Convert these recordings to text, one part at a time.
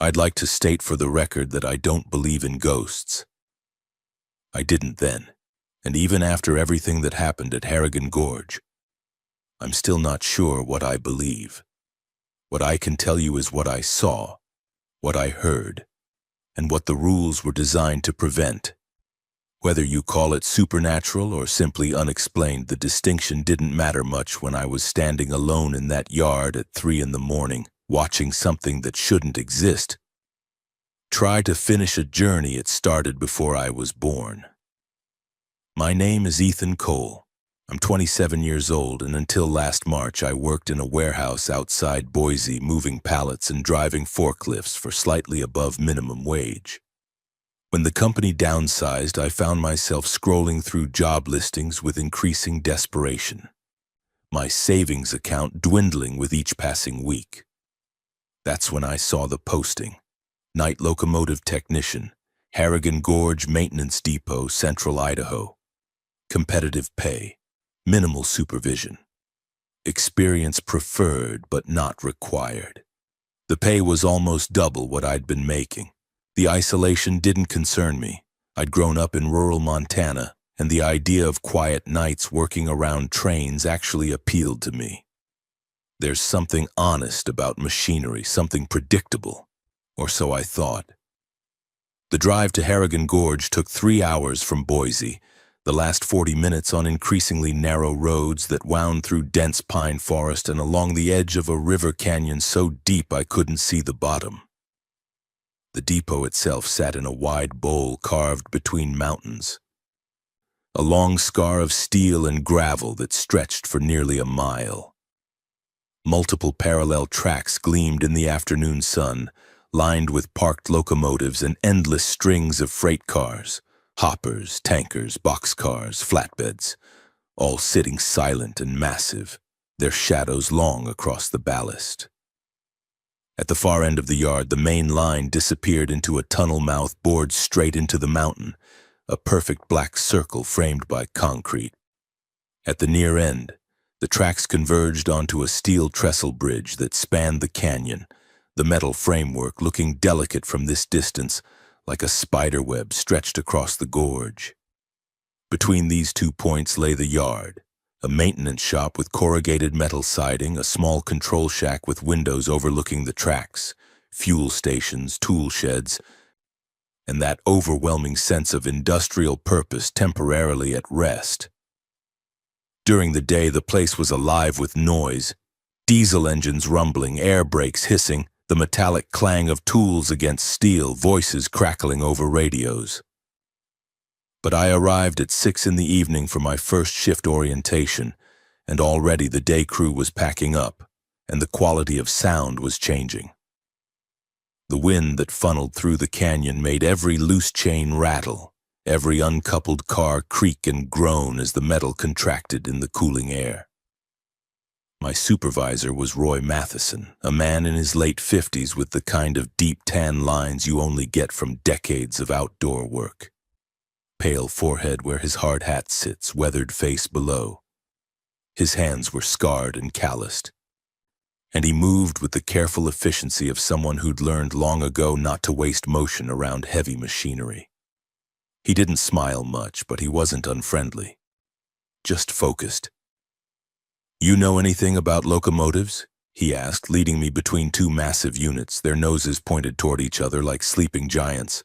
I'd like to state for the record that I don't believe in ghosts. I didn't then, and even after everything that happened at Harrigan Gorge, I'm still not sure what I believe. What I can tell you is what I saw, what I heard, and what the rules were designed to prevent. Whether you call it supernatural or simply unexplained, the distinction didn't matter much when I was standing alone in that yard at 3 in the morning, watching something that shouldn't exist try to finish a journey it started before I was born. My name is Ethan Cole. I'm 27 years old, and until last March I worked in a warehouse outside Boise, moving pallets and driving forklifts for slightly above minimum wage. When the company downsized, I found myself scrolling through job listings with increasing desperation, my savings account dwindling with each passing week. That's when I saw the posting. Night locomotive technician, Harrigan Gorge Maintenance Depot, Central Idaho. Competitive pay, minimal supervision. Experience preferred but not required. The pay was almost double what I'd been making. The isolation didn't concern me. I'd grown up in rural Montana, and the idea of quiet nights working around trains actually appealed to me. There's something honest about machinery, something predictable. Or so I thought. The drive to Harrigan Gorge took 3 hours from Boise, the last 40 minutes on increasingly narrow roads that wound through dense pine forest and along the edge of a river canyon so deep I couldn't see the bottom. The depot itself sat in a wide bowl carved between mountains, a long scar of steel and gravel that stretched for nearly a mile. Multiple parallel tracks gleamed in the afternoon sun, lined with parked locomotives and endless strings of freight cars, hoppers, tankers, boxcars, flatbeds, all sitting silent and massive, their shadows long across the ballast. At the far end of the yard, the main line disappeared into a tunnel mouth bored straight into the mountain, a perfect black circle framed by concrete. At the near end, the tracks converged onto a steel trestle bridge that spanned the canyon, the metal framework looking delicate from this distance, like a spider web stretched across the gorge. Between these 2 points lay the yard, a maintenance shop with corrugated metal siding, a small control shack with windows overlooking the tracks, fuel stations, tool sheds, and that overwhelming sense of industrial purpose temporarily at rest. During the day, the place was alive with noise, diesel engines rumbling, air brakes hissing, the metallic clang of tools against steel, voices crackling over radios. But I arrived at 6 in the evening for my first shift orientation, and already the day crew was packing up, and the quality of sound was changing. The wind that funneled through the canyon made every loose chain rattle, every uncoupled car creak and groan as the metal contracted in the cooling air. My supervisor was Roy Matheson, a man in his late 50s with the kind of deep tan lines you only get from decades of outdoor work. Pale forehead where his hard hat sits, weathered face below. His hands were scarred and calloused, and he moved with the careful efficiency of someone who'd learned long ago not to waste motion around heavy machinery. He didn't smile much, but he wasn't unfriendly, just focused. "You know anything about locomotives?" he asked, leading me between 2 massive units, their noses pointed toward each other like sleeping giants.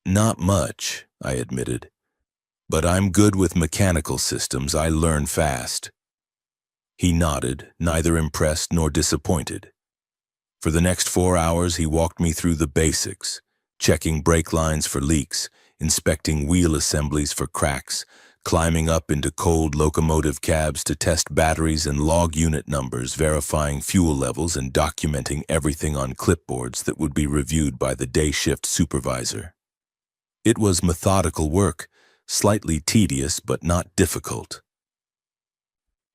"Not much," I admitted, "but I'm good with mechanical systems. I learn fast." He nodded, neither impressed nor disappointed. For the next 4 hours, he walked me through the basics, checking brake lines for leaks, inspecting wheel assemblies for cracks, climbing up into cold locomotive cabs to test batteries and log unit numbers, verifying fuel levels and documenting everything on clipboards that would be reviewed by the day shift supervisor. It was methodical work, slightly tedious but not difficult.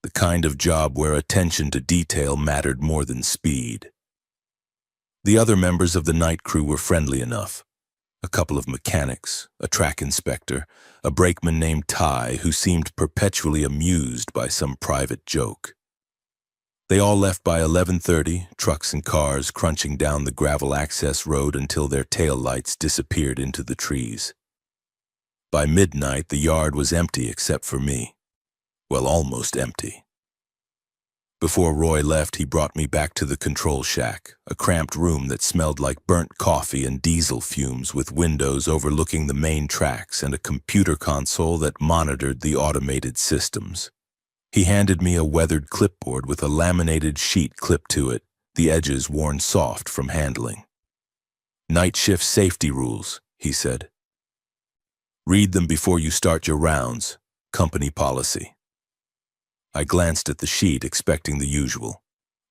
The kind of job where attention to detail mattered more than speed. The other members of the night crew were friendly enough. A couple of mechanics, a track inspector, a brakeman named Ty who seemed perpetually amused by some private joke. They all left by 11:30, trucks and cars crunching down the gravel access road until their tail lights disappeared into the trees. By midnight, the yard was empty except for me. Well, almost empty. Before Roy left, he brought me back to the control shack, a cramped room that smelled like burnt coffee and diesel fumes, with windows overlooking the main tracks and a computer console that monitored the automated systems. He handed me a weathered clipboard with a laminated sheet clipped to it, the edges worn soft from handling. "Night shift safety rules," he said. "Read them before you start your rounds. Company policy." I glanced at the sheet, expecting the usual.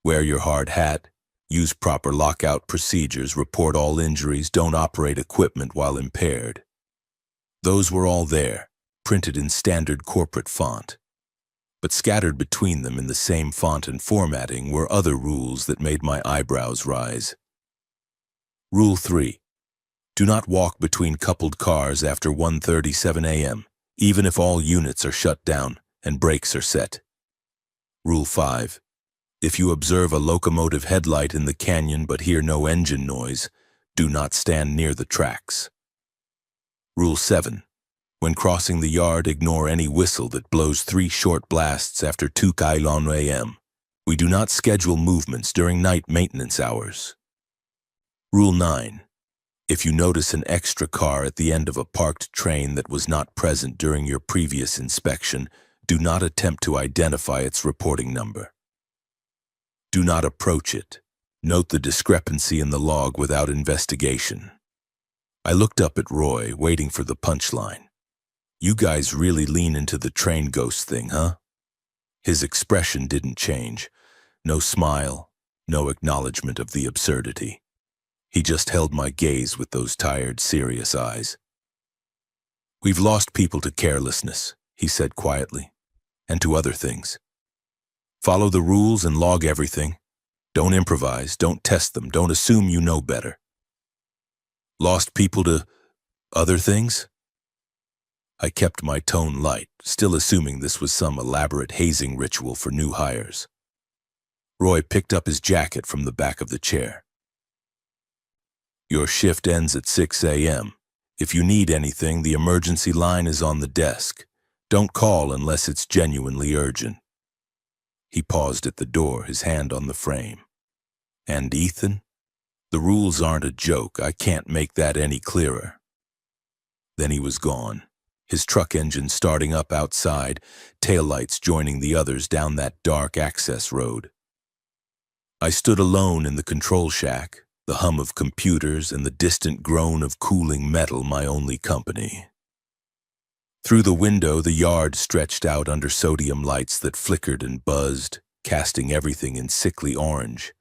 Wear your hard hat, use proper lockout procedures, report all injuries, don't operate equipment while impaired. Those were all there, printed in standard corporate font. But scattered between them in the same font and formatting were other rules that made my eyebrows rise. Rule 3. Do not walk between coupled cars after 1:37 a.m., even if all units are shut down and brakes are set. Rule 5. If you observe a locomotive headlight in the canyon but hear no engine noise, do not stand near the tracks. Rule 7. When crossing the yard, ignore any whistle that blows 3 short blasts after 2:00 a.m. We do not schedule movements during night maintenance hours. Rule 9. If you notice an extra car at the end of a parked train that was not present during your previous inspection, do not attempt to identify its reporting number. Do not approach it. Note the discrepancy in the log without investigation. I looked up at Roy, waiting for the punchline. "You guys really lean into the train ghost thing, huh?" His expression didn't change. No smile, no acknowledgement of the absurdity. He just held my gaze with those tired, serious eyes. "We've lost people to carelessness," he said quietly, "and to other things. Follow the rules and log everything. Don't improvise, don't test them, don't assume you know better." "Lost people to other things?" I kept my tone light, still assuming this was some elaborate hazing ritual for new hires. Roy picked up his jacket from the back of the chair. "Your shift ends at 6 a.m. If you need anything, the emergency line is on the desk. Don't call unless it's genuinely urgent." He paused at the door, his hand on the frame. "And Ethan? The rules aren't a joke. I can't make that any clearer." Then he was gone, his truck engine starting up outside, taillights joining the others down that dark access road. I stood alone in the control shack, the hum of computers and the distant groan of cooling metal my only company. Through the window, the yard stretched out under sodium lights that flickered and buzzed, casting everything in sickly orange.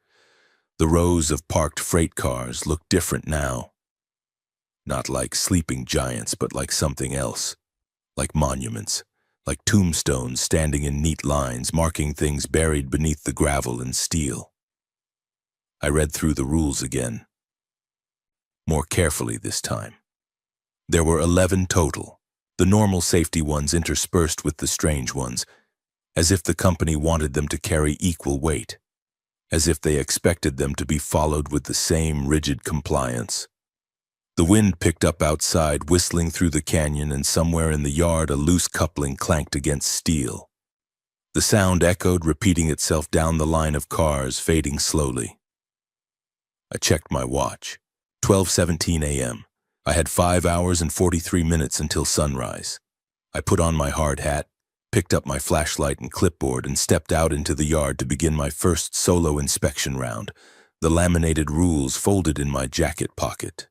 The rows of parked freight cars looked different now. Not like sleeping giants, but like something else. Like monuments, like tombstones standing in neat lines, marking things buried beneath the gravel and steel. I read through the rules again, more carefully this time. There were 11 total, the normal safety ones interspersed with the strange ones, as if the company wanted them to carry equal weight, as if they expected them to be followed with the same rigid compliance. The wind picked up outside, whistling through the canyon, and somewhere in the yard a loose coupling clanked against steel. The sound echoed, repeating itself down the line of cars, fading slowly. I checked my watch. 12:17 a.m. I had 5 hours and 43 minutes until sunrise. I put on my hard hat, picked up my flashlight and clipboard, and stepped out into the yard to begin my first solo inspection round, the laminated rules folded in my jacket pocket.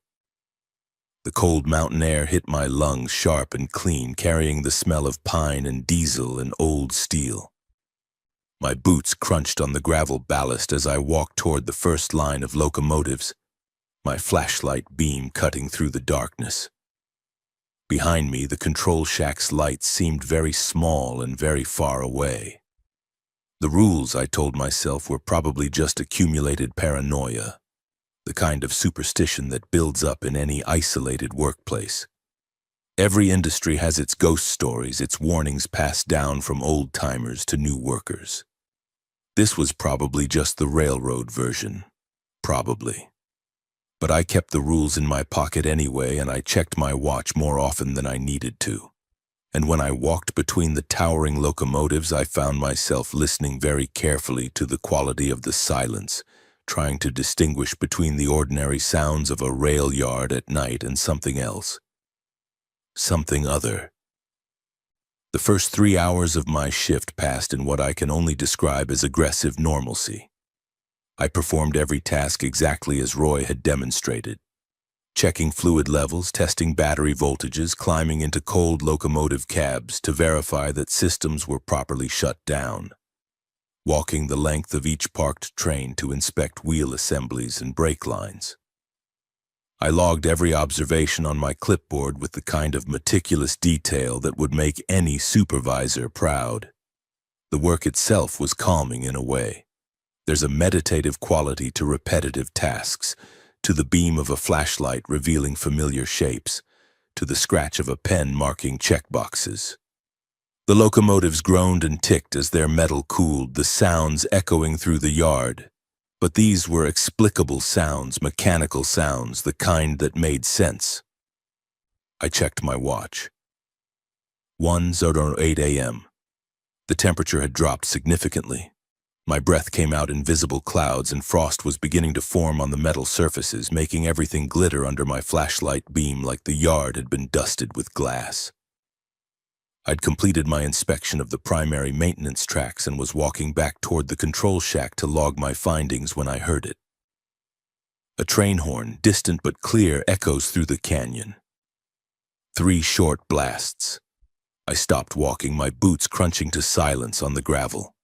The cold mountain air hit my lungs sharp and clean, carrying the smell of pine and diesel and old steel. My boots crunched on the gravel ballast as I walked toward the first line of locomotives, my flashlight beam cutting through the darkness. Behind me, the control shack's lights seemed very small and very far away. The rules, I told myself, were probably just accumulated paranoia, the kind of superstition that builds up in any isolated workplace. Every industry has its ghost stories, its warnings passed down from old-timers to new workers. This was probably just the railroad version. Probably. But I kept the rules in my pocket anyway, and I checked my watch more often than I needed to. And when I walked between the towering locomotives, I found myself listening very carefully to the quality of the silence, trying to distinguish between the ordinary sounds of a rail yard at night and something else. Something other. The first 3 hours of my shift passed in what I can only describe as aggressive normalcy. I performed every task exactly as Roy had demonstrated. Checking fluid levels, testing battery voltages, climbing into cold locomotive cabs to verify that systems were properly shut down. Walking the length of each parked train to inspect wheel assemblies and brake lines. I logged every observation on my clipboard with the kind of meticulous detail that would make any supervisor proud. The work itself was calming in a way. There's a meditative quality to repetitive tasks, to the beam of a flashlight revealing familiar shapes, to the scratch of a pen marking checkboxes. The locomotives groaned and ticked as their metal cooled, the sounds echoing through the yard. But these were explicable sounds, mechanical sounds, the kind that made sense. I checked my watch. 1:08 a.m. The temperature had dropped significantly. My breath came out in visible clouds, and frost was beginning to form on the metal surfaces, making everything glitter under my flashlight beam like the yard had been dusted with glass. I'd completed my inspection of the primary maintenance tracks and was walking back toward the control shack to log my findings when I heard it. A train horn, distant but clear, echoes through the canyon. 3 short blasts. I stopped walking, my boots crunching to silence on the gravel.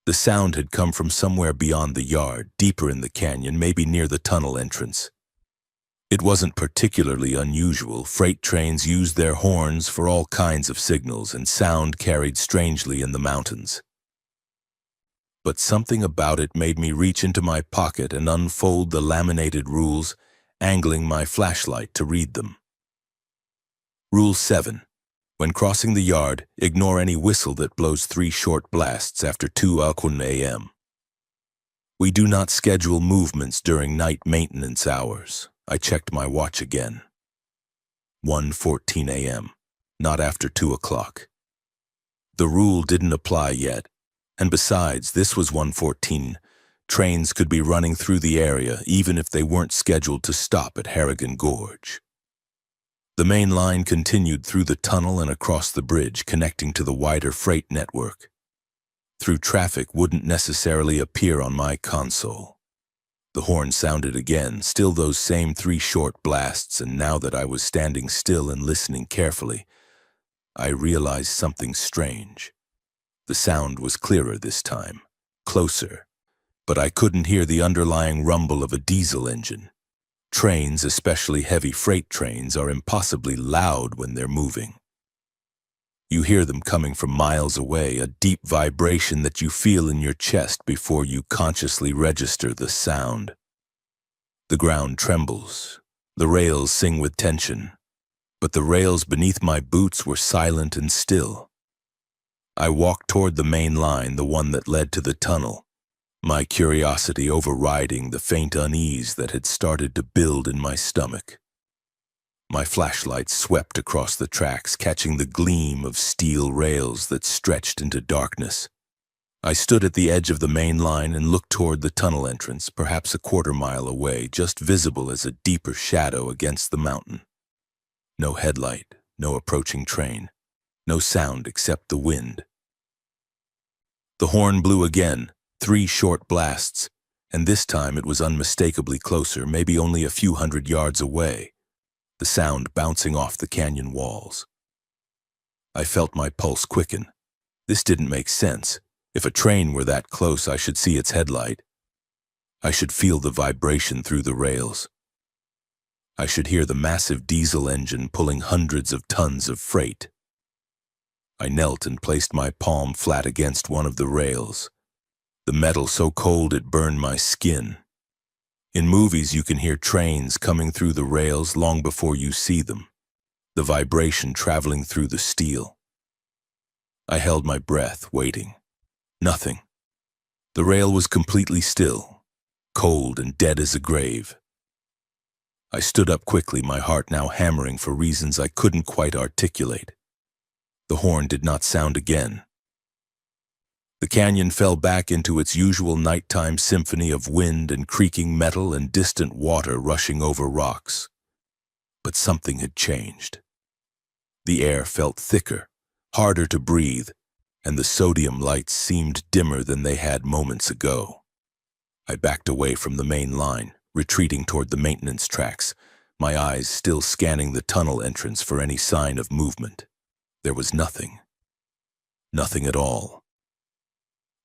The sound had come from somewhere beyond the yard, deeper in the canyon, maybe near the tunnel entrance. It wasn't particularly unusual. Freight trains used their horns for all kinds of signals, and sound carried strangely in the mountains. But something about it made me reach into my pocket and unfold the laminated rules, angling my flashlight to read them. Rule 7. When crossing the yard, ignore any whistle that blows 3 short blasts after 2:00 a.m. We do not schedule movements during night maintenance hours. I checked my watch again. 1:14 a.m. Not after 2 o'clock. The rule didn't apply yet, and besides, this was 1:14. Trains could be running through the area even if they weren't scheduled to stop at Harrigan Gorge. The main line continued through the tunnel and across the bridge, connecting to the wider freight network. Through traffic wouldn't necessarily appear on my console. The horn sounded again, still those same 3 short blasts, and now that I was standing still and listening carefully, I realized something strange. The sound was clearer this time, closer, but I couldn't hear the underlying rumble of a diesel engine. Trains, especially heavy freight trains, are impossibly loud when they're moving. You hear them coming from miles away, a deep vibration that you feel in your chest before you consciously register the sound. The ground trembles. The rails sing with tension. But the rails beneath my boots were silent and still. I walked toward the main line, the one that led to the tunnel, my curiosity overriding the faint unease that had started to build in my stomach. My flashlight swept across the tracks, catching the gleam of steel rails that stretched into darkness. I stood at the edge of the main line and looked toward the tunnel entrance, perhaps a 1/4 mile away, just visible as a deeper shadow against the mountain. No headlight, no approaching train, no sound except the wind. The horn blew again, 3 short blasts, and this time it was unmistakably closer, maybe only a few hundred yards away, the sound bouncing off the canyon walls. I felt my pulse quicken. This didn't make sense. If a train were that close, I should see its headlight. I should feel the vibration through the rails. I should hear the massive diesel engine pulling hundreds of tons of freight. I knelt and placed my palm flat against one of the rails. The metal so cold it burned my skin. In movies, you can hear trains coming through the rails long before you see them, the vibration traveling through the steel. I held my breath, waiting. Nothing. The rail was completely still, cold and dead as a grave. I stood up quickly, my heart now hammering for reasons I couldn't quite articulate. The horn did not sound again. The canyon fell back into its usual nighttime symphony of wind and creaking metal and distant water rushing over rocks. But something had changed. The air felt thicker, harder to breathe, and the sodium lights seemed dimmer than they had moments ago. I backed away from the main line, retreating toward the maintenance tracks, my eyes still scanning the tunnel entrance for any sign of movement. There was nothing. Nothing at all.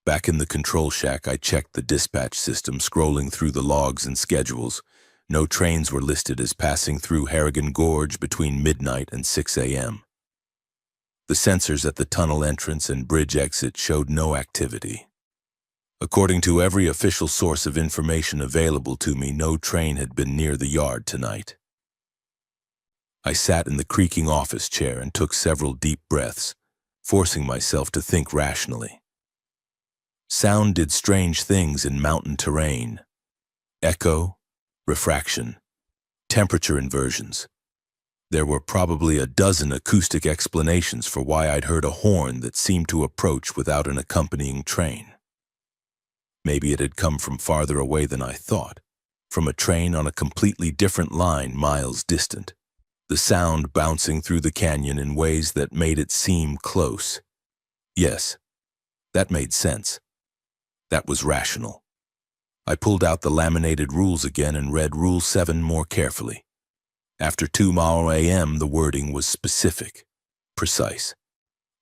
Back in the control shack, I checked the dispatch system, scrolling through the logs and schedules. No trains were listed as passing through Harrigan Gorge between midnight and 6 a.m. The sensors at the tunnel entrance and bridge exit showed no activity. According to every official source of information available to me, no train had been near the yard tonight. I sat in the creaking office chair and took several deep breaths, forcing myself to think rationally. Sound did strange things in mountain terrain. Echo, refraction, temperature inversions. There were probably a dozen acoustic explanations for why I'd heard a horn that seemed to approach without an accompanying train. Maybe it had come from farther away than I thought, from a train on a completely different line miles distant, the sound bouncing through the canyon in ways that made it seem close. Yes, that made sense. That was rational. I pulled out the laminated rules again and read Rule 7 more carefully. After 2 a.m., the wording was specific, precise,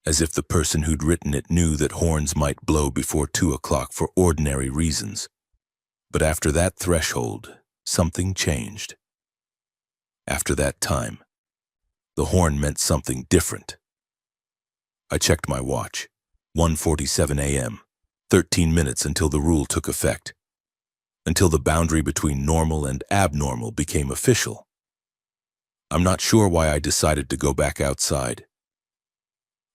as if the person who'd written it knew that horns might blow before 2 o'clock for ordinary reasons. But after that threshold, something changed. After that time, the horn meant something different. I checked my watch. 1:47 a.m., 13 minutes until the rule took effect, until the boundary between normal and abnormal became official. I'm not sure why I decided to go back outside.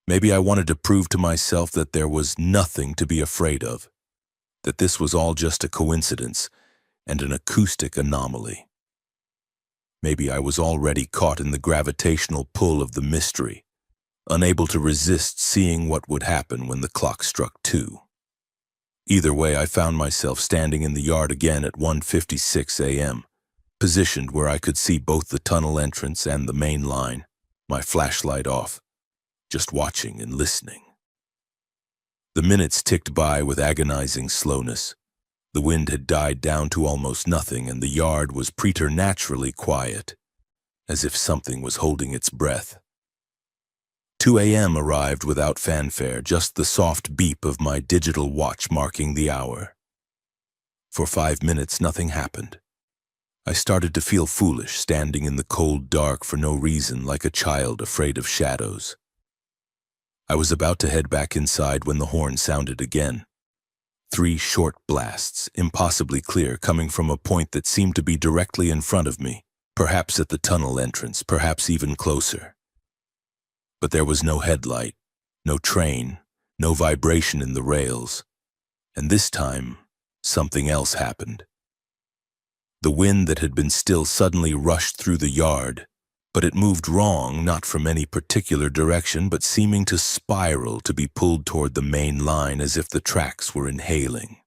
Maybe I wanted to prove to myself that there was nothing to be afraid of, that this was all just a coincidence and an acoustic anomaly. Maybe I was already caught in the gravitational pull of the mystery, unable to resist seeing what would happen when the clock struck 2. Either way, I found myself standing in the yard again at 1:56 a.m., positioned where I could see both the tunnel entrance and the main line, my flashlight off, just watching and listening. The minutes ticked by with agonizing slowness. The wind had died down to almost nothing, and the yard was preternaturally quiet, as if something was holding its breath. 2 a.m. arrived without fanfare, just the soft beep of my digital watch marking the hour. For 5 minutes, nothing happened. I started to feel foolish, standing in the cold dark for no reason, like a child afraid of shadows. I was about to head back inside when the horn sounded again. 3 short blasts, impossibly clear, coming from a point that seemed to be directly in front of me, perhaps at the tunnel entrance, perhaps even closer. But there was no headlight, no train, no vibration in the rails, and this time, something else happened. The wind that had been still suddenly rushed through the yard, but it moved wrong, not from any particular direction, but seeming to spiral, to be pulled toward the main line as if the tracks were inhaling.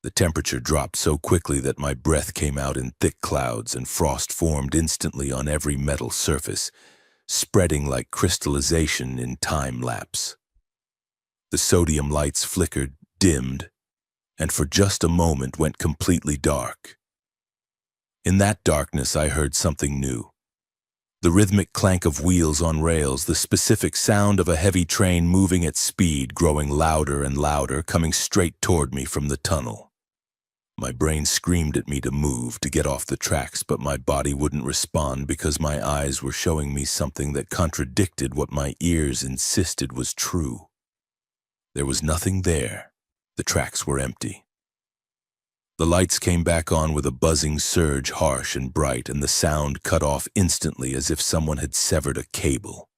The temperature dropped so quickly that my breath came out in thick clouds and frost formed instantly on every metal surface, spreading like crystallization in time-lapse. The sodium lights flickered, dimmed, and for just a moment went completely dark. In that darkness, I heard something new. The rhythmic clank of wheels on rails, the specific sound of a heavy train moving at speed, growing louder and louder, coming straight toward me from the tunnel. My brain screamed at me to move, to get off the tracks, but my body wouldn't respond because my eyes were showing me something that contradicted what my ears insisted was true. There was nothing there. The tracks were empty. The lights came back on with a buzzing surge, harsh and bright, and the sound cut off instantly as if someone had severed a cable.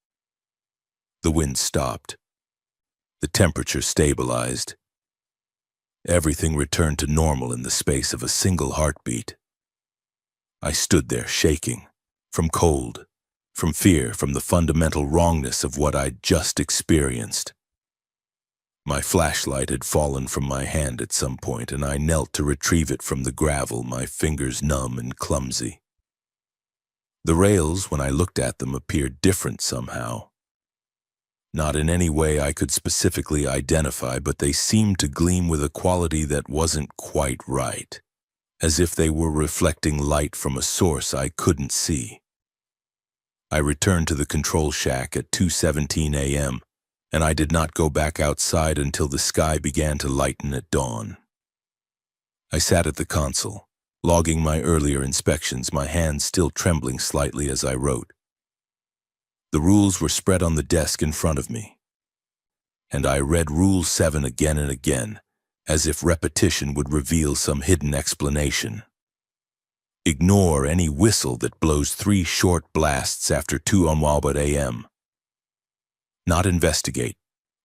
The wind stopped. The temperature stabilized. Everything returned to normal in the space of a single heartbeat. I stood there shaking, from cold, from fear, from the fundamental wrongness of what I'd just experienced. My flashlight had fallen from my hand at some point, and I knelt to retrieve it from the gravel, my fingers numb and clumsy. The rails, when I looked at them, appeared different somehow. Not in any way I could specifically identify, but they seemed to gleam with a quality that wasn't quite right, as if they were reflecting light from a source I couldn't see. I returned to the control shack at 2:17 a.m., and I did not go back outside until the sky began to lighten at dawn. I sat at the console, logging my earlier inspections, my hands still trembling slightly as I wrote. The rules were spread on the desk in front of me, and I read Rule 7 again and again, as if repetition would reveal some hidden explanation. Ignore any whistle that blows 3 short blasts after 2:00 a.m. Not investigate,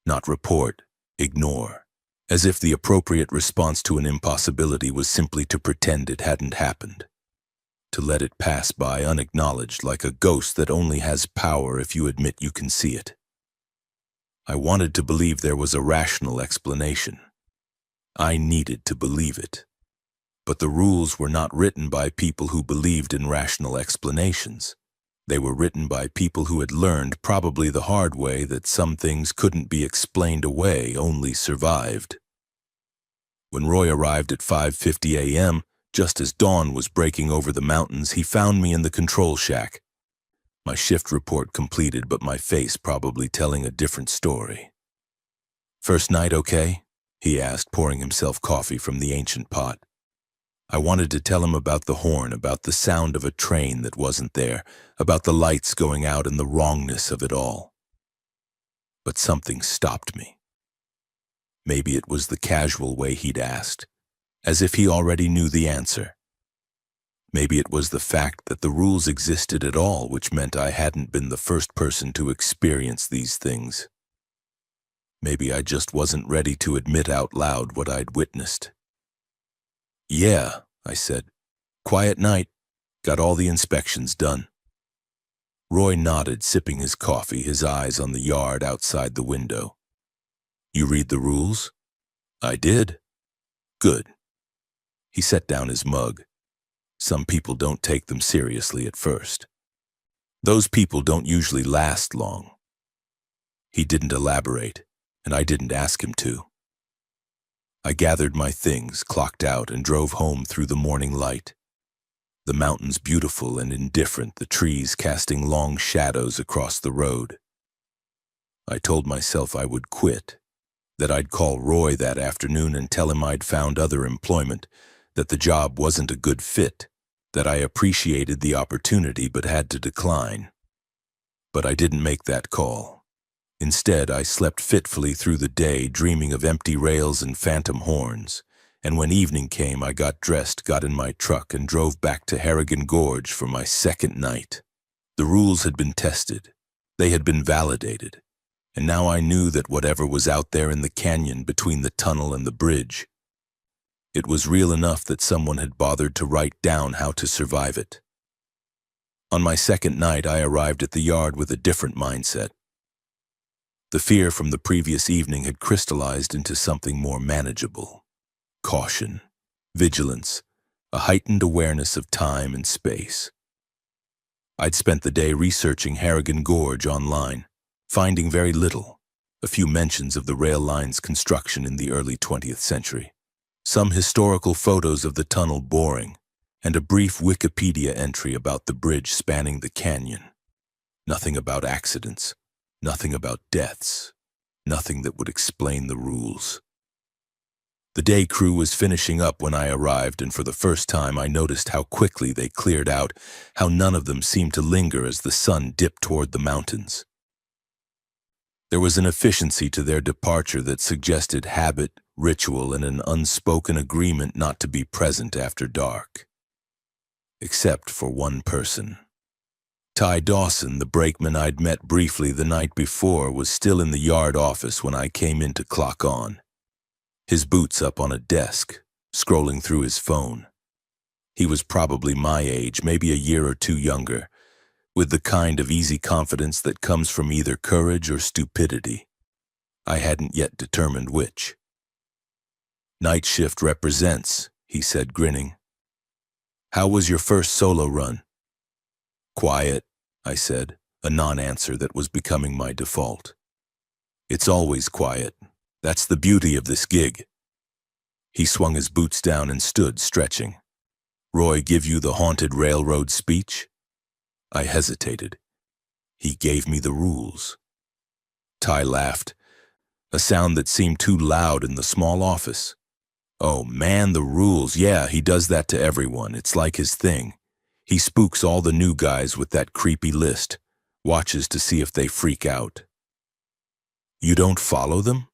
not report, ignore, as if the appropriate response to an impossibility was simply to pretend it hadn't happened, to let it pass by unacknowledged like a ghost that only has power if you admit you can see it. I wanted to believe there was a rational explanation. I needed to believe it. But the rules were not written by people who believed in rational explanations. They were written by people who had learned, probably the hard way, that some things couldn't be explained away, only survived. When Roy arrived at 5:50 a.m., just as dawn was breaking over the mountains, he found me in the control shack. My shift report completed, but my face probably telling a different story. "First night okay?" he asked, pouring himself coffee from the ancient pot. I wanted to tell him about the horn, about the sound of a train that wasn't there, about the lights going out and the wrongness of it all. But something stopped me. Maybe it was the casual way he'd asked, as if he already knew the answer. Maybe it was the fact that the rules existed at all, which meant I hadn't been the first person to experience these things. Maybe I just wasn't ready to admit out loud what I'd witnessed. "Yeah," I said. "Quiet night. Got all the inspections done." Roy nodded, sipping his coffee, his eyes on the yard outside the window. "You read the rules?" "I did." "Good." He set down his mug. Some people don't take them seriously at first. Those people don't usually last long. He didn't elaborate, and I didn't ask him to. I gathered my things, clocked out, and drove home through the morning light. The mountains beautiful and indifferent, the trees casting long shadows across the road. I told myself I would quit, that I'd call Roy that afternoon and tell him I'd found other employment, that the job wasn't a good fit, that I appreciated the opportunity but had to decline. But I didn't make that call. Instead, I slept fitfully through the day, dreaming of empty rails and phantom horns, and when evening came, I got dressed, got in my truck, and drove back to Harrigan Gorge for my second night. The rules had been tested. They had been validated. And now I knew that whatever was out there in the canyon between the tunnel and the bridge, it was real enough that someone had bothered to write down how to survive it. On my second night, I arrived at the yard with a different mindset. The fear from the previous evening had crystallized into something more manageable. Caution, vigilance, a heightened awareness of time and space. I'd spent the day researching Harrigan Gorge online, finding very little, a few mentions of the rail line's construction in the early 20th century, some historical photos of the tunnel boring, and a brief Wikipedia entry about the bridge spanning the canyon. Nothing about accidents, nothing about deaths, nothing that would explain the rules. The day crew was finishing up when I arrived, and for the first time I noticed how quickly they cleared out, how none of them seemed to linger as the sun dipped toward the mountains. There was an efficiency to their departure that suggested habit, ritual, and an unspoken agreement not to be present after dark. Except for one person. Ty Dawson, the brakeman I'd met briefly the night before, was still in the yard office when I came in to clock on. his boots up on a desk, scrolling through his phone. He was probably my age, maybe a year or two younger, with the kind of easy confidence that comes from either courage or stupidity. I hadn't yet determined which. "Night shift represents," he said, grinning. "How was your first solo run?" "Quiet," I said, a non-answer that was becoming my default. "It's always quiet. That's the beauty of this gig." He swung his boots down and stood, stretching. "Roy give you the haunted railroad speech?" I hesitated. He gave me the rules. Ty laughed, a sound that seemed too loud in the small office. "Oh man, the rules. Yeah, he does that to everyone. It's like his thing. He spooks all the new guys with that creepy list, watches to see if they freak out." "You don't follow them?"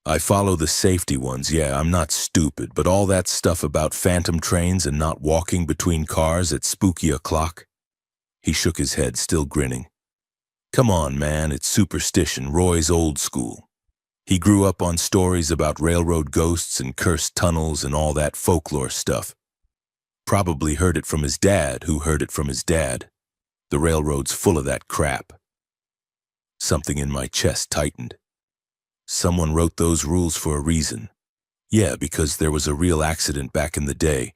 "I follow the safety ones, yeah, I'm not stupid, but all that stuff about phantom trains and not walking between cars at spooky o'clock?" He shook his head, still grinning. "Come on, man, it's superstition. Roy's old school. He grew up on stories about railroad ghosts and cursed tunnels and all that folklore stuff. Probably heard it from his dad, who heard it from his dad. The railroad's full of that crap." Something in my chest tightened. Someone wrote those rules for a reason. Yeah, because there was a real accident back in the day,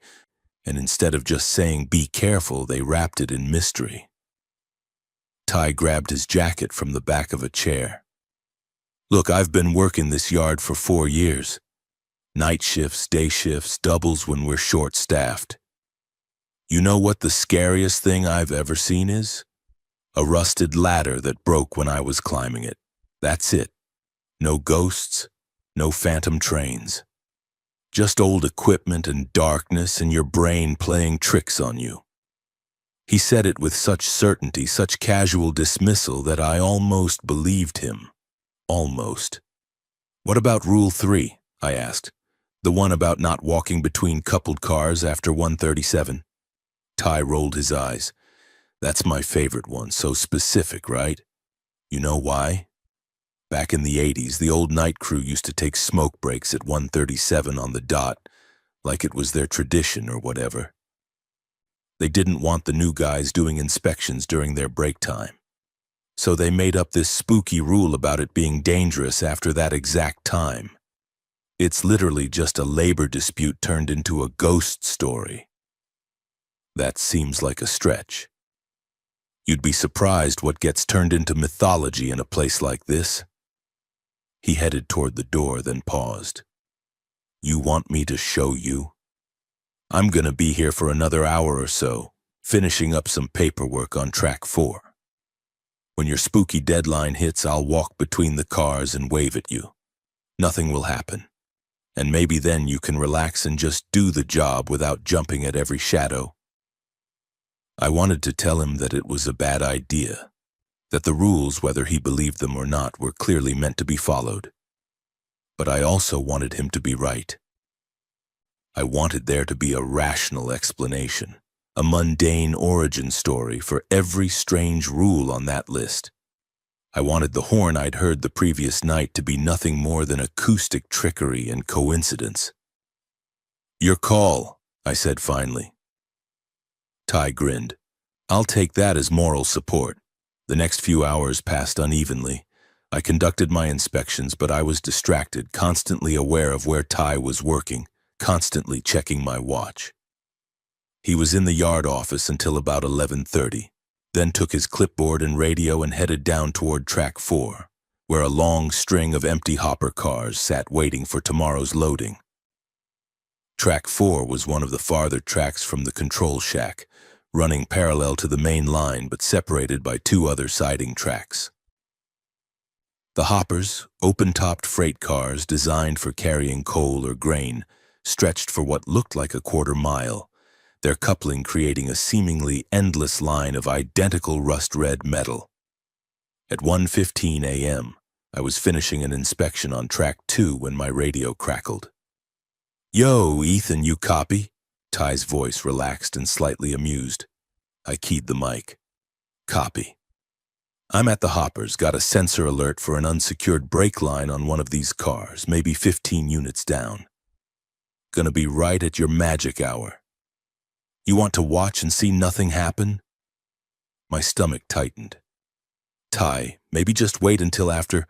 and instead of just saying "be careful," they wrapped it in mystery. Ty grabbed his jacket from the back of a chair. "Look, I've been working this yard for 4 years. Night shifts, day shifts, doubles when we're short-staffed. You know what the scariest thing I've ever seen is? A rusted ladder that broke when I was climbing it. That's it. No ghosts, no phantom trains. Just old equipment and darkness and your brain playing tricks on you." He said it with such certainty, such casual dismissal, that I almost believed him. Almost. "What about Rule 3? I asked. "The one about not walking between coupled cars after 1:37. Ty rolled his eyes. "That's my favorite one, so specific, right? You know why? Back in the 80s, the old night crew used to take smoke breaks at 1:37 on the dot, like it was their tradition or whatever. They didn't want the new guys doing inspections during their break time. So they made up this spooky rule about it being dangerous after that exact time. It's literally just a labor dispute turned into a ghost story." That seems like a stretch. You'd be surprised what gets turned into mythology in a place like this. He headed toward the door, then paused. "You want me to show you? I'm gonna be here for another hour or so, finishing up some paperwork on track 4. When your spooky deadline hits, I'll walk between the cars and wave at you. Nothing will happen. And maybe then you can relax and just do the job without jumping at every shadow." I wanted to tell him that it was a bad idea, that the rules, whether he believed them or not, were clearly meant to be followed. But I also wanted him to be right. I wanted there to be a rational explanation, a mundane origin story for every strange rule on that list. I wanted the horn I'd heard the previous night to be nothing more than acoustic trickery and coincidence. "Your call," I said finally. Ty grinned. "I'll take that as moral support." The next few hours passed unevenly. I conducted my inspections, but I was distracted, constantly aware of where Ty was working, constantly checking my watch. He was in the yard office until about 11:30, then took his clipboard and radio and headed down toward track 4, where a long string of empty hopper cars sat waiting for tomorrow's loading. Track 4 was one of the farther tracks from the control shack, running parallel to the main line but separated by 2 other siding tracks. The hoppers, open-topped freight cars designed for carrying coal or grain, stretched for what looked like a quarter mile, their coupling creating a seemingly endless line of identical rust-red metal. At 1:15 a.m., I was finishing an inspection on track 2 when my radio crackled. "Yo, Ethan, you copy?" Ty's voice relaxed and slightly amused. I keyed the mic. "Copy." I'm at the hoppers, got a sensor alert for an unsecured brake line on one of these cars, maybe 15 units down. Gonna be right at your magic hour. You want to watch and see nothing happen? My stomach tightened. Ty, maybe just wait until after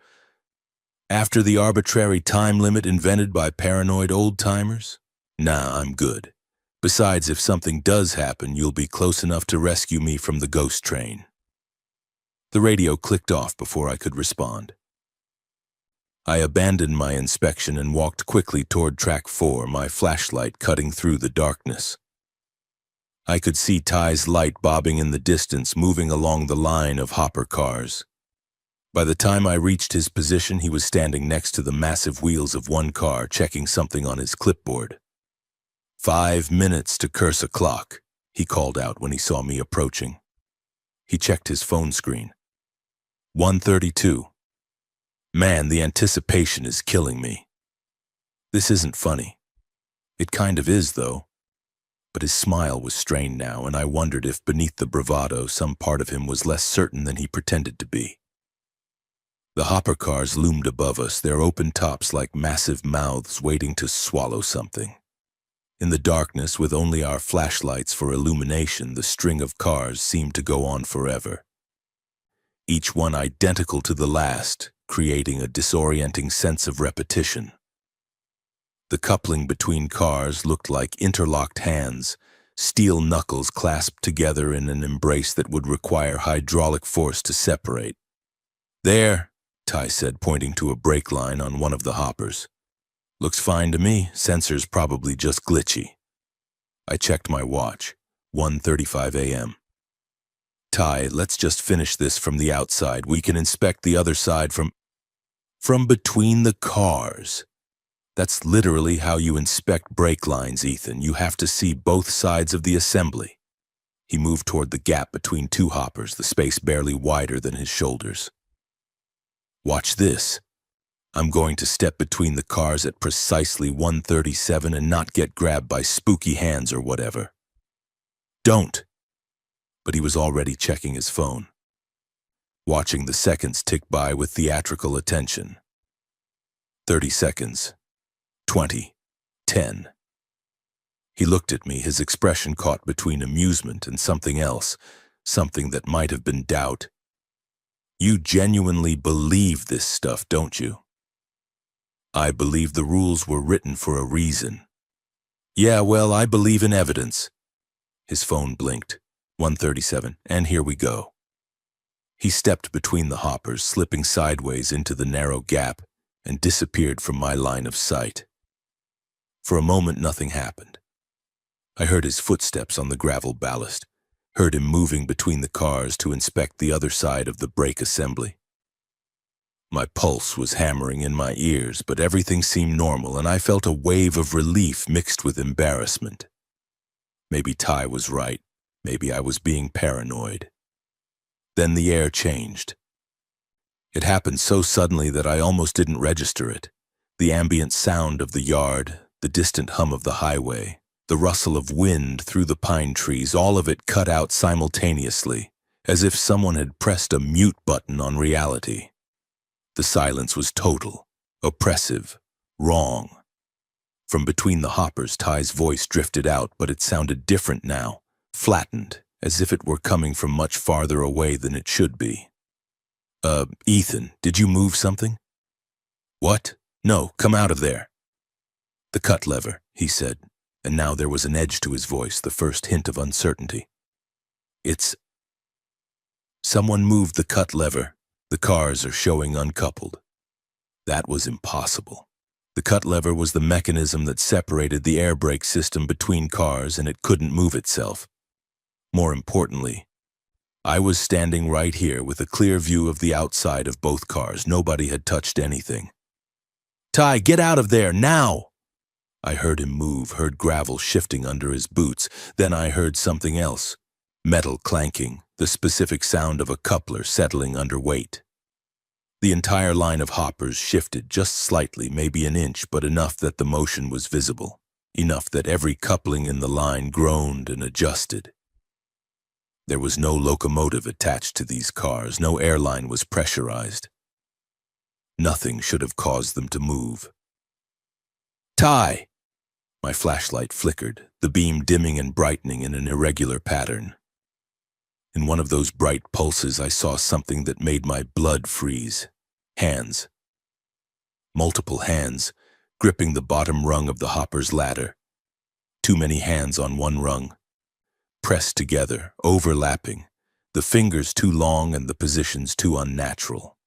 the arbitrary time limit invented by paranoid old-timers? Nah, I'm good. Besides, if something does happen, you'll be close enough to rescue me from the ghost train. The radio clicked off before I could respond. I abandoned my inspection and walked quickly toward track 4, my flashlight cutting through the darkness. I could see Ty's light bobbing in the distance, moving along the line of hopper cars. By the time I reached his position, he was standing next to the massive wheels of one car, checking something on his clipboard. 5 minutes to curse a clock, he called out when he saw me approaching. He checked his phone screen. 1:32. Man, the anticipation is killing me. This isn't funny. It kind of is, though. But his smile was strained now, and I wondered if beneath the bravado some part of him was less certain than he pretended to be. The hopper cars loomed above us, their open tops like massive mouths waiting to swallow something. In the darkness, with only our flashlights for illumination, the string of cars seemed to go on forever. Each one identical to the last, creating a disorienting sense of repetition. The coupling between cars looked like interlocked hands, steel knuckles clasped together in an embrace that would require hydraulic force to separate. There, Ty said, pointing to a brake line on one of the hoppers. Looks fine to me, sensors probably just glitchy. I checked my watch, 1:35 a.m. Ty, let's just finish this from the outside. We can inspect the other side from between the cars. That's literally how you inspect brake lines, Ethan. You have to see both sides of the assembly. He moved toward the gap between two hoppers, the space barely wider than his shoulders. Watch this. I'm going to step between the cars at precisely 1:37 and not get grabbed by spooky hands or whatever. Don't. But he was already checking his phone, watching the seconds tick by with theatrical attention. 30 seconds. 20. 10. He looked at me, his expression caught between amusement and something else, something that might have been doubt. You genuinely believe this stuff, don't you? I believe the rules were written for a reason. Yeah, well, I believe in evidence. His phone blinked. 1:37, and here we go. He stepped between the hoppers, slipping sideways into the narrow gap, and disappeared from my line of sight. For a moment, nothing happened. I heard his footsteps on the gravel ballast, heard him moving between the cars to inspect the other side of the brake assembly. My pulse was hammering in my ears, but everything seemed normal, and I felt a wave of relief mixed with embarrassment. Maybe Ty was right. Maybe I was being paranoid. Then the air changed. It happened so suddenly that I almost didn't register it. The ambient sound of the yard, the distant hum of the highway, the rustle of wind through the pine trees, all of it cut out simultaneously, as if someone had pressed a mute button on reality. The silence was total, oppressive, wrong. From between the hoppers, Ty's voice drifted out, but it sounded different now, flattened, as if it were coming from much farther away than it should be. Ethan, did you move something? What? No, come out of there. The cut lever, he said, and now there was an edge to his voice, the first hint of uncertainty. Someone moved the cut lever. The cars are showing uncoupled. That was impossible. The cut lever was the mechanism that separated the air brake system between cars, and it couldn't move itself. More importantly, I was standing right here with a clear view of the outside of both cars. Nobody had touched anything. Ty, get out of there, now! I heard him move, heard gravel shifting under his boots. Then I heard something else. Metal clanking, the specific sound of a coupler settling under weight. The entire line of hoppers shifted just slightly, maybe an inch, but enough that the motion was visible. Enough that every coupling in the line groaned and adjusted. There was no locomotive attached to these cars, no airline was pressurized. Nothing should have caused them to move. Ty! My flashlight flickered, the beam dimming and brightening in an irregular pattern. In one of those bright pulses, I saw something that made my blood freeze. Hands. Multiple hands, gripping the bottom rung of the hopper's ladder. Too many hands on one rung. Pressed together, overlapping, the fingers too long and the positions too unnatural.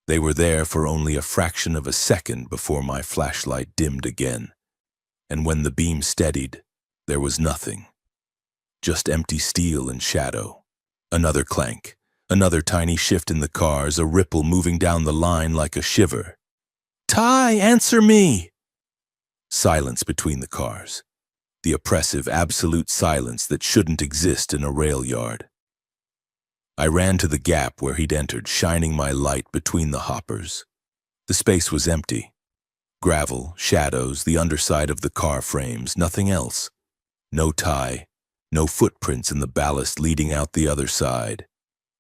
They were there for only a fraction of a second before my flashlight dimmed again, and when the beam steadied, there was nothing. Just empty steel and shadow. Another clank, another tiny shift in the cars, a ripple moving down the line like a shiver. Ty, answer me! Silence between the cars. The oppressive, absolute silence that shouldn't exist in a rail yard. I ran to the gap where he'd entered, shining my light between the hoppers. The space was empty. Gravel, shadows, the underside of the car frames, nothing else. No Ty, no footprints in the ballast leading out the other side.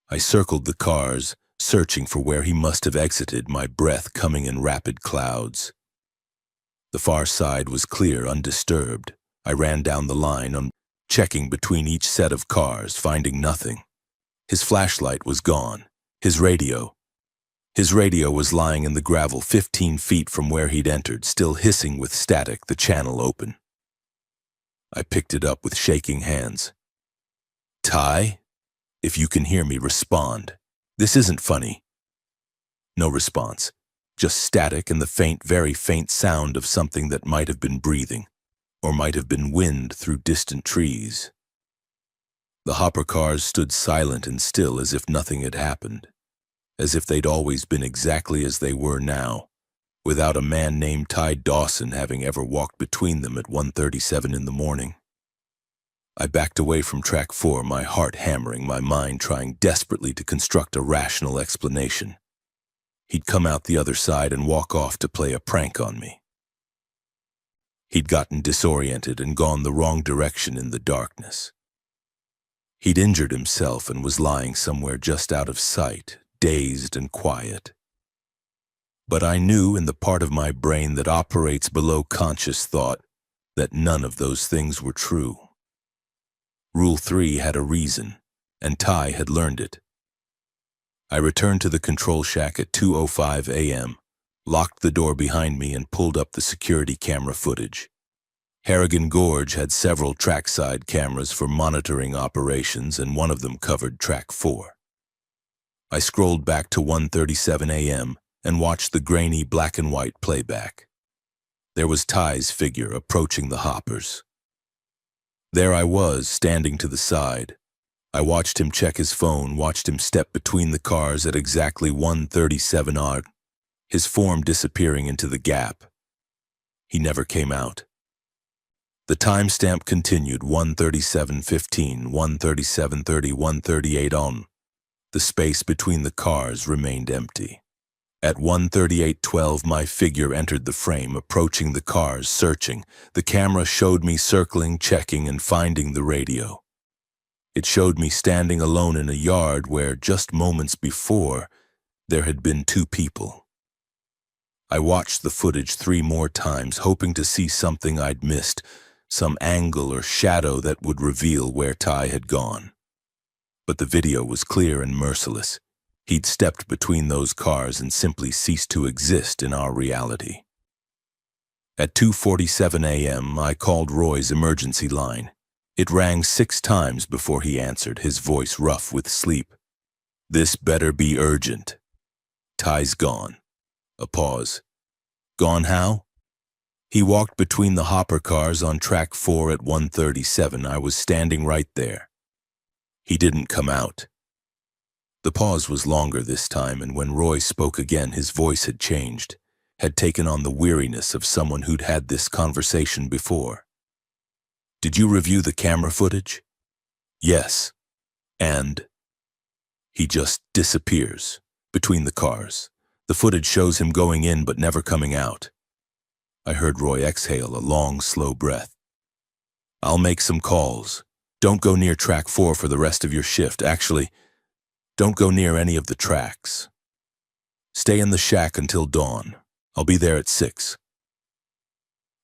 I circled the cars, searching for where he must have exited, my breath coming in rapid clouds. The far side was clear, undisturbed. I ran down the line, checking between each set of cars, finding nothing. His flashlight was gone. His radio was lying in the gravel 15 feet from where he'd entered, still hissing with static, the channel open. I picked it up with shaking hands. Ty, if you can hear me, respond. This isn't funny. No response, just static and the faint, very faint sound of something that might have been breathing, or might have been wind through distant trees. The hopper cars stood silent and still, as if nothing had happened, as if they'd always been exactly as they were now, without a man named Ty Dawson having ever walked between them at 1:37 in the morning. I backed away from track 4, my heart hammering, my mind trying desperately to construct a rational explanation. He'd come out the other side and walk off to play a prank on me. He'd gotten disoriented and gone the wrong direction in the darkness. He'd injured himself and was lying somewhere just out of sight, dazed and quiet. But I knew in the part of my brain that operates below conscious thought that none of those things were true. Rule 3 had a reason, and Ty had learned it. I returned to the control shack at 2:05 a.m., locked the door behind me and pulled up the security camera footage. Harrigan Gorge had several trackside cameras for monitoring operations, and one of them covered track 4. I scrolled back to 1:37 a.m. and watched the grainy black and white playback. There was Ty's figure approaching the hoppers. There I was, standing to the side. I watched him check his phone, watched him step between the cars at exactly 1:37 odd, his form disappearing into the gap. He never came out. The timestamp continued, 1:37:15, 1:37:30, 1:38 on. The space between the cars remained empty. At 1:38:12, my figure entered the frame, approaching the cars, searching. The camera showed me circling, checking, and finding the radio. It showed me standing alone in a yard where, just moments before, there had been 2 people. I watched the footage 3 more times, hoping to see something I'd missed, some angle or shadow that would reveal where Ty had gone. But the video was clear and merciless. He'd stepped between those cars and simply ceased to exist in our reality. At 2:47 a.m., I called Roy's emergency line. It rang 6 times before he answered, his voice rough with sleep. This better be urgent. Ty's gone. A pause. Gone how? He walked between the hopper cars on track 4 at 1:37. I was standing right there. He didn't come out. The pause was longer this time, and when Roy spoke again, his voice had changed, had taken on the weariness of someone who'd had this conversation before. Did you review the camera footage? Yes. And? He just disappears between the cars. The footage shows him going in but never coming out. I heard Roy exhale a long, slow breath. I'll make some calls. Don't go near track 4 for the rest of your shift. Actually, don't go near any of the tracks. Stay in the shack until dawn. I'll be there at 6.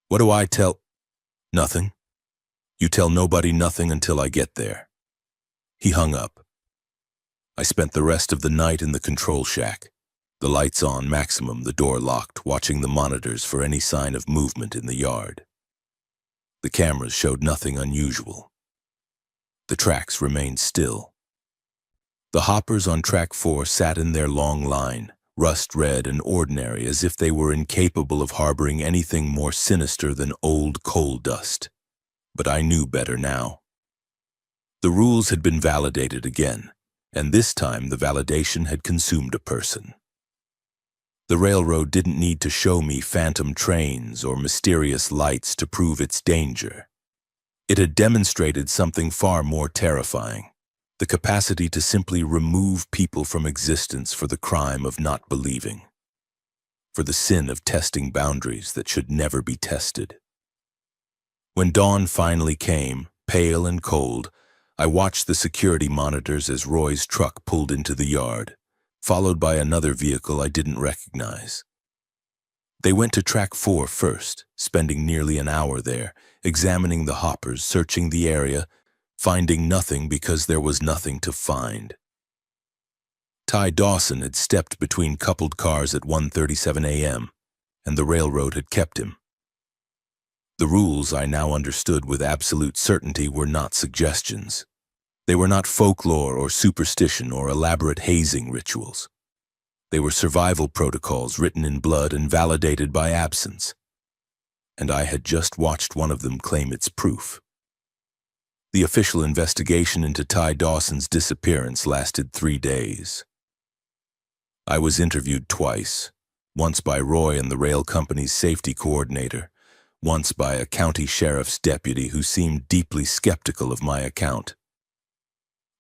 What do I tell? Nothing. You tell nobody nothing until I get there. He hung up. I spent the rest of the night in the control shack. The lights on maximum, the door locked, watching the monitors for any sign of movement in the yard. The cameras showed nothing unusual. The tracks remained still. The hoppers on track 4 sat in their long line, rust-red and ordinary, as if they were incapable of harboring anything more sinister than old coal dust. But I knew better now. The rules had been validated again, and this time the validation had consumed a person. The railroad didn't need to show me phantom trains or mysterious lights to prove its danger. It had demonstrated something far more terrifying, the capacity to simply remove people from existence for the crime of not believing, for the sin of testing boundaries that should never be tested. When dawn finally came, pale and cold, I watched the security monitors as Roy's truck pulled into the yard, followed by another vehicle I didn't recognize. They went to track 4 first, spending nearly an hour there, examining the hoppers, searching the area, finding nothing because there was nothing to find. Ty Dawson had stepped between coupled cars at 1:37 a.m., and the railroad had kept him. The rules I now understood with absolute certainty were not suggestions. They were not folklore or superstition or elaborate hazing rituals. They were survival protocols written in blood and validated by absence. And I had just watched one of them claim its proof. The official investigation into Ty Dawson's disappearance lasted 3 days. I was interviewed twice, once by Roy and the rail company's safety coordinator, once by a county sheriff's deputy who seemed deeply skeptical of my account.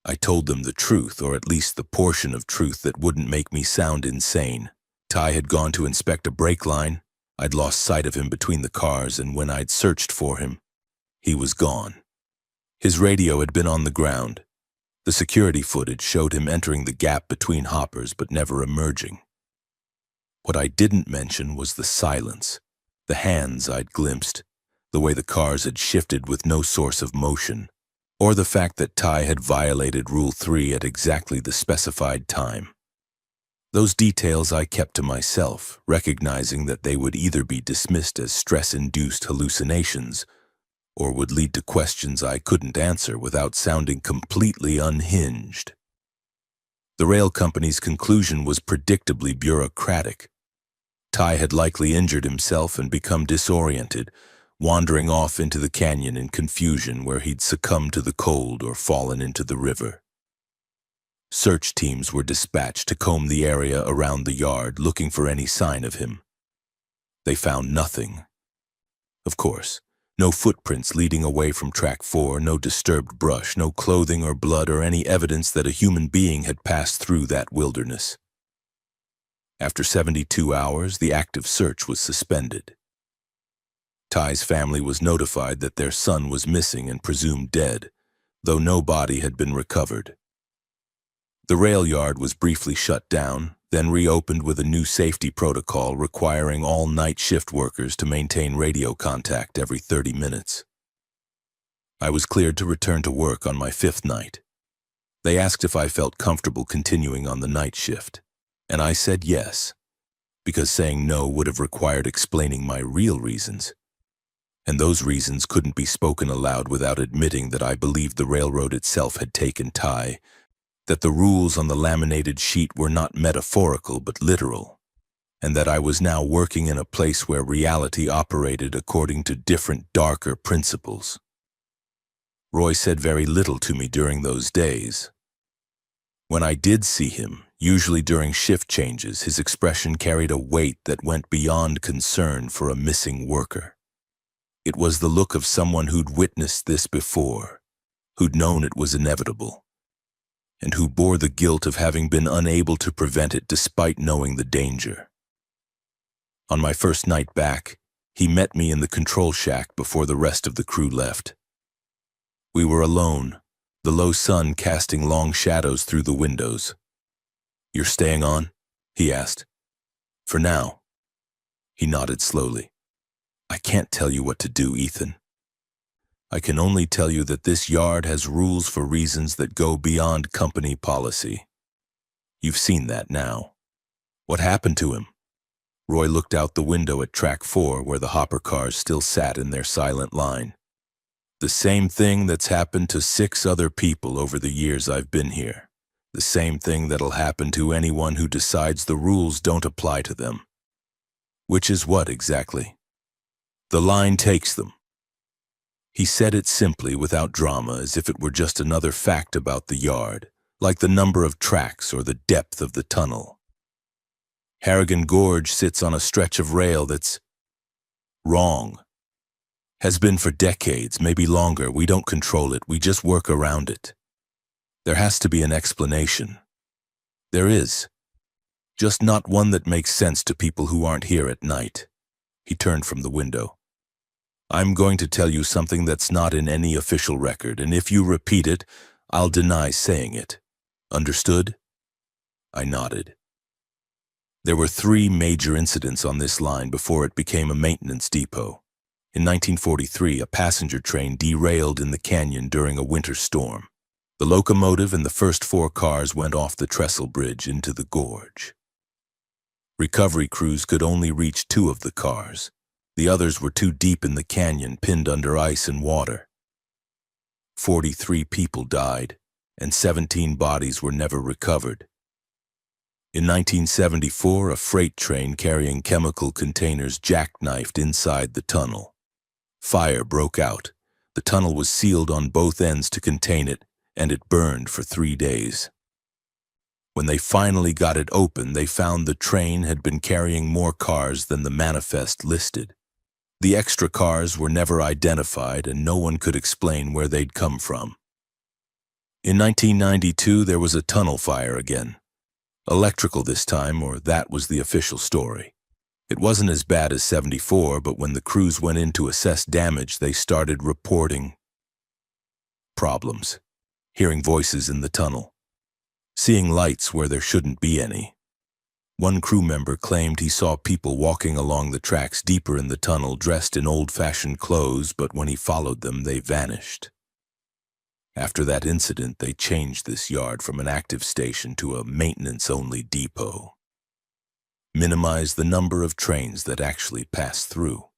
I told them the truth, or at least the portion of truth that wouldn't make me sound insane. Ty had gone to inspect a brake line. I'd lost sight of him between the cars, and when I'd searched for him, he was gone. His radio had been on the ground. The security footage showed him entering the gap between hoppers but never emerging. What I didn't mention was the silence, the hands I'd glimpsed, the way the cars had shifted with no source of motion, or the fact that Ty had violated Rule 3 at exactly the specified time. Those details I kept to myself, recognizing that they would either be dismissed as stress-induced hallucinations or would lead to questions I couldn't answer without sounding completely unhinged. The rail company's conclusion was predictably bureaucratic. Ty had likely injured himself and become disoriented, wandering off into the canyon in confusion where he'd succumbed to the cold or fallen into the river. Search teams were dispatched to comb the area around the yard looking for any sign of him. They found nothing. Of course, no footprints leading away from track 4, no disturbed brush, no clothing or blood or any evidence that a human being had passed through that wilderness. After 72 hours, the active search was suspended. Ty's family was notified that their son was missing and presumed dead, though no body had been recovered. The rail yard was briefly shut down, then reopened with a new safety protocol requiring all night shift workers to maintain radio contact every 30 minutes. I was cleared to return to work on my 5th night. They asked if I felt comfortable continuing on the night shift, and I said yes, because saying no would have required explaining my real reasons. And those reasons couldn't be spoken aloud without admitting that I believed the railroad itself had taken Ty, that the rules on the laminated sheet were not metaphorical but literal, and that I was now working in a place where reality operated according to different, darker principles. Roy said very little to me during those days. When I did see him, usually during shift changes, his expression carried a weight that went beyond concern for a missing worker. It was the look of someone who'd witnessed this before, who'd known it was inevitable, and who bore the guilt of having been unable to prevent it despite knowing the danger. On my first night back, he met me in the control shack before the rest of the crew left. We were alone, the low sun casting long shadows through the windows. "You're staying on?" he asked. "For now." He nodded slowly. "I can't tell you what to do, Ethan. I can only tell you that this yard has rules for reasons that go beyond company policy. You've seen that now. What happened to him?" Roy looked out the window at Track 4, where the hopper cars still sat in their silent line. "The same thing that's happened to 6 other people over the years I've been here. The same thing that'll happen to anyone who decides the rules don't apply to them." "Which is what exactly?" "The line takes them." He said it simply, without drama, as if it were just another fact about the yard, like the number of tracks or the depth of the tunnel. "Harrigan Gorge sits on a stretch of rail that's wrong. Has been for decades, maybe longer. We don't control it, we just work around it. There has to be an explanation. There is. Just not one that makes sense to people who aren't here at night." He turned from the window. "I'm going to tell you something that's not in any official record, and if you repeat it, I'll deny saying it. Understood?" I nodded. There were 3 major incidents on this line before it became a maintenance depot. In 1943, a passenger train derailed in the canyon during a winter storm. The locomotive and the first 4 cars went off the trestle bridge into the gorge. Recovery crews could only reach 2 of the cars. The others were too deep in the canyon, pinned under ice and water. 43 people died, and 17 bodies were never recovered. In 1974, a freight train carrying chemical containers jackknifed inside the tunnel. Fire broke out. The tunnel was sealed on both ends to contain it, and it burned for 3 days. When they finally got it open, they found the train had been carrying more cars than the manifest listed. The extra cars were never identified, and no one could explain where they'd come from. In 1992, there was a tunnel fire again. Electrical this time, or that was the official story. It wasn't as bad as 74, but when the crews went in to assess damage, they started reporting problems. Hearing voices in the tunnel. Seeing lights where there shouldn't be any. One crew member claimed he saw people walking along the tracks deeper in the tunnel dressed in old-fashioned clothes, but when he followed them, they vanished. After that incident, they changed this yard from an active station to a maintenance-only depot. Minimize the number of trains that actually pass through.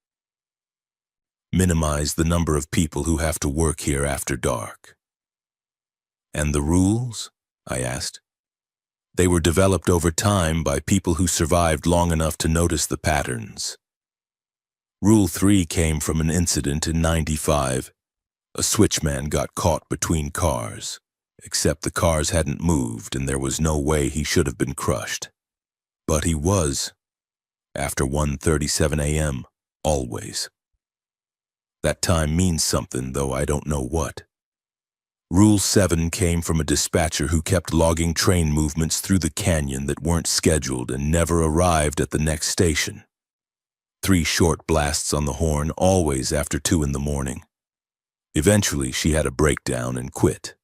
Minimize the number of people who have to work here after dark. "And the rules?" I asked. "They were developed over time by people who survived long enough to notice the patterns. Rule 3 came from an incident in 95. A switchman got caught between cars, except the cars hadn't moved and there was no way he should have been crushed. But he was, after 1:37 a.m., always. That time means something, though I don't know what. Rule 7 came from a dispatcher who kept logging train movements through the canyon that weren't scheduled and never arrived at the next station. 3 short blasts on the horn, always after 2 in the morning. Eventually, she had a breakdown and quit.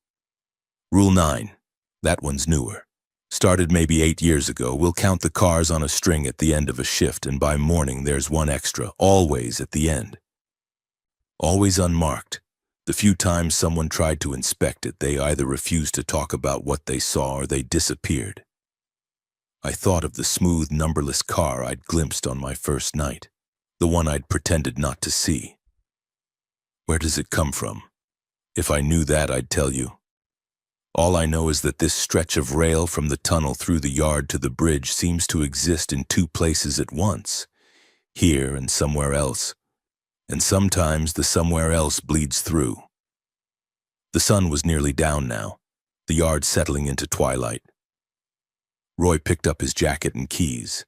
Rule 9, that one's newer. Started maybe 8 years ago. We'll count the cars on a string at the end of a shift, and by morning there's 1 extra, always at the end. Always unmarked. The few times someone tried to inspect it, they either refused to talk about what they saw or they disappeared. I thought of the smooth, numberless car I'd glimpsed on my first night, the one I'd pretended not to see. Where does it come from? If I knew that, I'd tell you. All I know is that this stretch of rail from the tunnel through the yard to the bridge seems to exist in 2 places at once, here and somewhere else, and sometimes the somewhere else bleeds through. The sun was nearly down now, the yard settling into twilight. Roy picked up his jacket and keys.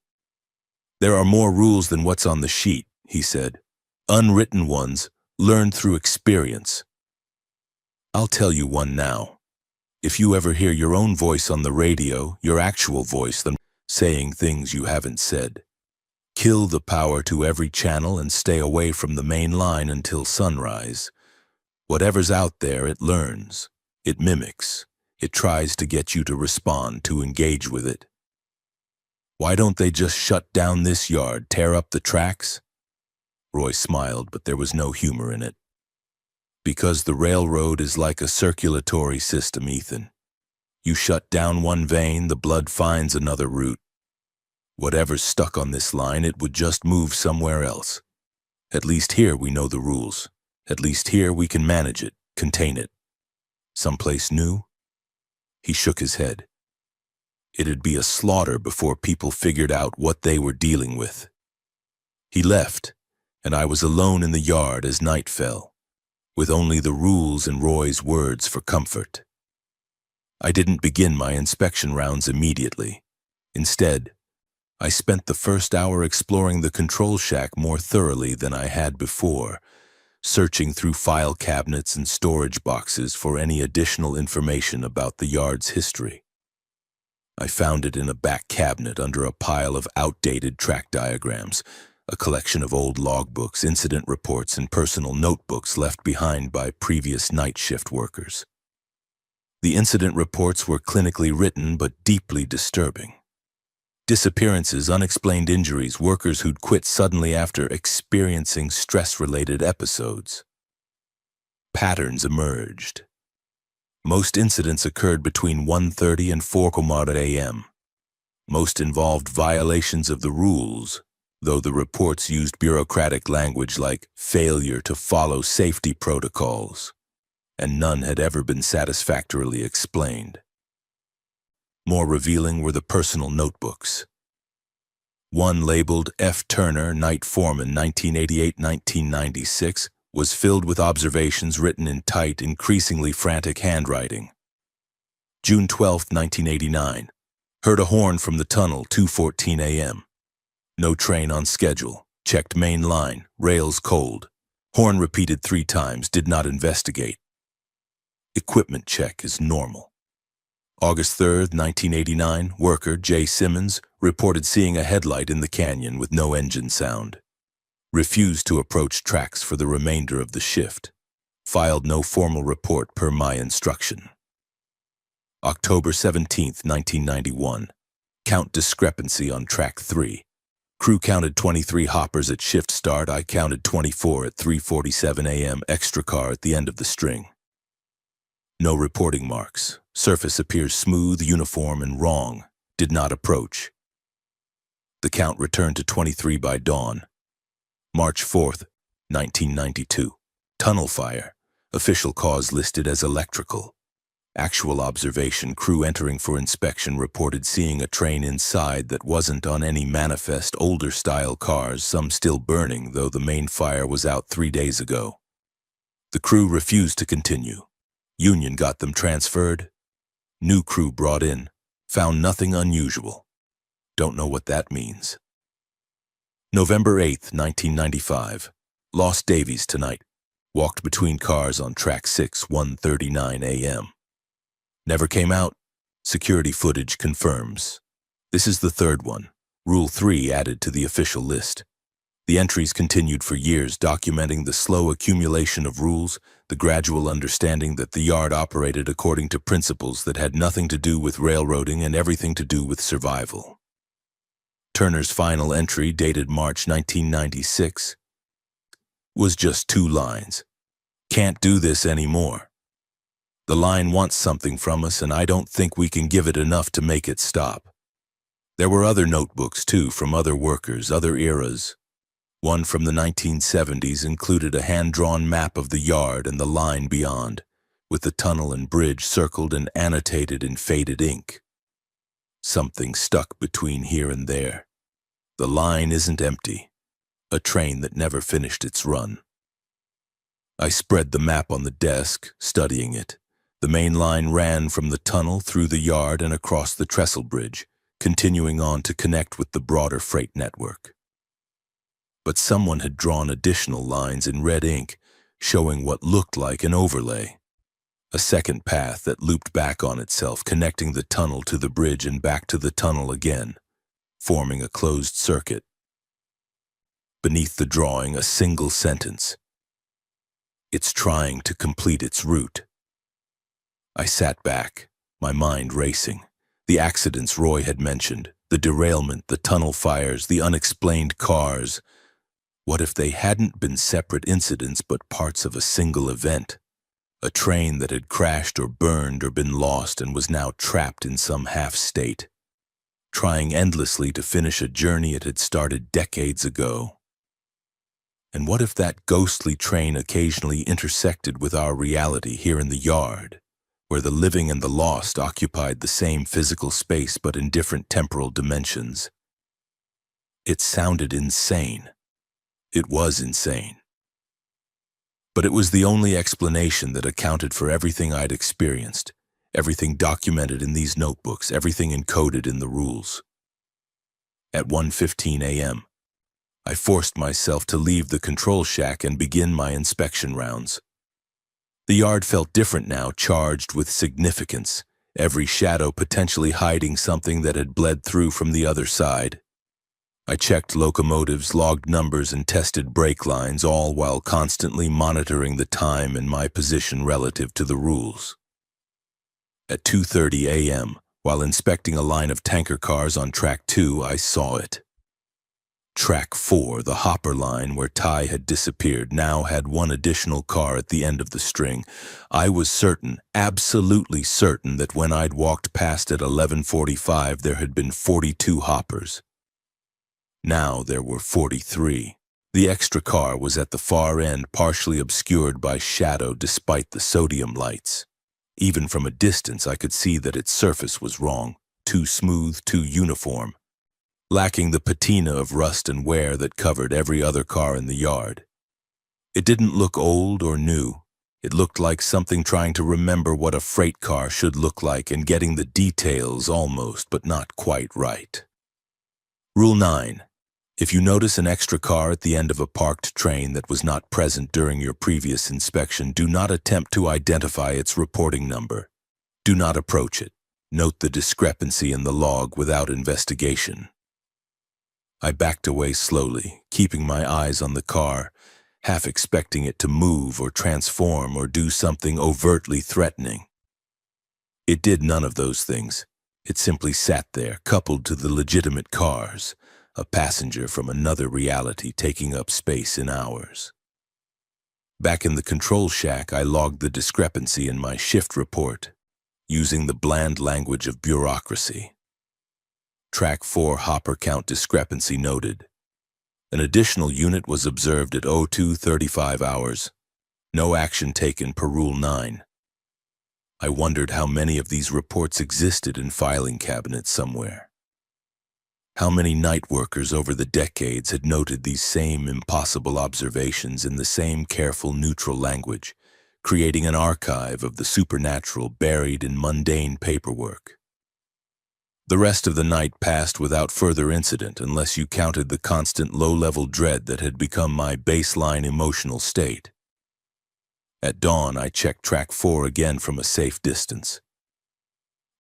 "There are more rules than what's on the sheet," he said. "Unwritten ones, learned through experience. I'll tell you one now. If you ever hear your own voice on the radio, your actual voice, then saying things you haven't said, kill the power to every channel and stay away from the main line until sunrise. Whatever's out there, it learns, it mimics, it tries to get you to respond, to engage with it. Why don't they just shut down this yard, tear up the tracks? Roy smiled, but there was no humor in it. Because the railroad is like a circulatory system, Ethan. You shut down one vein, the blood finds another route. Whatever's stuck on this line, it would just move somewhere else. At least here we know the rules. At least here we can manage it, contain it. Someplace new? He shook his head. It'd be a slaughter before people figured out what they were dealing with. He left, and I was alone in the yard as night fell, with only the rules and Roy's words for comfort. I didn't begin my inspection rounds immediately. Instead, I spent the first hour exploring the control shack more thoroughly than I had before, searching through file cabinets and storage boxes for any additional information about the yard's history. I found it in a back cabinet under a pile of outdated track diagrams, a collection of old logbooks, incident reports, and personal notebooks left behind by previous night shift workers. The incident reports were clinically written but deeply disturbing. Disappearances, unexplained injuries, workers who'd quit suddenly after experiencing stress-related episodes. Patterns emerged. Most incidents occurred between 1:30 and 4 a.m. Most involved violations of the rules, though the reports used bureaucratic language like failure to follow safety protocols, and none had ever been satisfactorily explained. More revealing were the personal notebooks. One labeled F. Turner, Night Foreman, 1988-1996, was filled with observations written in tight, increasingly frantic handwriting. June 12, 1989. Heard a horn from the tunnel, 2:14 a.m. No train on schedule. Checked main line. Rails cold. Horn repeated 3 times. Did not investigate. Equipment check is normal. August 3, 1989. Worker J. Simmons reported seeing a headlight in the canyon with no engine sound. Refused to approach tracks for the remainder of the shift. Filed no formal report per my instruction. October 17, 1991. Count discrepancy on track 3. Crew counted 23 hoppers at shift start. I counted 24 at 3:47 a.m. Extra car at the end of the string. No reporting marks. Surface appears smooth, uniform, and wrong. Did not approach. The count returned to 23 by dawn. March 4th, 1992. Tunnel fire. Official cause listed as electrical. Actual observation, crew entering for inspection reported seeing a train inside that wasn't on any manifest, older style cars, some still burning, though the main fire was out 3 days ago. The crew refused to continue. Union got them transferred. New crew brought in. Found nothing unusual. Don't know what that means. November 8th, 1995. Lost Davies tonight. Walked between cars on track 6, 1:39 a.m. Never came out. Security footage confirms. This is the third one. Rule 3 added to the official list. The entries continued for years, documenting the slow accumulation of rules, the gradual understanding that the yard operated according to principles that had nothing to do with railroading and everything to do with survival. Turner's final entry, dated March 1996, was just 2 lines. Can't do this anymore. The line wants something from us, and I don't think we can give it enough to make it stop. There were other notebooks, too, from other workers, other eras. One from the 1970s included a hand-drawn map of the yard and the line beyond, with the tunnel and bridge circled and annotated in faded ink. Something stuck between here and there. The line isn't empty. A train that never finished its run. I spread the map on the desk, studying it. The main line ran from the tunnel through the yard and across the trestle bridge, continuing on to connect with the broader freight network. But someone had drawn additional lines in red ink, showing what looked like an overlay. A second path that looped back on itself, connecting the tunnel to the bridge and back to the tunnel again, forming a closed circuit. Beneath the drawing, a single sentence. It's trying to complete its route. I sat back, my mind racing. The accidents Roy had mentioned, the derailment, the tunnel fires, the unexplained cars. What if they hadn't been separate incidents but parts of a single event? A train that had crashed or burned or been lost and was now trapped in some half-state, trying endlessly to finish a journey it had started decades ago. And what if that ghostly train occasionally intersected with our reality here in the yard, where the living and the lost occupied the same physical space but in different temporal dimensions? It sounded insane. It was insane. But it was the only explanation that accounted for everything I'd experienced, everything documented in these notebooks, everything encoded in the rules. At 1:15 a.m., I forced myself to leave the control shack and begin my inspection rounds. The yard felt different now, charged with significance, every shadow potentially hiding something that had bled through from the other side. I checked locomotives, logged numbers, and tested brake lines, all while constantly monitoring the time and my position relative to the rules. At 2:30 a.m., while inspecting a line of tanker cars on Track 2, I saw it. Track 4, the hopper line where Ty had disappeared, now had one additional car at the end of the string. I was certain, absolutely certain, that when I'd walked past at 11:45 there had been 42 hoppers. Now there were 43. The extra car was at the far end, partially obscured by shadow despite the sodium lights. Even from a distance I could see that its surface was wrong, too smooth, too uniform, lacking the patina of rust and wear that covered every other car in the yard. It didn't look old or new. It looked like something trying to remember what a freight car should look like and getting the details almost, but not quite right. Rule 9. If you notice an extra car at the end of a parked train that was not present during your previous inspection, do not attempt to identify its reporting number. Do not approach it. Note the discrepancy in the log without investigation. I backed away slowly, keeping my eyes on the car, half expecting it to move or transform or do something overtly threatening. It did none of those things. It simply sat there, coupled to the legitimate cars, a passenger from another reality taking up space in ours. Back in the control shack, I logged the discrepancy in my shift report, using the bland language of bureaucracy. Track 4 hopper count discrepancy noted. An additional unit was observed at 02:35 hours. No action taken per Rule 9. I wondered how many of these reports existed in filing cabinets somewhere. How many night workers over the decades had noted these same impossible observations in the same careful neutral language, creating an archive of the supernatural buried in mundane paperwork. The rest of the night passed without further incident unless you counted the constant low-level dread that had become my baseline emotional state. At dawn, I checked Track 4 again from a safe distance.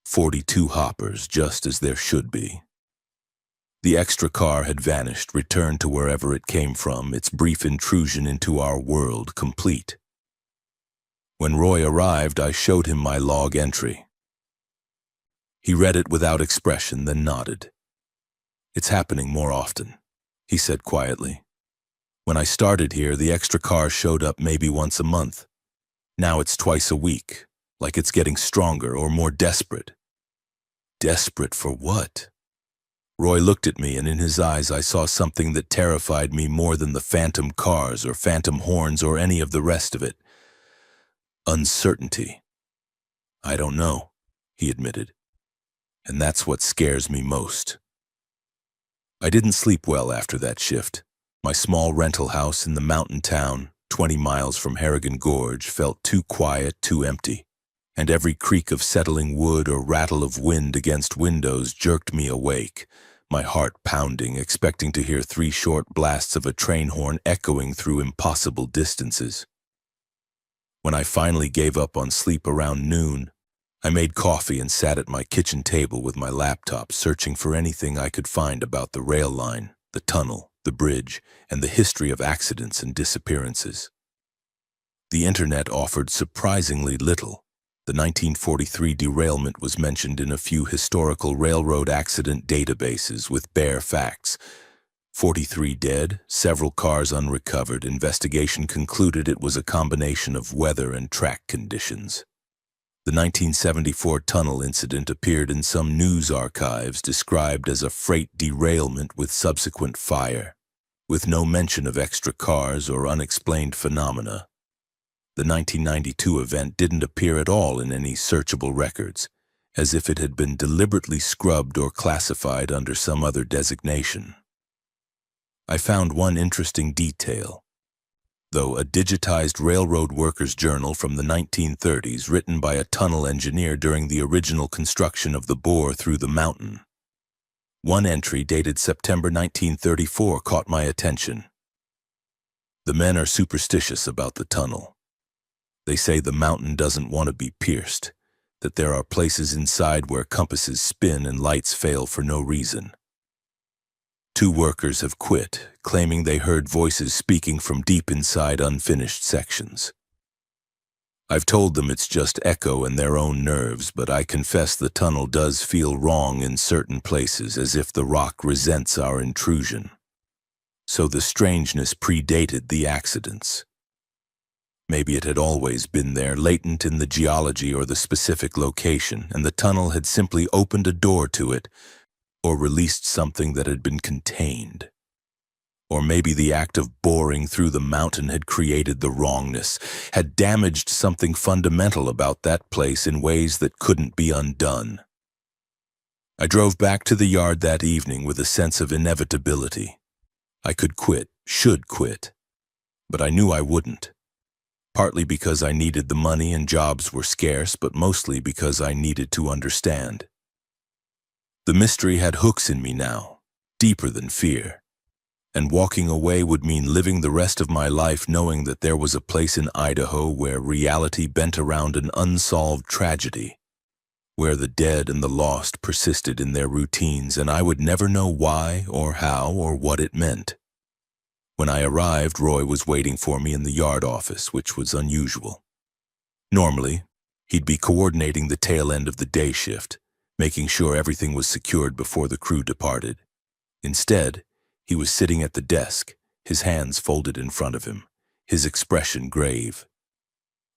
42 hoppers, just as there should be. The extra car had vanished, returned to wherever it came from, its brief intrusion into our world complete. When Roy arrived, I showed him my log entry. He read it without expression, then nodded. "It's happening more often," he said quietly. "When I started here, the extra car showed up maybe once a month. Now it's twice a week, like it's getting stronger or more desperate." Desperate for what? Roy looked at me, and in his eyes I saw something that terrified me more than the phantom cars or phantom horns or any of the rest of it. Uncertainty. "I don't know," he admitted. "And that's what scares me most." I didn't sleep well after that shift. My small rental house in the mountain town, 20 miles from Harrigan Gorge, felt too quiet, too empty, and every creak of settling wood or rattle of wind against windows jerked me awake, my heart pounding, expecting to hear 3 short blasts of a train horn echoing through impossible distances. When I finally gave up on sleep around noon, I made coffee and sat at my kitchen table with my laptop, searching for anything I could find about the rail line, the tunnel, the bridge, and the history of accidents and disappearances. The internet offered surprisingly little. The 1943 derailment was mentioned in a few historical railroad accident databases with bare facts. 43 dead, several cars unrecovered. Investigation concluded it was a combination of weather and track conditions. The 1974 tunnel incident appeared in some news archives described as a freight derailment with subsequent fire, with no mention of extra cars or unexplained phenomena. The 1992 event didn't appear at all in any searchable records, as if it had been deliberately scrubbed or classified under some other designation. I found one interesting detail. Though a digitized railroad workers' journal from the 1930s written by a tunnel engineer during the original construction of the bore through the mountain. One entry dated September 1934 caught my attention. The men are superstitious about the tunnel. They say the mountain doesn't want to be pierced, that there are places inside where compasses spin and lights fail for no reason. 2 workers have quit, claiming they heard voices speaking from deep inside unfinished sections. I've told them it's just echo and their own nerves, but I confess the tunnel does feel wrong in certain places, as if the rock resents our intrusion. So the strangeness predated the accidents. Maybe it had always been there, latent in the geology or the specific location, and the tunnel had simply opened a door to it, or released something that had been contained. Or maybe the act of boring through the mountain had created the wrongness, had damaged something fundamental about that place in ways that couldn't be undone. I drove back to the yard that evening with a sense of inevitability. I could quit, should quit, but I knew I wouldn't. Partly because I needed the money and jobs were scarce, but mostly because I needed to understand. The mystery had hooks in me now, deeper than fear, and walking away would mean living the rest of my life knowing that there was a place in Idaho where reality bent around an unsolved tragedy, where the dead and the lost persisted in their routines, and I would never know why or how or what it meant. When I arrived, Roy was waiting for me in the yard office, which was unusual. Normally, he'd be coordinating the tail end of the day shift, making sure everything was secured before the crew departed. Instead, he was sitting at the desk, his hands folded in front of him, his expression grave.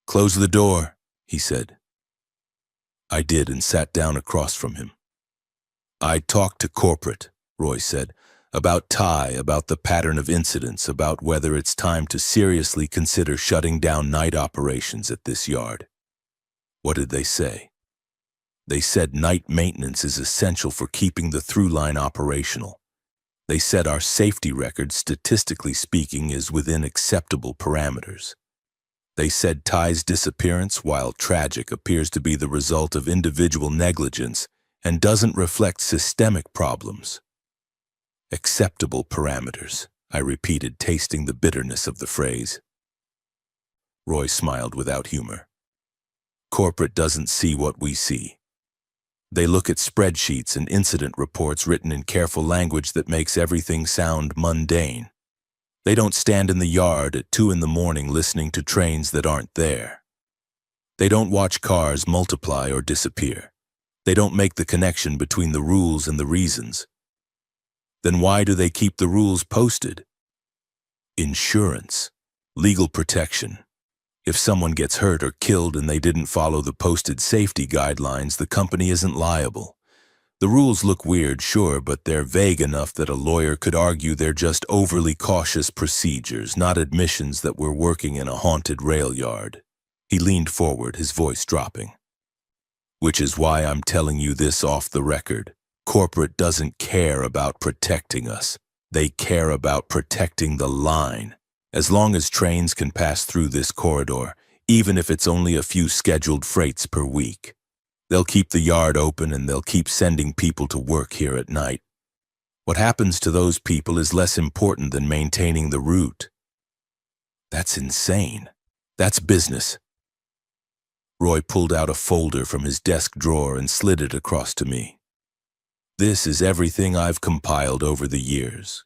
"Close the door," he said. I did and sat down across from him. "I talked to corporate," Roy said, "about Ty, about the pattern of incidents, about whether it's time to seriously consider shutting down night operations at this yard." "What did they say?" "They said night maintenance is essential for keeping the through line operational. They said our safety record, statistically speaking, is within acceptable parameters. They said Ty's disappearance, while tragic, appears to be the result of individual negligence and doesn't reflect systemic problems." "Acceptable parameters," I repeated, tasting the bitterness of the phrase. Roy smiled without humor. "Corporate doesn't see what we see. They look at spreadsheets and incident reports written in careful language that makes everything sound mundane. They don't stand in the yard at 2 in the morning listening to trains that aren't there. They don't watch cars multiply or disappear. They don't make the connection between the rules and the reasons. Then why do they keep the rules posted? Insurance, legal protection. If someone gets hurt or killed and they didn't follow the posted safety guidelines, the company isn't liable. The rules look weird, sure, but they're vague enough that a lawyer could argue they're just overly cautious procedures, not admissions that we're working in a haunted rail yard." He leaned forward, his voice dropping. "Which is why I'm telling you this off the record. Corporate doesn't care about protecting us. They care about protecting the line. As long as trains can pass through this corridor, even if it's only a few scheduled freights per week, they'll keep the yard open and they'll keep sending people to work here at night. What happens to those people is less important than maintaining the route." "That's insane. That's business." Roy pulled out a folder from his desk drawer and slid it across to me. "This is everything I've compiled over the years.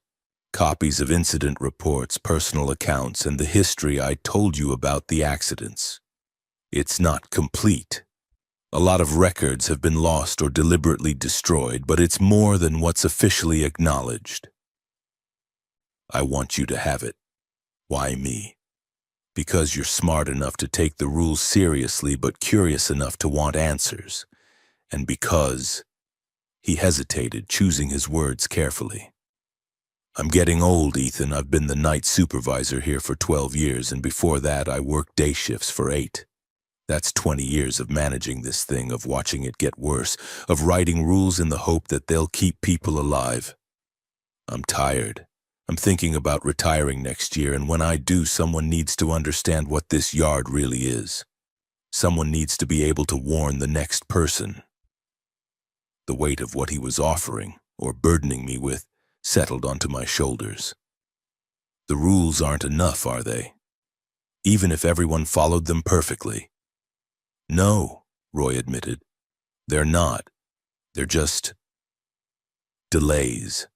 Copies of incident reports, personal accounts, and the history I told you about the accidents. It's not complete. A lot of records have been lost or deliberately destroyed, but it's more than what's officially acknowledged. I want you to have it. Why me? Because you're smart enough to take the rules seriously but curious enough to want answers. And because he hesitated, choosing his words carefully. I'm getting old, Ethan. I've been the night supervisor here for 12 years, and before that I worked day shifts for 8. That's 20 years of managing this thing, of watching it get worse, of writing rules in the hope that they'll keep people alive. I'm tired. I'm thinking about retiring next year, and when I do, someone needs to understand what this yard really is. Someone needs to be able to warn the next person. The weight of what he was offering, or burdening me with, settled onto my shoulders. The rules aren't enough, are they? Even if everyone followed them perfectly. No, Roy admitted. They're not. They're just delays.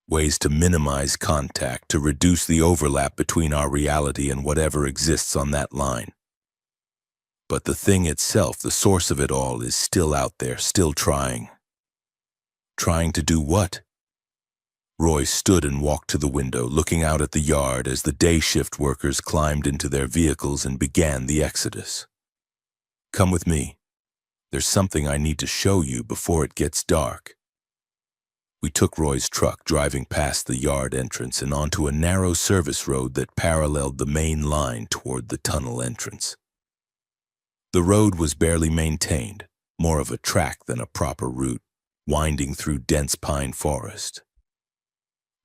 Ways to minimize contact, to reduce the overlap between our reality and whatever exists on that line. But the thing itself, the source of it all, is still out there, still trying. Trying to do what? Roy stood and walked to the window, looking out at the yard as the day shift workers climbed into their vehicles and began the exodus. Come with me. There's something I need to show you before it gets dark. We took Roy's truck, driving past the yard entrance and onto a narrow service road that paralleled the main line toward the tunnel entrance. The road was barely maintained, more of a track than a proper route, winding through dense pine forest.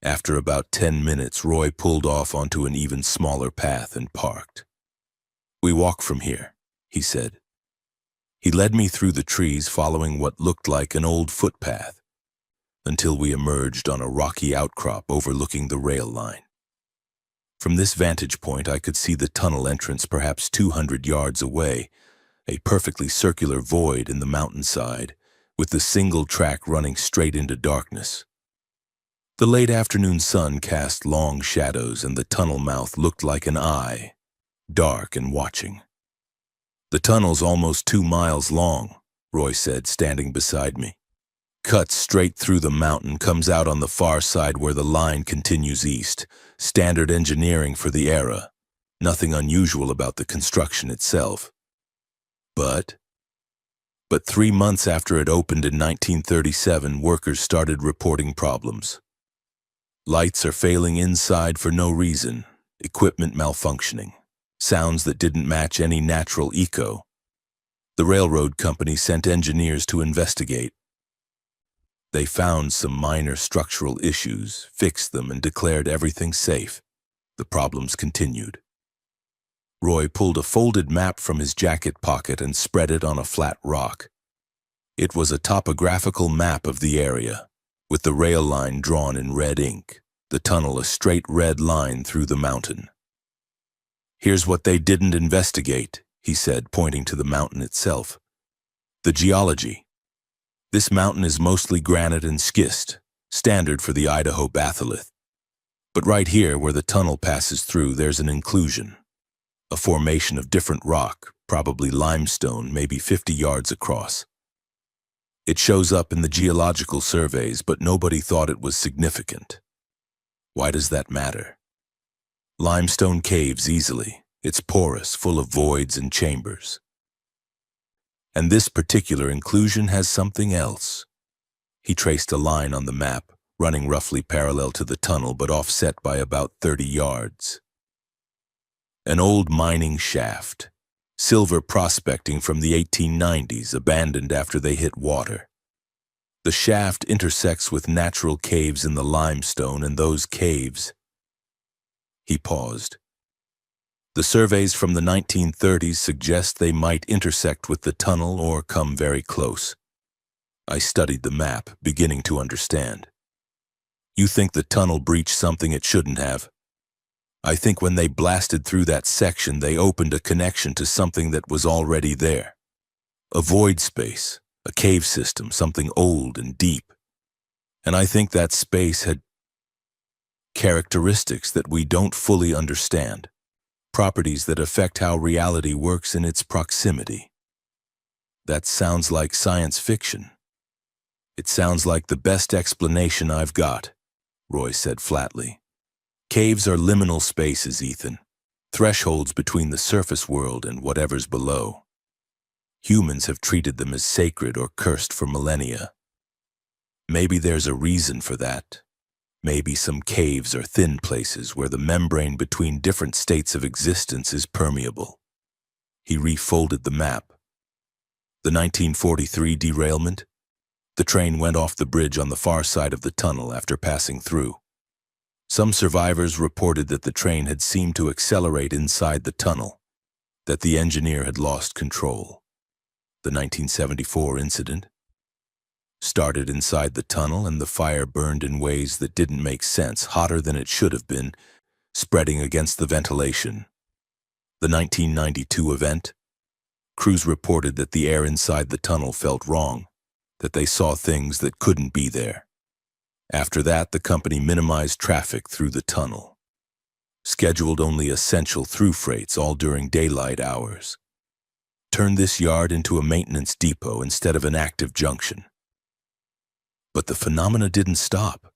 After about 10 minutes, Roy pulled off onto an even smaller path and parked. We walk from here, he said. He led me through the trees, following what looked like an old footpath, until we emerged on a rocky outcrop overlooking the rail line. From this vantage point, I could see the tunnel entrance perhaps 200 yards away, a perfectly circular void in the mountainside, with the single track running straight into darkness. The late afternoon sun cast long shadows, and the tunnel mouth looked like an eye, dark and watching. The tunnel's almost 2 miles long, Roy said, standing beside me. Cuts straight through the mountain, comes out on the far side where the line continues east. Standard engineering for the era. Nothing unusual about the construction itself. But 3 months after it opened in 1937, workers started reporting problems. Lights are failing inside for no reason, equipment malfunctioning, sounds that didn't match any natural echo. The railroad company sent engineers to investigate. They found some minor structural issues, fixed them, and declared everything safe. The problems continued. Roy pulled a folded map from his jacket pocket and spread it on a flat rock. It was a topographical map of the area, with the rail line drawn in red ink, the tunnel a straight red line through the mountain. Here's what they didn't investigate, he said, pointing to the mountain itself. The geology. This mountain is mostly granite and schist, standard for the Idaho batholith. But right here, where the tunnel passes through, there's an inclusion. A formation of different rock, probably limestone, maybe 50 yards across. It shows up in the geological surveys, but nobody thought it was significant. Why does that matter? Limestone caves easily. It's porous, full of voids and chambers. And this particular inclusion has something else. He traced a line on the map, running roughly parallel to the tunnel but offset by about 30 yards. An old mining shaft, silver prospecting from the 1890s, abandoned after they hit water. The shaft intersects with natural caves in the limestone, and those caves... He paused. The surveys from the 1930s suggest they might intersect with the tunnel or come very close. I studied the map, beginning to understand. You think the tunnel breached something it shouldn't have? I think when they blasted through that section, they opened a connection to something that was already there. A void space, a cave system, something old and deep. And I think that space had... characteristics that we don't fully understand, properties that affect how reality works in its proximity. That sounds like science fiction. It sounds like the best explanation I've got, Roy said flatly. Caves are liminal spaces, Ethan, thresholds between the surface world and whatever's below. Humans have treated them as sacred or cursed for millennia. Maybe there's a reason for that. Maybe some caves are thin places where the membrane between different states of existence is permeable. He refolded the map. The 1943 derailment? The train went off the bridge on the far side of the tunnel after passing through. Some survivors reported that the train had seemed to accelerate inside the tunnel, that the engineer had lost control. The 1974 incident started inside the tunnel, and the fire burned in ways that didn't make sense, hotter than it should have been, spreading against the ventilation. The 1992 event? Crews reported that the air inside the tunnel felt wrong, that they saw things that couldn't be there. After that, the company minimized traffic through the tunnel, scheduled only essential through freights all during daylight hours, turned this yard into a maintenance depot instead of an active junction. But the phenomena didn't stop.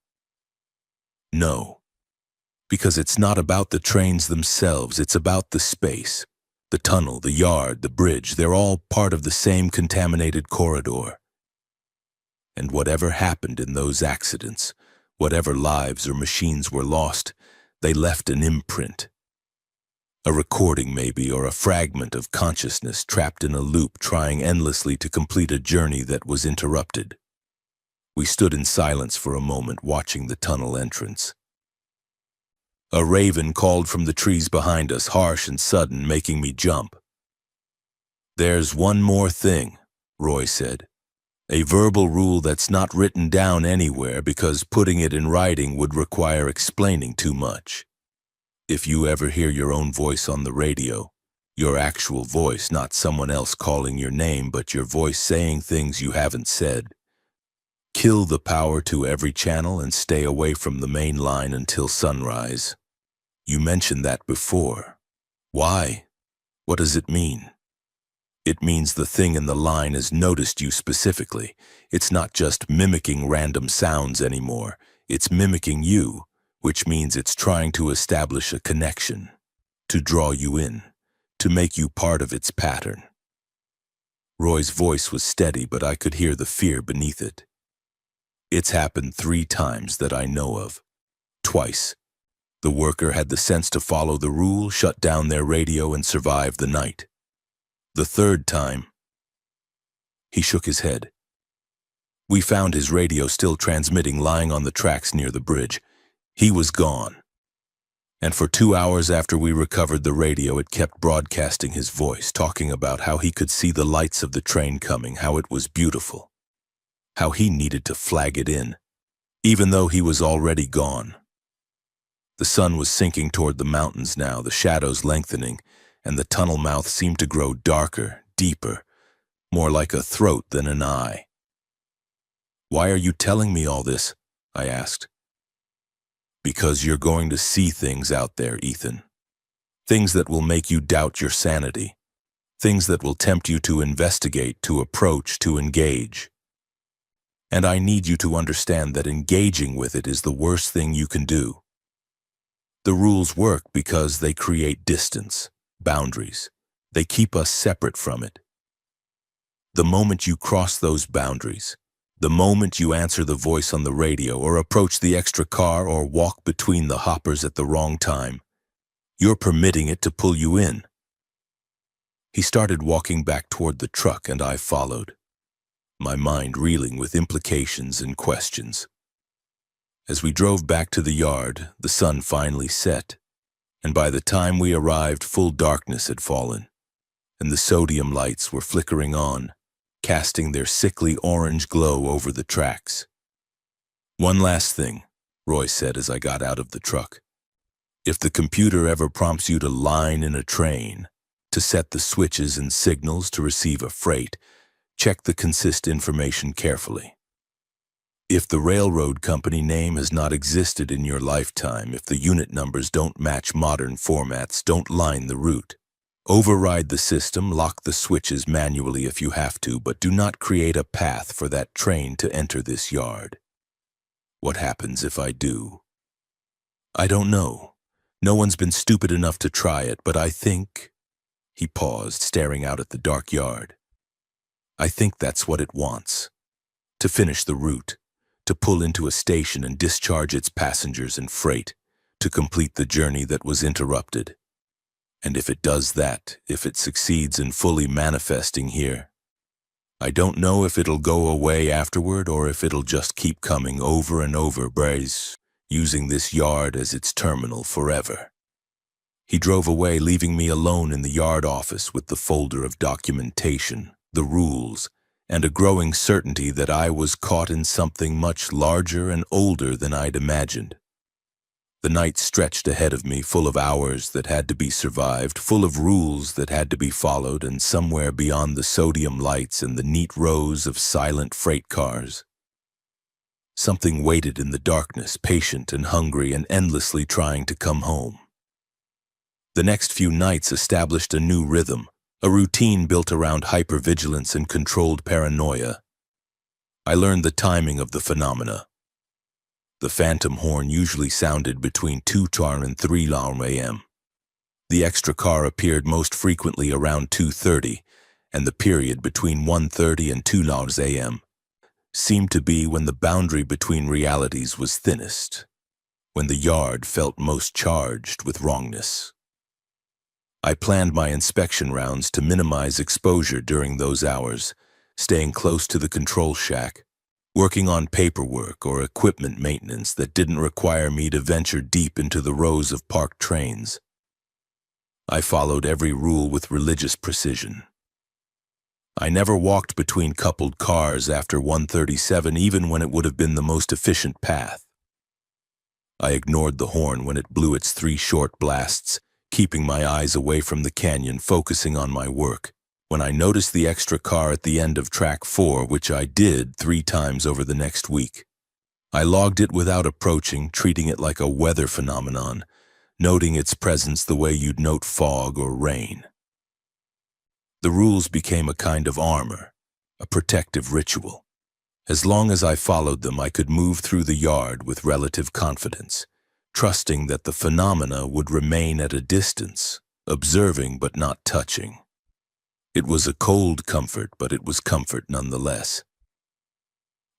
No, because it's not about the trains themselves, it's about the space. The tunnel, the yard, the bridge, they're all part of the same contaminated corridor. And whatever happened in those accidents, whatever lives or machines were lost, they left an imprint. A recording maybe, or a fragment of consciousness trapped in a loop trying endlessly to complete a journey that was interrupted. We stood in silence for a moment watching the tunnel entrance. A raven called from the trees behind us, harsh and sudden, making me jump. "There's one more thing," Roy said. "A verbal rule that's not written down anywhere because putting it in writing would require explaining too much. If you ever hear your own voice on the radio, your actual voice, not someone else calling your name, but your voice saying things you haven't said, kill the power to every channel and stay away from the main line until sunrise." You mentioned that before. Why? What does it mean? It means the thing in the line has noticed you specifically. It's not just mimicking random sounds anymore. It's mimicking you, which means it's trying to establish a connection, to draw you in, to make you part of its pattern. Roy's voice was steady, but I could hear the fear beneath it. It's happened 3 times that I know of. Twice. The worker had the sense to follow the rule, shut down their radio, and survive the night. The 3rd time, he shook his head. We found his radio still transmitting, lying on the tracks near the bridge. He was gone. And for 2 hours after we recovered the radio, it kept broadcasting his voice, talking about how he could see the lights of the train coming, how it was beautiful, how he needed to flag it in, even though he was already gone. The sun was sinking toward the mountains now, the shadows lengthening, and the tunnel mouth seemed to grow darker, deeper, more like a throat than an eye. "Why are you telling me all this?" I asked. "Because you're going to see things out there, Ethan. Things that will make you doubt your sanity. Things that will tempt you to investigate, to approach, to engage. And I need you to understand that engaging with it is the worst thing you can do. The rules work because they create distance, boundaries. They keep us separate from it. The moment you cross those boundaries, the moment you answer the voice on the radio or approach the extra car or walk between the hoppers at the wrong time, you're permitting it to pull you in." He started walking back toward the truck, and I followed, my mind reeling with implications and questions. As we drove back to the yard, the sun finally set, and by the time we arrived, full darkness had fallen, and the sodium lights were flickering on, casting their sickly orange glow over the tracks. "One last thing," Roy said as I got out of the truck. "If the computer ever prompts you to line in a train, to set the switches and signals to receive a freight, check the consist information carefully. If the railroad company name has not existed in your lifetime, if the unit numbers don't match modern formats, don't line the route. Override the system, lock the switches manually if you have to, but do not create a path for that train to enter this yard. What happens if I do? I don't know. No one's been stupid enough to try it, but I think... He paused, staring out at the dark yard. I think that's what it wants. To finish the route. To pull into a station and discharge its passengers and freight, to complete the journey that was interrupted. And if it does that, if it succeeds in fully manifesting here, I don't know if it'll go away afterward or if it'll just keep coming over and over, using this yard as its terminal forever. He drove away, leaving me alone in the yard office with the folder of documentation, the rules, and a growing certainty that I was caught in something much larger and older than I'd imagined. The night stretched ahead of me, full of hours that had to be survived, full of rules that had to be followed, and somewhere beyond the sodium lights and the neat rows of silent freight cars, something waited in the darkness, patient and hungry and endlessly trying to come home. The next few nights established a new rhythm, a routine built around hypervigilance and controlled paranoia. I learned the timing of the phenomena. The phantom horn usually sounded between 2 and 3 a.m. The extra car appeared most frequently around 2:30, and the period between 1:30 and 2 a.m. seemed to be when the boundary between realities was thinnest, when the yard felt most charged with wrongness. I planned my inspection rounds to minimize exposure during those hours, staying close to the control shack, working on paperwork or equipment maintenance that didn't require me to venture deep into the rows of parked trains. I followed every rule with religious precision. I never walked between coupled cars after 1:37, even when it would have been the most efficient path. I ignored the horn when it blew its 3 short blasts, keeping my eyes away from the canyon, focusing on my work. When I noticed the extra car at the end of track 4, which I did 3 times over the next week, I logged it without approaching, treating it like a weather phenomenon, noting its presence the way you'd note fog or rain. The rules became a kind of armor, a protective ritual. As long as I followed them, I could move through the yard with relative confidence, trusting that the phenomena would remain at a distance, observing but not touching. It was a cold comfort, but it was comfort nonetheless.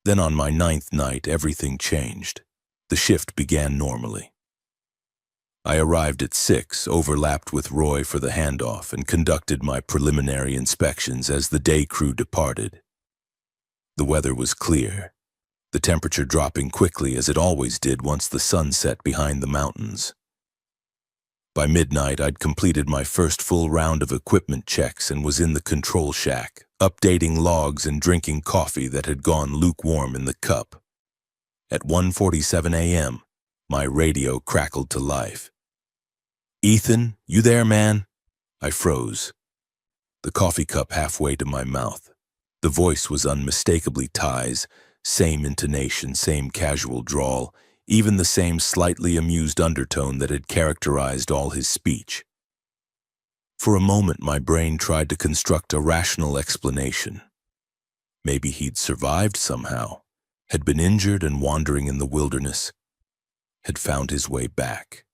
Then on my 9th night, everything changed. The shift began normally. I arrived at 6, overlapped with Roy for the handoff, and conducted my preliminary inspections as the day crew departed. The weather was clear, the temperature dropping quickly as it always did once the sun set behind the mountains. By midnight, I'd completed my first full round of equipment checks and was in the control shack, updating logs and drinking coffee that had gone lukewarm in the cup. At 1:47 a.m., my radio crackled to life. "Ethan, you there, man?" I froze, the coffee cup halfway to my mouth. The voice was unmistakably Ty's, same intonation, same casual drawl, even the same slightly amused undertone that had characterized all his speech. For a moment, my brain tried to construct a rational explanation. Maybe he'd survived somehow, had been injured and wandering in the wilderness, had found his way back.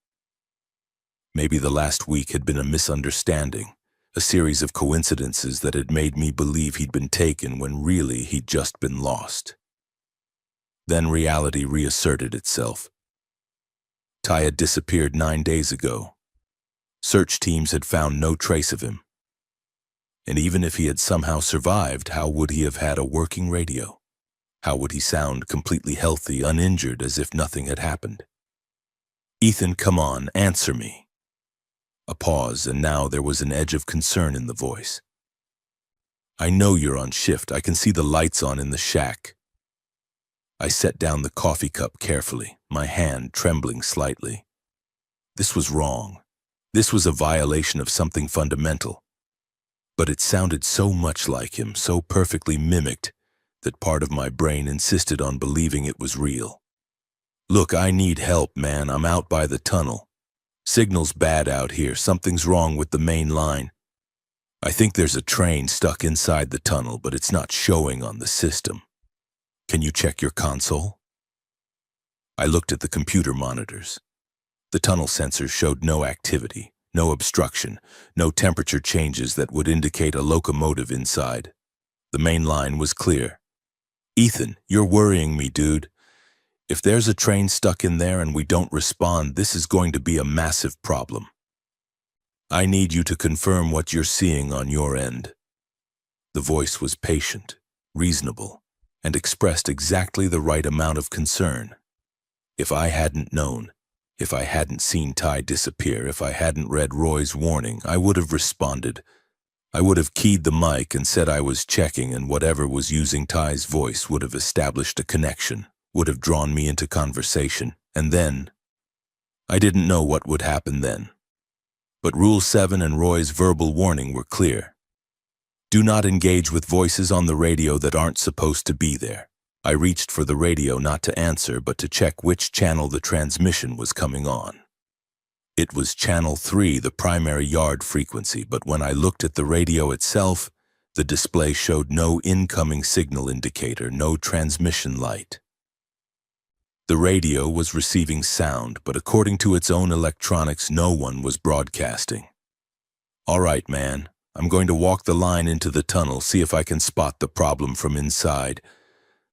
Maybe the last week had been a misunderstanding, a series of coincidences that had made me believe he'd been taken when really he'd just been lost. Then reality reasserted itself. Ty had disappeared 9 days ago. Search teams had found no trace of him. And even if he had somehow survived, how would he have had a working radio? How would he sound completely healthy, uninjured, as if nothing had happened? "Ethan, come on, answer me." A pause, and now there was an edge of concern in the voice. "I know you're on shift. I can see the lights on in the shack." I set down the coffee cup carefully, my hand trembling slightly. This was wrong. This was a violation of something fundamental. But it sounded so much like him, so perfectly mimicked, that part of my brain insisted on believing it was real. "Look, I need help, man. I'm out by the tunnel. Signal's bad out here. Something's wrong with the main line. I think there's a train stuck inside the tunnel, but it's not showing on the system. Can you check your console?" I looked at the computer monitors. The tunnel sensors showed no activity, no obstruction, no temperature changes that would indicate a locomotive inside. The main line was clear. "Ethan, you're worrying me, dude. If there's a train stuck in there and we don't respond, this is going to be a massive problem. I need you to confirm what you're seeing on your end." The voice was patient, reasonable, and expressed exactly the right amount of concern. If I hadn't known, if I hadn't seen Ty disappear, if I hadn't read Roy's warning, I would have responded. I would have keyed the mic and said I was checking, and whatever was using Ty's voice would have established a connection, would have drawn me into conversation, and then, I didn't know what would happen then. But Rule 7 and Roy's verbal warning were clear. Do not engage with voices on the radio that aren't supposed to be there. I reached for the radio not to answer, but to check which channel the transmission was coming on. It was channel 3, the primary yard frequency, but when I looked at the radio itself, the display showed no incoming signal indicator, no transmission light. The radio was receiving sound, but according to its own electronics, no one was broadcasting. "All right, man, I'm going to walk the line into the tunnel, see if I can spot the problem from inside.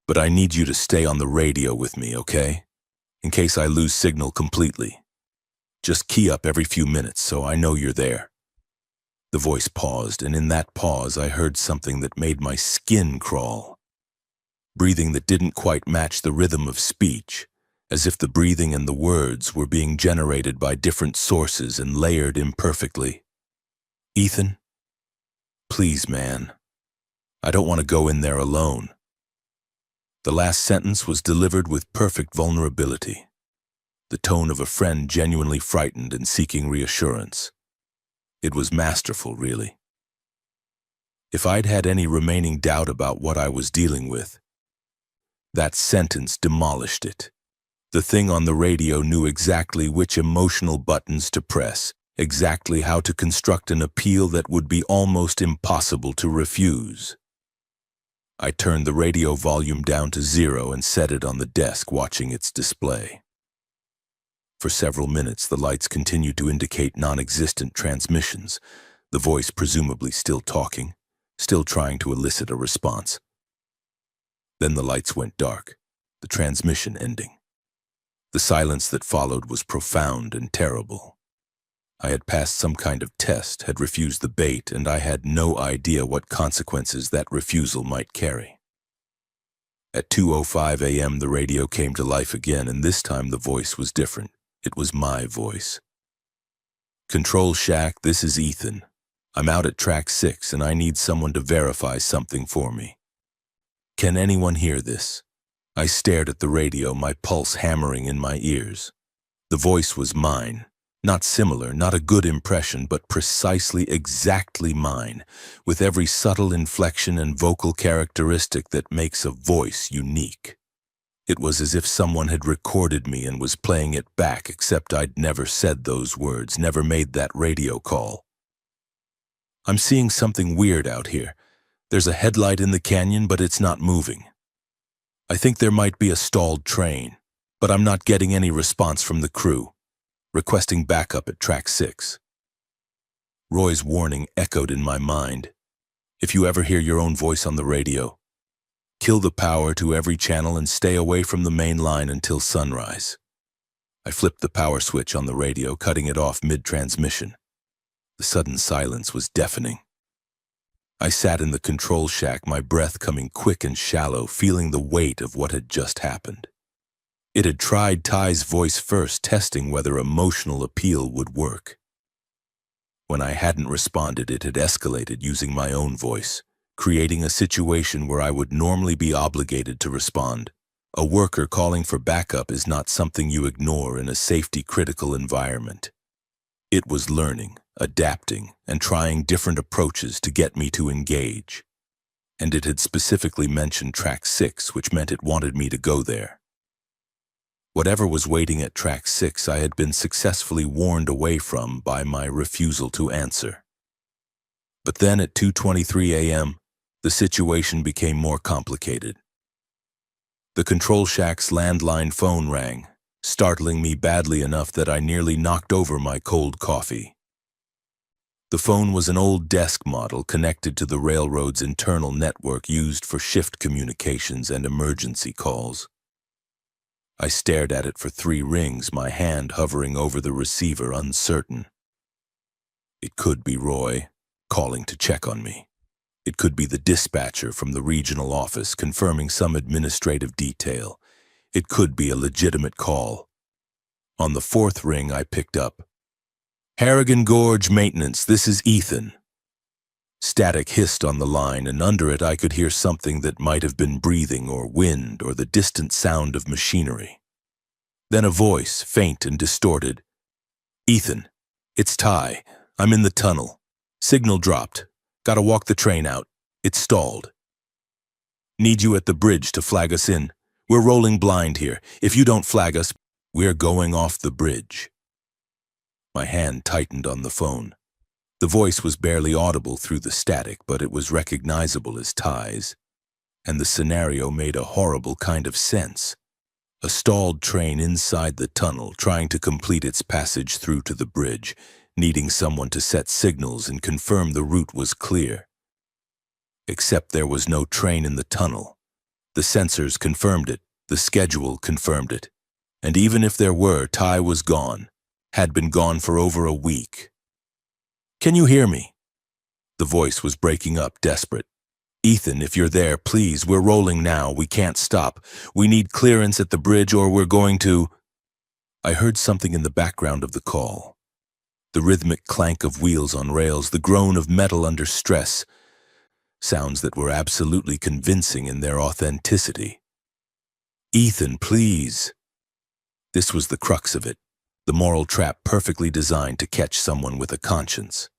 But I need you to stay on the radio with me, okay? In case I lose signal completely. Just key up every few minutes so I know you're there." The voice paused, and in that pause I heard something that made my skin crawl. Breathing that didn't quite match the rhythm of speech, as if the breathing and the words were being generated by different sources and layered imperfectly. "Ethan, please, man. I don't want to go in there alone." The last sentence was delivered with perfect vulnerability, the tone of a friend genuinely frightened and seeking reassurance. It was masterful, really. If I'd had any remaining doubt about what I was dealing with, that sentence demolished it. The thing on the radio knew exactly which emotional buttons to press, exactly how to construct an appeal that would be almost impossible to refuse. I turned the radio volume down to 0 and set it on the desk, watching its display. For several minutes, the lights continued to indicate non-existent transmissions, the voice presumably still talking, still trying to elicit a response. Then the lights went dark, the transmission ending. The silence that followed was profound and terrible. I had passed some kind of test, had refused the bait, and I had no idea what consequences that refusal might carry. At 2:05 a.m. the radio came to life again, and this time the voice was different. It was my voice. "Control Shack, this is Ethan. I'm out at track 6 and I need someone to verify something for me. Can anyone hear this?" I stared at the radio, my pulse hammering in my ears. The voice was mine. Not similar, not a good impression, but precisely exactly mine, with every subtle inflection and vocal characteristic that makes a voice unique. It was as if someone had recorded me and was playing it back, except I'd never said those words, never made that radio call. "I'm seeing something weird out here. There's a headlight in the canyon, but it's not moving. I think there might be a stalled train, but I'm not getting any response from the crew. Requesting backup at track 6. Roy's warning echoed in my mind. If you ever hear your own voice on the radio, kill the power to every channel and stay away from the main line until sunrise. I flipped the power switch on the radio, cutting it off mid-transmission. The sudden silence was deafening. I sat in the control shack, my breath coming quick and shallow, feeling the weight of what had just happened. It had tried Ty's voice first, testing whether emotional appeal would work. When I hadn't responded, it had escalated using my own voice, creating a situation where I would normally be obligated to respond. A worker calling for backup is not something you ignore in a safety-critical environment. It was learning, adapting, and trying different approaches to get me to engage. and it had specifically mentioned Track 6, which meant it wanted me to go there. Whatever was waiting at Track 6 I had been successfully warned away from by my refusal to answer. But then at 2:23 a.m., the situation became more complicated. The control shack's landline phone rang, startling me badly enough that I nearly knocked over my cold coffee. The phone was an old desk model connected to the railroad's internal network used for shift communications and emergency calls. I stared at it for 3 rings, my hand hovering over the receiver, uncertain. It could be Roy, calling to check on me. It could be the dispatcher from the regional office confirming some administrative detail. It could be a legitimate call. On the 4th ring, I picked up. "Harrigan Gorge Maintenance, this is Ethan." Static hissed on the line, and under it I could hear something that might have been breathing or wind or the distant sound of machinery. Then a voice, faint and distorted. "Ethan, it's Ty. I'm in the tunnel. Signal dropped. Gotta walk the train out. It's stalled. Need you at the bridge to flag us in. We're rolling blind here. If you don't flag us, we're going off the bridge." My hand tightened on the phone. The voice was barely audible through the static, but it was recognizable as Ty's. And the scenario made a horrible kind of sense. A stalled train inside the tunnel, trying to complete its passage through to the bridge, needing someone to set signals and confirm the route was clear. Except there was no train in the tunnel. The sensors confirmed it, the schedule confirmed it. And even if there were, Ty was gone, had been gone for over a week. "Can you hear me?" The voice was breaking up, desperate. "Ethan, if you're there, please, we're rolling now. We can't stop. We need clearance at the bridge or we're going to—" I heard something in the background of the call. The rhythmic clank of wheels on rails, the groan of metal under stress. Sounds that were absolutely convincing in their authenticity. "Ethan, please." This was the crux of it, the moral trap perfectly designed to catch someone with a conscience.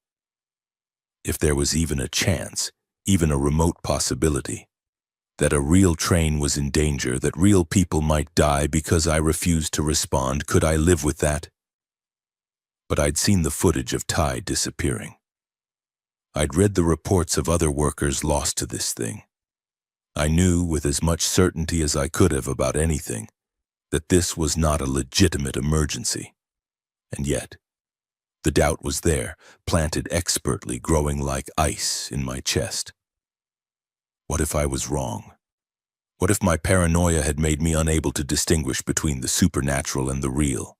If there was even a chance, even a remote possibility, that a real train was in danger, that real people might die because I refused to respond, could I live with that? But I'd seen the footage of Ty disappearing. I'd read the reports of other workers lost to this thing. I knew with as much certainty as I could have about anything that this was not a legitimate emergency. And yet, the doubt was there, planted expertly, growing like ice in my chest. What if I was wrong? What if my paranoia had made me unable to distinguish between the supernatural and the real?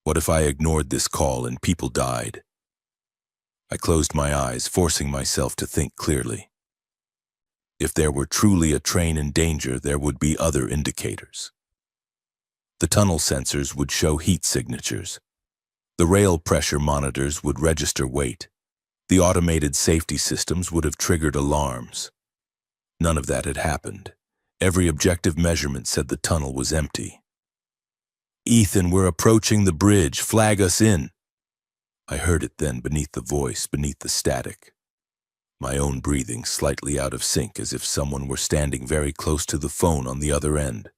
What if I ignored this call and people died? I closed my eyes, forcing myself to think clearly. If there were truly a train in danger, there would be other indicators. The tunnel sensors would show heat signatures. The rail pressure monitors would register weight. The automated safety systems would have triggered alarms. None of that had happened. Every objective measurement said the tunnel was empty. "Ethan, we're approaching the bridge. Flag us in." I heard it then beneath the voice, beneath the static. My own breathing slightly out of sync, as if someone were standing very close to the phone on the other end,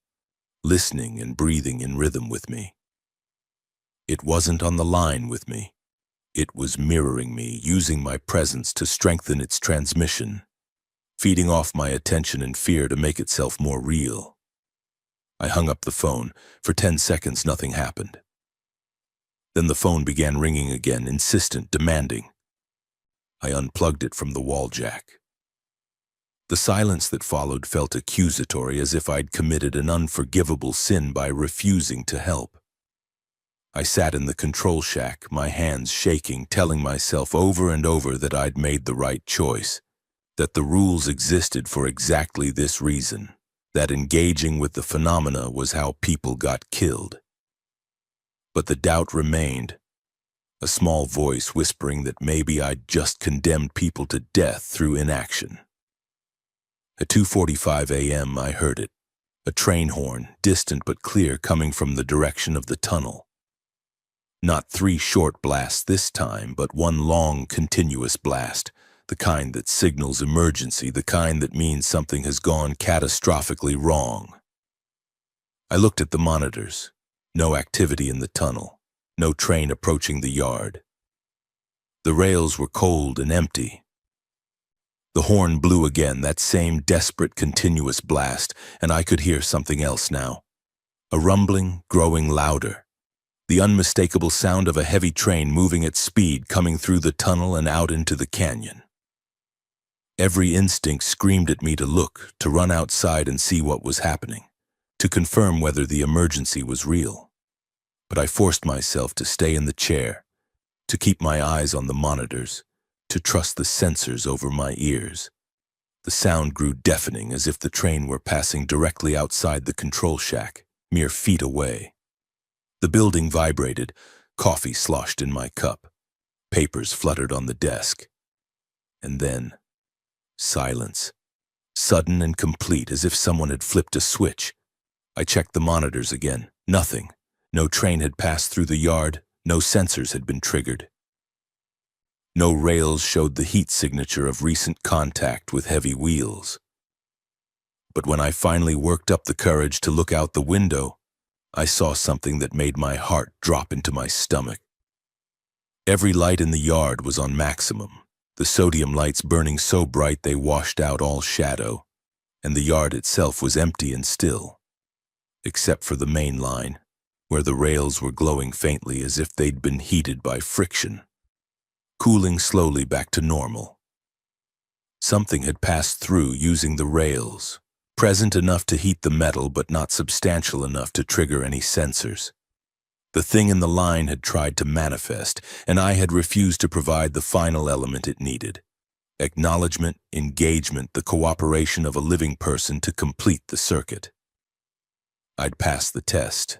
listening and breathing in rhythm with me. It wasn't on the line with me. It was mirroring me, using my presence to strengthen its transmission, feeding off my attention and fear to make itself more real. I hung up the phone. For 10 seconds, nothing happened. Then the phone began ringing again, insistent, demanding. I unplugged it from the wall jack. The silence that followed felt accusatory, as if I'd committed an unforgivable sin by refusing to help. I sat in the control shack, my hands shaking, telling myself over and over that I'd made the right choice, that the rules existed for exactly this reason, that engaging with the phenomena was how people got killed. But the doubt remained, a small voice whispering that maybe I'd just condemned people to death through inaction. At 2:45 a.m. I heard it, a train horn, distant but clear, coming from the direction of the tunnel. Not 3 short blasts this time, but one long, continuous blast, the kind that signals emergency, the kind that means something has gone catastrophically wrong. I looked at the monitors. No activity in the tunnel. No train approaching the yard. The rails were cold and empty. The horn blew again, that same desperate, continuous blast, and I could hear something else now. A rumbling, growing louder. The unmistakable sound of a heavy train moving at speed, coming through the tunnel and out into the canyon. Every instinct screamed at me to look, to run outside and see what was happening, to confirm whether the emergency was real. But I forced myself to stay in the chair, to keep my eyes on the monitors, to trust the sensors over my ears. The sound grew deafening, as if the train were passing directly outside the control shack, mere feet away. The building vibrated, coffee sloshed in my cup, papers fluttered on the desk. And then, silence, sudden and complete, as if someone had flipped a switch. I checked the monitors again. Nothing. No train had passed through the yard, no sensors had been triggered. No rails showed the heat signature of recent contact with heavy wheels. But when I finally worked up the courage to look out the window, I saw something that made my heart drop into my stomach. Every light in the yard was on maximum, the sodium lights burning so bright they washed out all shadow, and the yard itself was empty and still, except for the main line, where the rails were glowing faintly as if they'd been heated by friction, cooling slowly back to normal. Something had passed through using the rails, present enough to heat the metal but not substantial enough to trigger any sensors. The thing in the line had tried to manifest, and I had refused to provide the final element it needed. Acknowledgement, engagement, the cooperation of a living person to complete the circuit. I'd passed the test.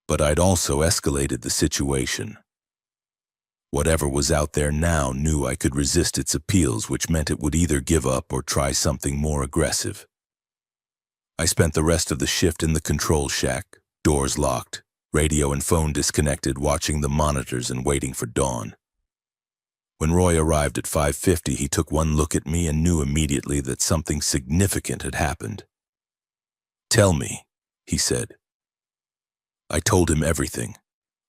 But I'd also escalated the situation. Whatever was out there now knew I could resist its appeals, which meant it would either give up or try something more aggressive. I spent the rest of the shift in the control shack, doors locked, radio and phone disconnected, watching the monitors and waiting for dawn. When Roy arrived at 5:50, he took one look at me and knew immediately that something significant had happened. "Tell me," he said. I told him everything.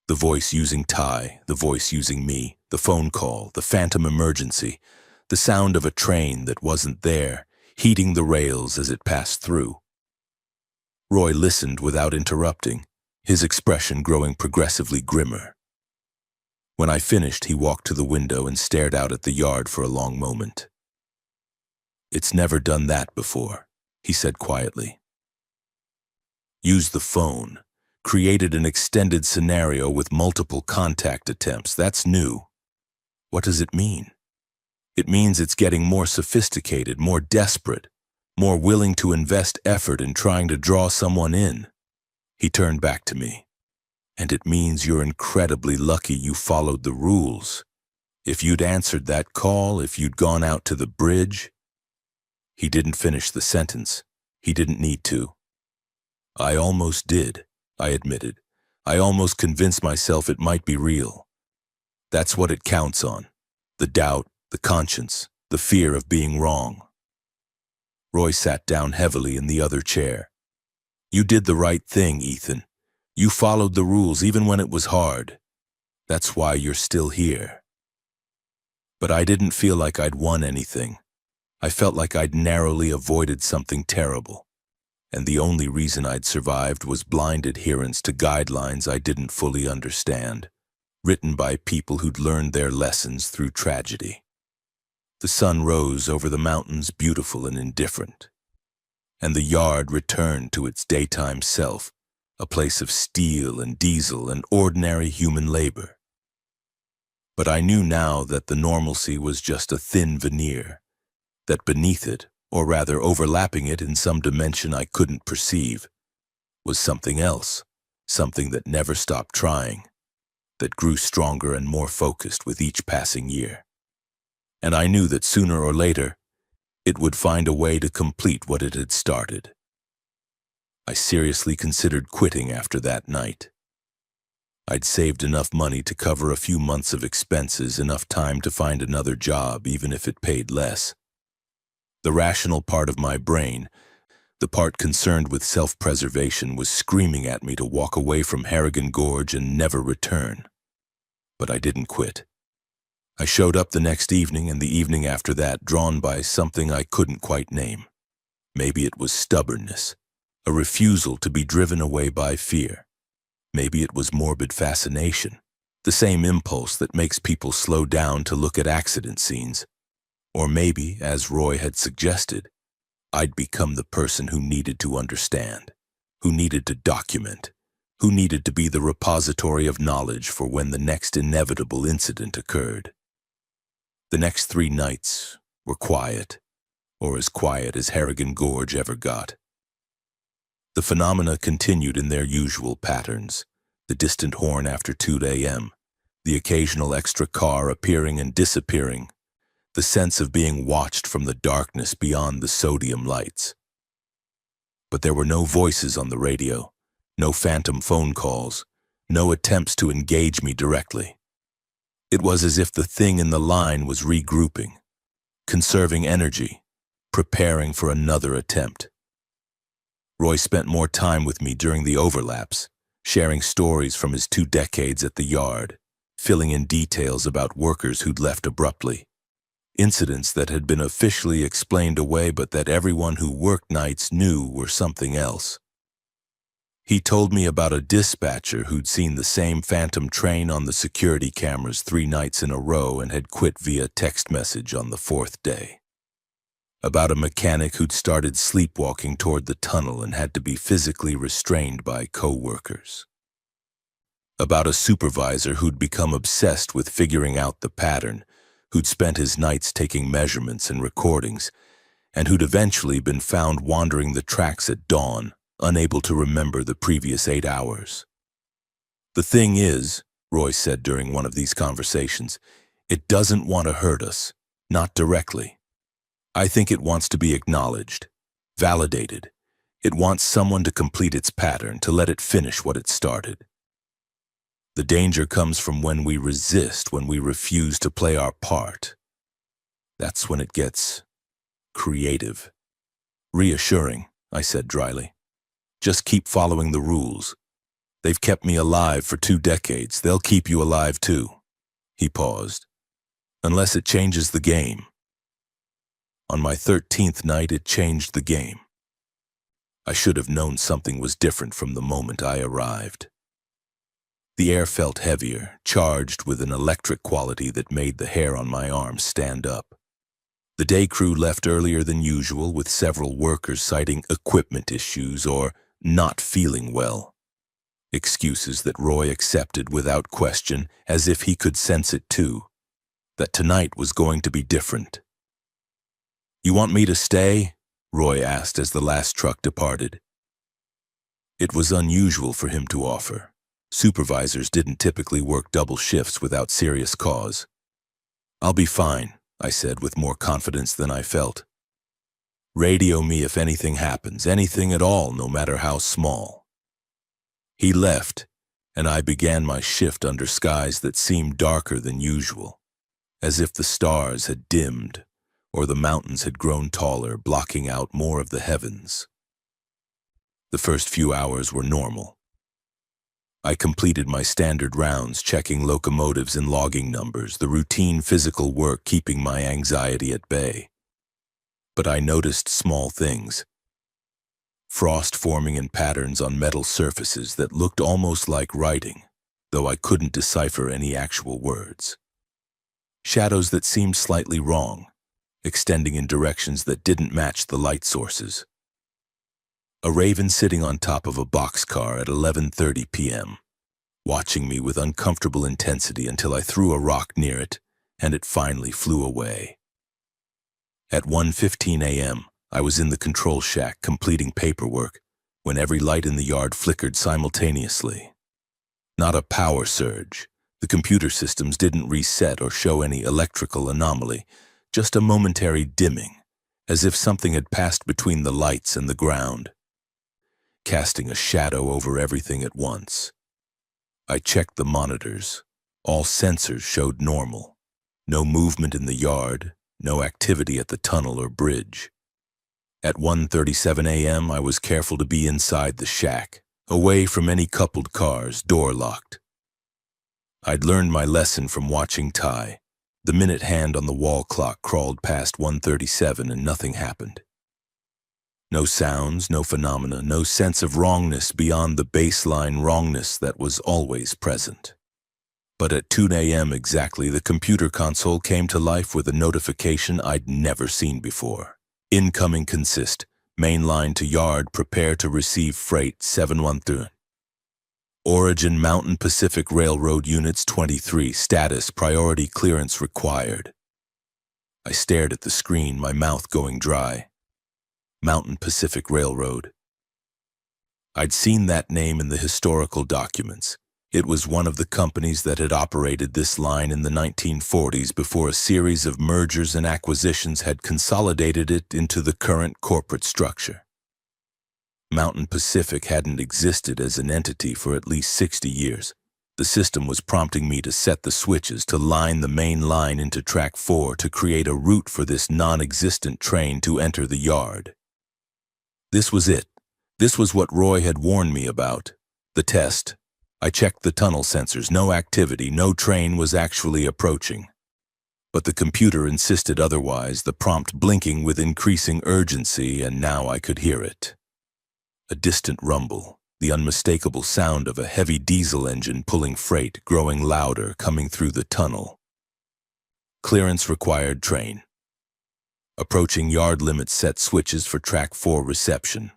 The voice using Ty, the voice using me, the phone call, the phantom emergency, the sound of a train that wasn't there, heating the rails as it passed through. Roy listened without interrupting, his expression growing progressively grimmer. When I finished, he walked to the window and stared out at the yard for a long moment. "It's never done that before," he said quietly. "Used the phone. Created an extended scenario with multiple contact attempts. That's new." "What does it mean?" "It means it's getting more sophisticated, more desperate, more willing to invest effort in trying to draw someone in." He turned back to me. "And it means you're incredibly lucky you followed the rules. If you'd answered that call, if you'd gone out to the bridge..." He didn't finish the sentence. He didn't need to. "I almost did," I admitted. "I almost convinced myself it might be real. That's what it counts on. The doubt, the conscience, the fear of being wrong." Roy sat down heavily in the other chair. "You did the right thing, Ethan. You followed the rules even when it was hard. That's why you're still here." But I didn't feel like I'd won anything. I felt like I'd narrowly avoided something terrible. And the only reason I'd survived was blind adherence to guidelines I didn't fully understand, written by people who'd learned their lessons through tragedy. The sun rose over the mountains, beautiful and indifferent, and the yard returned to its daytime self, a place of steel and diesel and ordinary human labor. But I knew now that the normalcy was just a thin veneer, that beneath it, or rather overlapping it in some dimension I couldn't perceive, was something else, something that never stopped trying, that grew stronger and more focused with each passing year. And I knew that sooner or later, it would find a way to complete what it had started. I seriously considered quitting after that night. I'd saved enough money to cover a few months of expenses, enough time to find another job, even if it paid less. The rational part of my brain, the part concerned with self-preservation, was screaming at me to walk away from Harrigan Gorge and never return. But I didn't quit. I showed up the next evening and the evening after that, drawn by something I couldn't quite name. Maybe it was stubbornness, a refusal to be driven away by fear. Maybe it was morbid fascination, the same impulse that makes people slow down to look at accident scenes. Or maybe, as Roy had suggested, I'd become the person who needed to understand, who needed to document, who needed to be the repository of knowledge for when the next inevitable incident occurred. The next 3 nights were quiet, or as quiet as Harrigan Gorge ever got. The phenomena continued in their usual patterns: the distant horn after 2 a.m., the occasional extra car appearing and disappearing, the sense of being watched from the darkness beyond the sodium lights. But there were no voices on the radio, no phantom phone calls, no attempts to engage me directly. It was as if the thing in the line was regrouping, conserving energy, preparing for another attempt. Roy spent more time with me during the overlaps, sharing stories from his 2 decades at the yard, filling in details about workers who'd left abruptly, incidents that had been officially explained away but that everyone who worked nights knew were something else. He told me about a dispatcher who'd seen the same phantom train on the security cameras 3 nights in a row and had quit via text message on the 4th day. About a mechanic who'd started sleepwalking toward the tunnel and had to be physically restrained by co-workers. About a supervisor who'd become obsessed with figuring out the pattern, who'd spent his nights taking measurements and recordings, and who'd eventually been found wandering the tracks at dawn, unable to remember the previous 8 hours. "The thing is," Roy said during one of these conversations, "it doesn't want to hurt us, not directly. I think it wants to be acknowledged, validated. It wants someone to complete its pattern, to let it finish what it started. The danger comes from when we resist, when we refuse to play our part. That's when it gets creative." "Reassuring," I said dryly. "Just keep following the rules. They've kept me alive for 2 decades. They'll keep you alive too." He paused. "Unless it changes the game." On my 13th night, it changed the game. I should have known something was different from the moment I arrived. The air felt heavier, charged with an electric quality that made the hair on my arms stand up. The day crew left earlier than usual, with several workers citing equipment issues or not feeling well. Excuses that Roy accepted without question, as if he could sense it too, that tonight was going to be different. "You want me to stay?" Roy asked as the last truck departed. It was unusual for him to offer. Supervisors didn't typically work double shifts without serious cause. "I'll be fine," I said with more confidence than I felt. "Radio me if anything happens, anything at all, no matter how small." He left, and I began my shift under skies that seemed darker than usual, as if the stars had dimmed or the mountains had grown taller, blocking out more of the heavens. The first few hours were normal. I completed my standard rounds, checking locomotives and logging numbers, the routine physical work keeping my anxiety at bay. But I noticed small things. Frost forming in patterns on metal surfaces that looked almost like writing, though I couldn't decipher any actual words. Shadows that seemed slightly wrong, extending in directions that didn't match the light sources. A raven sitting on top of a boxcar at 11:30 p.m., watching me with uncomfortable intensity until I threw a rock near it, and it finally flew away. At 1:15 a.m., I was in the control shack completing paperwork when every light in the yard flickered simultaneously. Not a power surge. The computer systems didn't reset or show any electrical anomaly, just a momentary dimming, as if something had passed between the lights and the ground, casting a shadow over everything at once. I checked the monitors. All sensors showed normal. No movement in the yard, no activity at the tunnel or bridge. At 1:37 a.m., I was careful to be inside the shack, away from any coupled cars, door locked. I'd learned my lesson from watching Ty. The minute hand on the wall clock crawled past 1:37 and nothing happened. No sounds, no phenomena, no sense of wrongness beyond the baseline wrongness that was always present. But at 2 a.m. exactly, the computer console came to life with a notification I'd never seen before. Incoming consist. Main line to yard, prepare to receive freight 713. Origin Mountain Pacific Railroad Units 23, status priority clearance required. I stared at the screen, my mouth going dry. Mountain Pacific Railroad. I'd seen that name in the historical documents. It was one of the companies that had operated this line in the 1940s before a series of mergers and acquisitions had consolidated it into the current corporate structure. Mountain Pacific hadn't existed as an entity for at least 60 years. The system was prompting me to set the switches to line the main line into track 4 to create a route for this non-existent train to enter the yard. This was it. This was what Roy had warned me about. The test. I checked the tunnel sensors. No activity, no train was actually approaching. But the computer insisted otherwise, the prompt blinking with increasing urgency, and now I could hear it. A distant rumble, the unmistakable sound of a heavy diesel engine pulling freight, growing louder, coming through the tunnel. Clearance required train. Approaching yard limit, set switches for track 4 reception.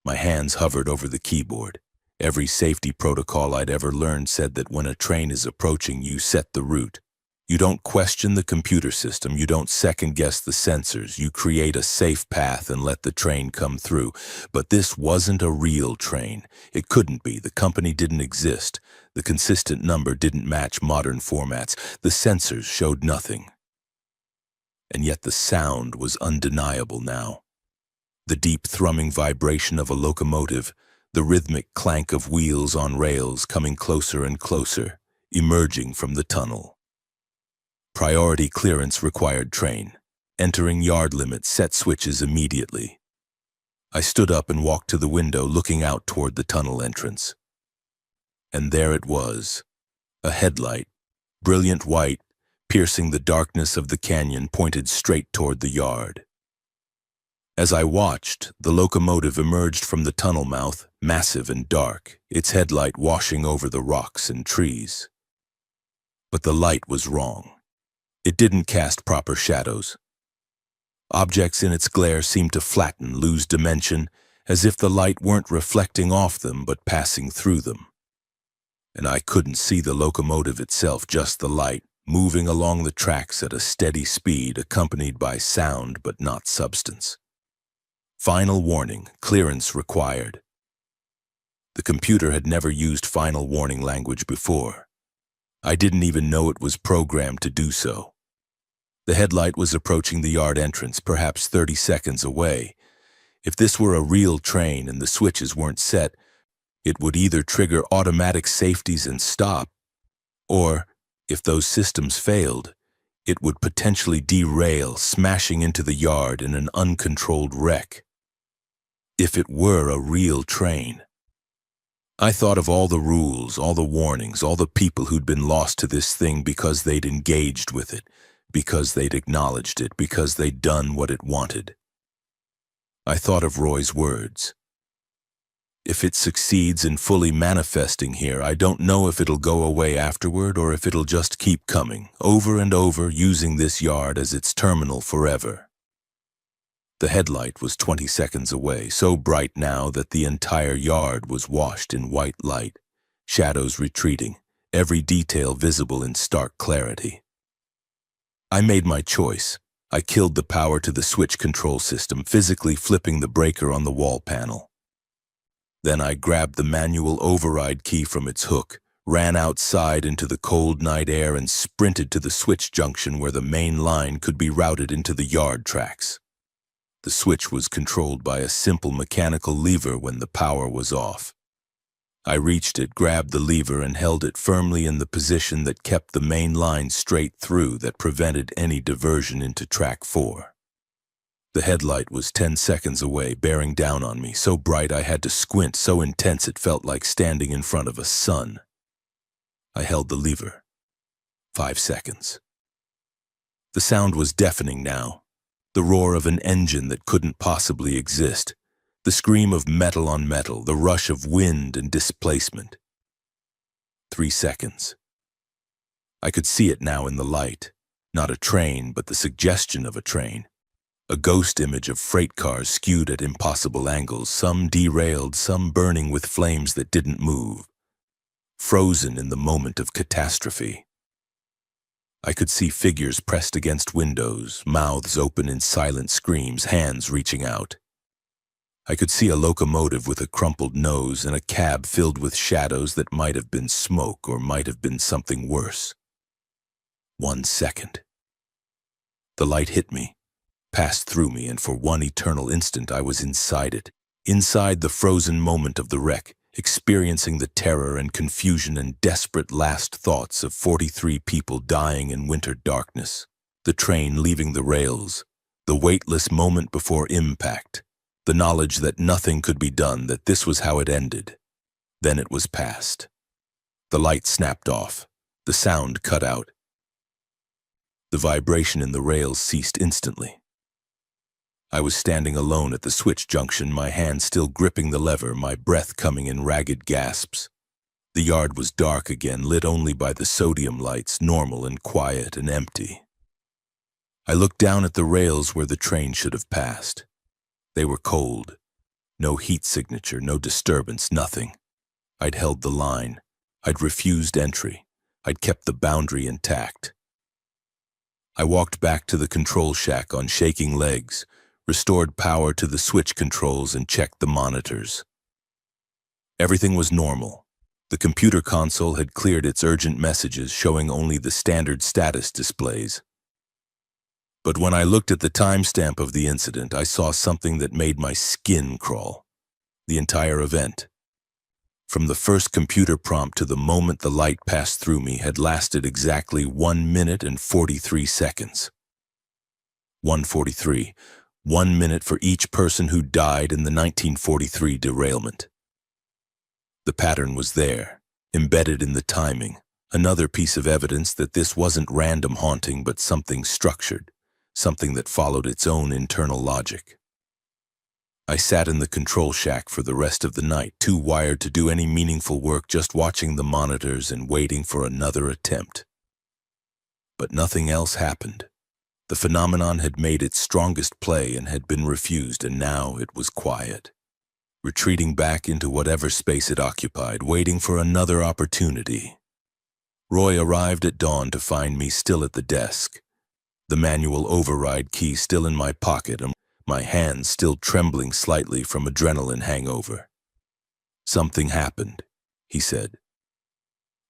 My hands hovered over the keyboard. Every safety protocol I'd ever learned said that when a train is approaching, you set the route. You don't question the computer system, you don't second-guess the sensors, you create a safe path and let the train come through. But this wasn't a real train. It couldn't be. The company didn't exist. The consistent number didn't match modern formats. The sensors showed nothing. And yet the sound was undeniable now. The deep thrumming vibration of a locomotive, the rhythmic clank of wheels on rails coming closer and closer, emerging from the tunnel. Priority clearance required train. Entering yard limit, set switches immediately. I stood up and walked to the window, looking out toward the tunnel entrance. And there it was, a headlight, brilliant white, piercing the darkness of the canyon, pointed straight toward the yard. As I watched, the locomotive emerged from the tunnel mouth, massive and dark, its headlight washing over the rocks and trees. But the light was wrong. It didn't cast proper shadows. Objects in its glare seemed to flatten, lose dimension, as if the light weren't reflecting off them but passing through them. And I couldn't see the locomotive itself, just the light, moving along the tracks at a steady speed, accompanied by sound but not substance. Final warning, clearance required. The computer had never used final warning language before. I didn't even know it was programmed to do so. The headlight was approaching the yard entrance, perhaps 30 seconds away. If this were a real train and the switches weren't set, it would either trigger automatic safeties and stop, or, if those systems failed, it would potentially derail, smashing into the yard in an uncontrolled wreck. If it were a real train. I thought of all the rules, all the warnings, all the people who'd been lost to this thing because they'd engaged with it, because they'd acknowledged it, because they'd done what it wanted. I thought of Roy's words. If it succeeds in fully manifesting here, I don't know if it'll go away afterward or if it'll just keep coming, over and over, using this yard as its terminal forever. The headlight was 20 seconds away, so bright now that the entire yard was washed in white light, shadows retreating, every detail visible in stark clarity. I made my choice. I killed the power to the switch control system, physically flipping the breaker on the wall panel. Then I grabbed the manual override key from its hook, ran outside into the cold night air and sprinted to the switch junction where the main line could be routed into the yard tracks. The switch was controlled by a simple mechanical lever when the power was off. I reached it, grabbed the lever, and held it firmly in the position that kept the main line straight through, that prevented any diversion into track 4. The headlight was 10 seconds away, bearing down on me, so bright I had to squint, so intense it felt like standing in front of a sun. I held the lever. 5 seconds. The sound was deafening now. The roar of an engine that couldn't possibly exist. The scream of metal on metal, the rush of wind and displacement. 3 seconds. I could see it now in the light. Not a train, but the suggestion of a train. A ghost image of freight cars skewed at impossible angles, some derailed, some burning with flames that didn't move. Frozen in the moment of catastrophe. I could see figures pressed against windows, mouths open in silent screams, hands reaching out. I could see a locomotive with a crumpled nose and a cab filled with shadows that might have been smoke or might have been something worse. 1 second. The light hit me, passed through me, and for one eternal instant I was inside it, inside the frozen moment of the wreck, experiencing the terror and confusion and desperate last thoughts of 43 people dying in winter darkness, the train leaving the rails, the weightless moment before impact, the knowledge that nothing could be done, that this was how it ended. Then it was past. The light snapped off. The sound cut out. The vibration in the rails ceased instantly. I was standing alone at the switch junction, my hand still gripping the lever, my breath coming in ragged gasps. The yard was dark again, lit only by the sodium lights, normal and quiet and empty. I looked down at the rails where the train should have passed. They were cold. No heat signature, no disturbance, nothing. I'd held the line. I'd refused entry. I'd kept the boundary intact. I walked back to the control shack on shaking legs, restored power to the switch controls, and checked the monitors. Everything was normal. The computer console had cleared its urgent messages, showing only the standard status displays. But when I looked at the timestamp of the incident, I saw something that made my skin crawl. The entire event, from the first computer prompt to the moment the light passed through me, had lasted exactly 1 minute and 43 seconds. 1:43, 1 minute for each person who died in the 1943 derailment. The pattern was there, embedded in the timing, another piece of evidence that this wasn't random haunting but something structured. Something that followed its own internal logic. I sat in the control shack for the rest of the night, too wired to do any meaningful work, just watching the monitors and waiting for another attempt. But nothing else happened. The phenomenon had made its strongest play and had been refused, and now it was quiet, retreating back into whatever space it occupied, waiting for another opportunity. Roy arrived at dawn to find me still at the desk. The manual override key still in my pocket and my hands still trembling slightly from adrenaline hangover. "Something happened," he said.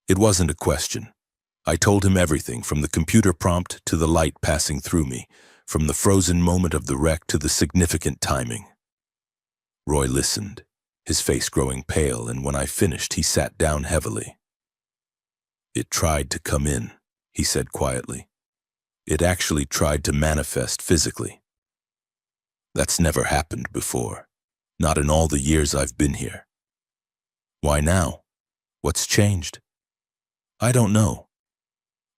It wasn't a question. I told him everything, from the computer prompt to the light passing through me, from the frozen moment of the wreck to the significant timing. Roy listened, his face growing pale, and when I finished, he sat down heavily. "It tried to come in," he said quietly. "It actually tried to manifest physically. That's never happened before, not in all the years I've been here." "Why now? What's changed?" "I don't know.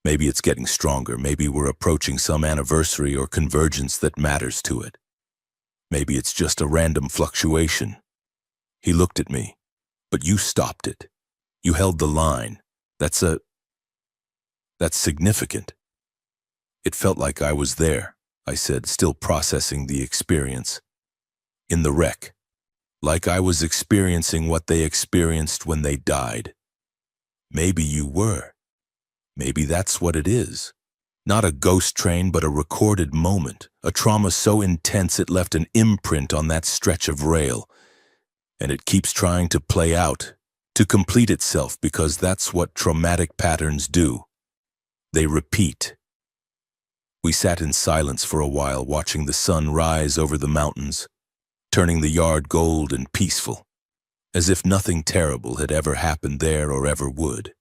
Maybe it's getting stronger. Maybe we're approaching some anniversary or convergence that matters to it. Maybe it's just a random fluctuation." He looked at me. "But you stopped it. You held the line. That's significant." "It felt like I was there," I said, still processing the experience. "In the wreck. Like I was experiencing what they experienced when they died." "Maybe you were. Maybe that's what it is. Not a ghost train, but a recorded moment, a trauma so intense it left an imprint on that stretch of rail. And it keeps trying to play out, to complete itself, because that's what traumatic patterns do. They repeat." We sat in silence for a while, watching the sun rise over the mountains, turning the yard gold and peaceful. as if nothing terrible had ever happened there or ever would.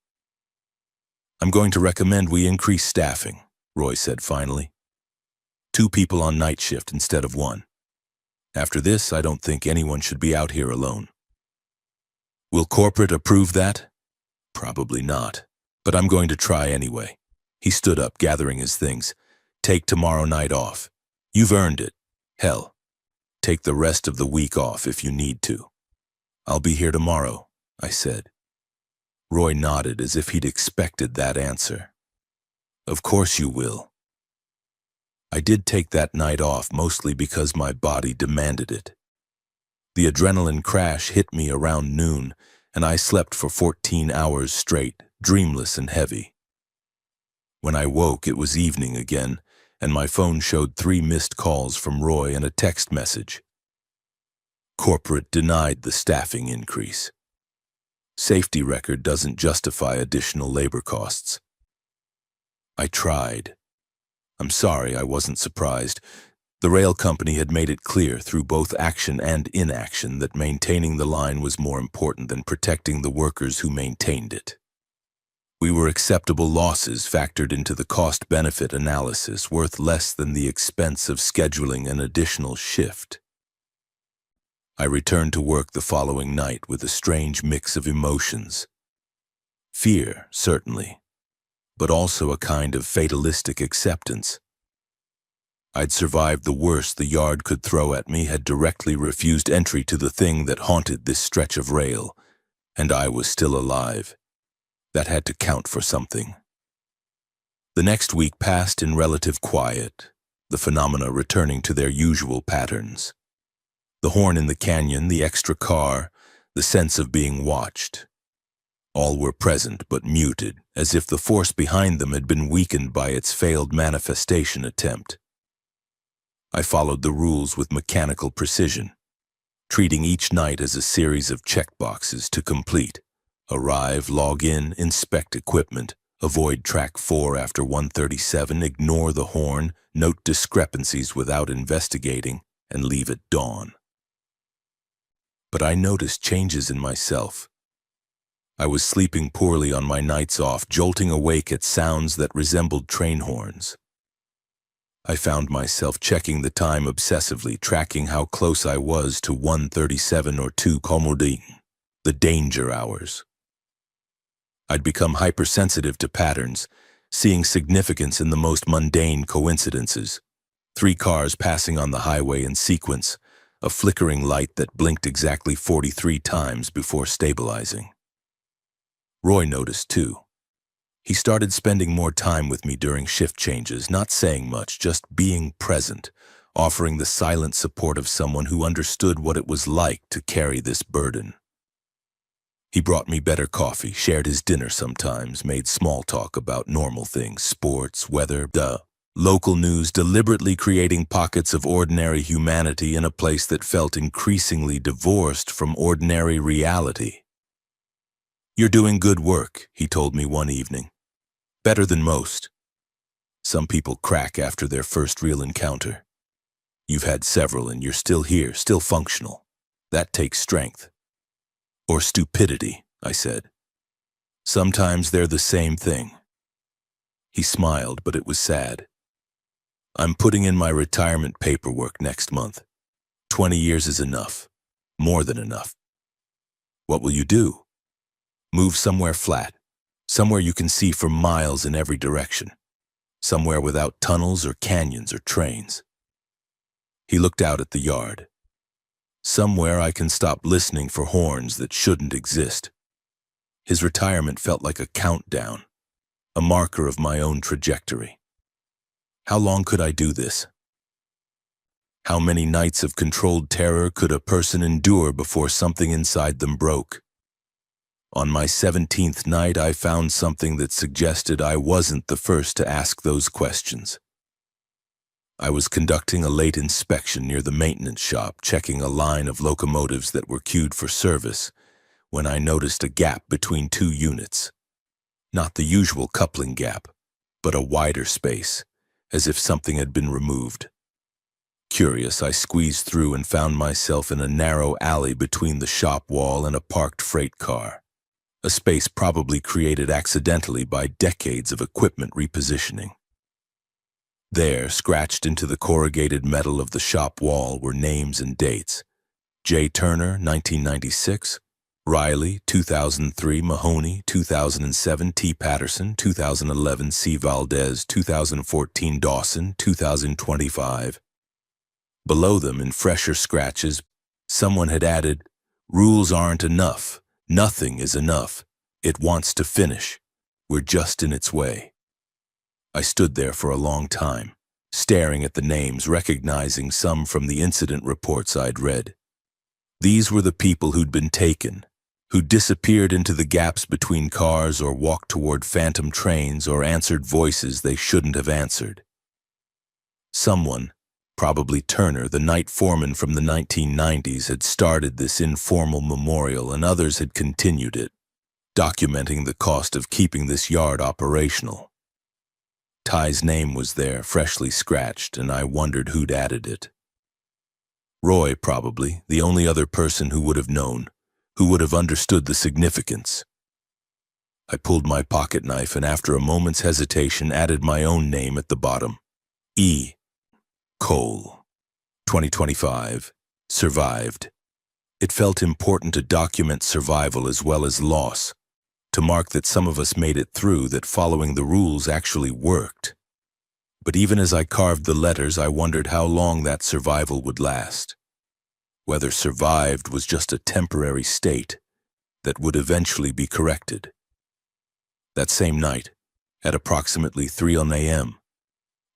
"I'm going to recommend we increase staffing," Roy said finally. "2 people on night shift instead of 1. After this, I don't think anyone should be out here alone." "Will corporate approve that?" "Probably not, but I'm going to try anyway." He stood up, gathering his things. "Take tomorrow night off. You've earned it. Hell, take the rest of the week off if you need to." "I'll be here tomorrow," I said. Roy nodded as if he'd expected that answer. "Of course you will." I did take that night off mostly because my body demanded it. The adrenaline crash hit me around noon, and I slept for 14 hours straight, dreamless and heavy. When I woke, it was evening again, and my phone showed 3 missed calls from Roy and a text message. Corporate denied the staffing increase. Safety record doesn't justify additional labor costs. I tried. I'm sorry I wasn't surprised. The rail company had made it clear through both action and inaction that maintaining the line was more important than protecting the workers who maintained it. We were acceptable losses factored into the cost-benefit analysis, worth less than the expense of scheduling an additional shift. I returned to work the following night with a strange mix of emotions. Fear, certainly, but also a kind of fatalistic acceptance. I'd survived the worst the yard could throw at me, had directly refused entry to the thing that haunted this stretch of rail, and I was still alive. That had to count for something. The next week passed in relative quiet, the phenomena returning to their usual patterns. The horn in the canyon, the extra car, the sense of being watched. All were present but muted, as if the force behind them had been weakened by its failed manifestation attempt. I followed the rules with mechanical precision, treating each night as a series of checkboxes to complete. Arrive, log in, inspect equipment, avoid track 4 after 1:37, ignore the horn, note discrepancies without investigating, and leave at dawn. But I noticed changes in myself. I was sleeping poorly on my nights off, jolting awake at sounds that resembled train horns. I found myself checking the time obsessively, tracking how close I was to 1:37 or 2 Comodine, the danger hours. I'd become hypersensitive to patterns, seeing significance in the most mundane coincidences. 3 cars passing on the highway in sequence, a flickering light that blinked exactly 43 times before stabilizing. Roy noticed too. He started spending more time with me during shift changes, not saying much, just being present, offering the silent support of someone who understood what it was like to carry this burden. He brought me better coffee, shared his dinner sometimes, made small talk about normal things, sports, weather, local news, deliberately creating pockets of ordinary humanity in a place that felt increasingly divorced from ordinary reality. "You're doing good work," he told me one evening. "Better than most. Some people crack after their first real encounter. You've had several and you're still here, still functional. That takes strength." "Or stupidity," I said. "Sometimes they're the same thing." He smiled, but it was sad. "I'm putting in my retirement paperwork next month. 20 years is enough. More than enough." "What will you do?" "Move somewhere flat. Somewhere you can see for miles in every direction. Somewhere without tunnels or canyons or trains." He looked out at the yard. "Somewhere I can stop listening for horns that shouldn't exist." His retirement felt like a countdown, a marker of my own trajectory. How long could I do this? How many nights of controlled terror could a person endure before something inside them broke? On my 17th night, I found something that suggested I wasn't the first to ask those questions. I was conducting a late inspection near the maintenance shop, checking a line of locomotives that were queued for service, when I noticed a gap between 2 units. Not the usual coupling gap, but a wider space, as if something had been removed. Curious, I squeezed through and found myself in a narrow alley between the shop wall and a parked freight car, a space probably created accidentally by decades of equipment repositioning. There, scratched into the corrugated metal of the shop wall, were names and dates. J. Turner, 1996, Riley, 2003, Mahoney, 2007, T. Patterson, 2011, C. Valdez, 2014, Dawson, 2025. Below them, in fresher scratches, someone had added, "Rules aren't enough. Nothing is enough. It wants to finish. We're just in its way." I stood there for a long time, staring at the names, recognizing some from the incident reports I'd read. These were the people who'd been taken, who disappeared into the gaps between cars or walked toward phantom trains or answered voices they shouldn't have answered. Someone, probably Turner, the night foreman from the 1990s, had started this informal memorial, and others had continued it, documenting the cost of keeping this yard operational. Ty's name was there, freshly scratched, and I wondered who'd added it. Roy, probably, the only other person who would have known, who would have understood the significance. I pulled my pocket knife and after a moment's hesitation added my own name at the bottom. E. Cole. 2025. Survived. It felt important to document survival as well as loss, to mark that some of us made it through, that following the rules actually worked. But even as I carved the letters, I wondered how long that survival would last. Whether survived was just a temporary state that would eventually be corrected. That same night, at approximately 3 a.m.,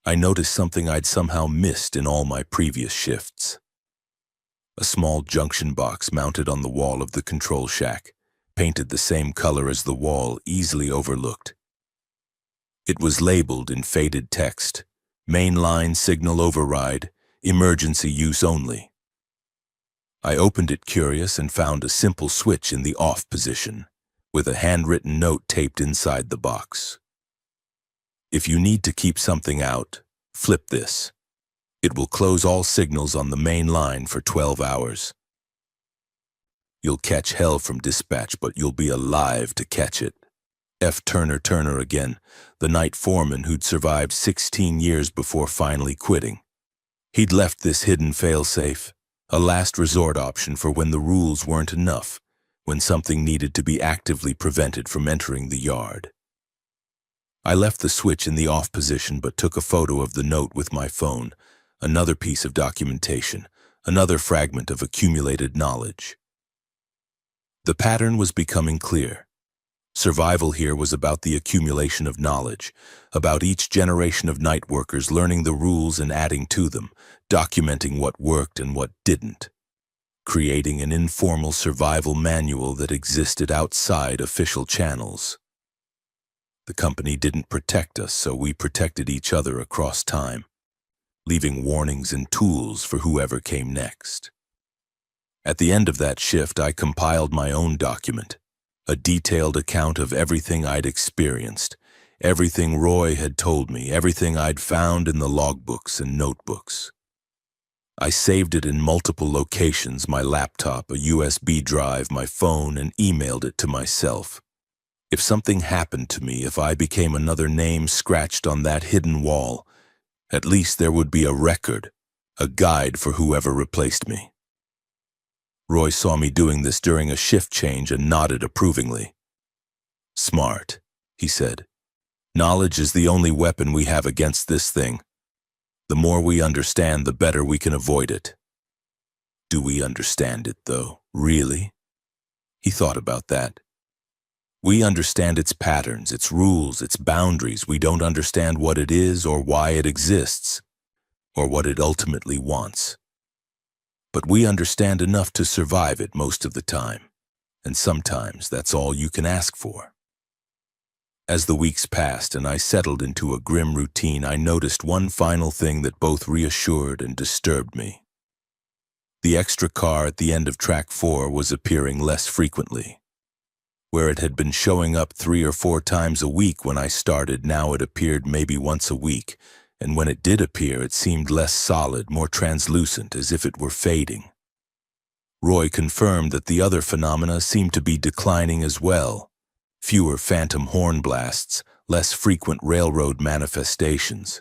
I noticed something I'd somehow missed in all my previous shifts. A small junction box mounted on the wall of the control shack, painted the same color as the wall, easily overlooked. It was labeled in faded text, "Mainline signal override, emergency use only." I opened it curious and found a simple switch in the off position, with a handwritten note taped inside the box. "If you need to keep something out, flip this. It will close all signals on the main line for 12 hours. You'll catch hell from dispatch, but you'll be alive to catch it. F. Turner again, the night foreman who'd survived 16 years before finally quitting. He'd left this hidden failsafe, a last resort option for when the rules weren't enough, when something needed to be actively prevented from entering the yard. I left the switch in the off position but took a photo of the note with my phone, another piece of documentation, another fragment of accumulated knowledge. The pattern was becoming clear. Survival here was about the accumulation of knowledge, about each generation of night workers learning the rules and adding to them, documenting what worked and what didn't, creating an informal survival manual that existed outside official channels. The company didn't protect us, so we protected each other across time, leaving warnings and tools for whoever came next. At the end of that shift, I compiled my own document, a detailed account of everything I'd experienced, everything Roy had told me, everything I'd found in the logbooks and notebooks. I saved it in multiple locations, my laptop, a USB drive, my phone, and emailed it to myself. If something happened to me, if I became another name scratched on that hidden wall, at least there would be a record, a guide for whoever replaced me. Roy saw me doing this during a shift change and nodded approvingly. "Smart," he said. "Knowledge is the only weapon we have against this thing. The more we understand, the better we can avoid it." Do we understand it, though? Really? He thought about that. We understand its patterns, its rules, its boundaries. We don't understand what it is or why it exists, or what it ultimately wants. But we understand enough to survive it most of the time, and sometimes that's all you can ask for. As the weeks passed and I settled into a grim routine, I noticed one final thing that both reassured and disturbed me. The extra car at the end of Track 4 was appearing less frequently. Where it had been showing up 3 or 4 times a week when I started, now it appeared maybe once a week, and when it did appear, it seemed less solid, more translucent, as if it were fading. Roy confirmed that the other phenomena seemed to be declining as well. Fewer phantom horn blasts, less frequent railroad manifestations.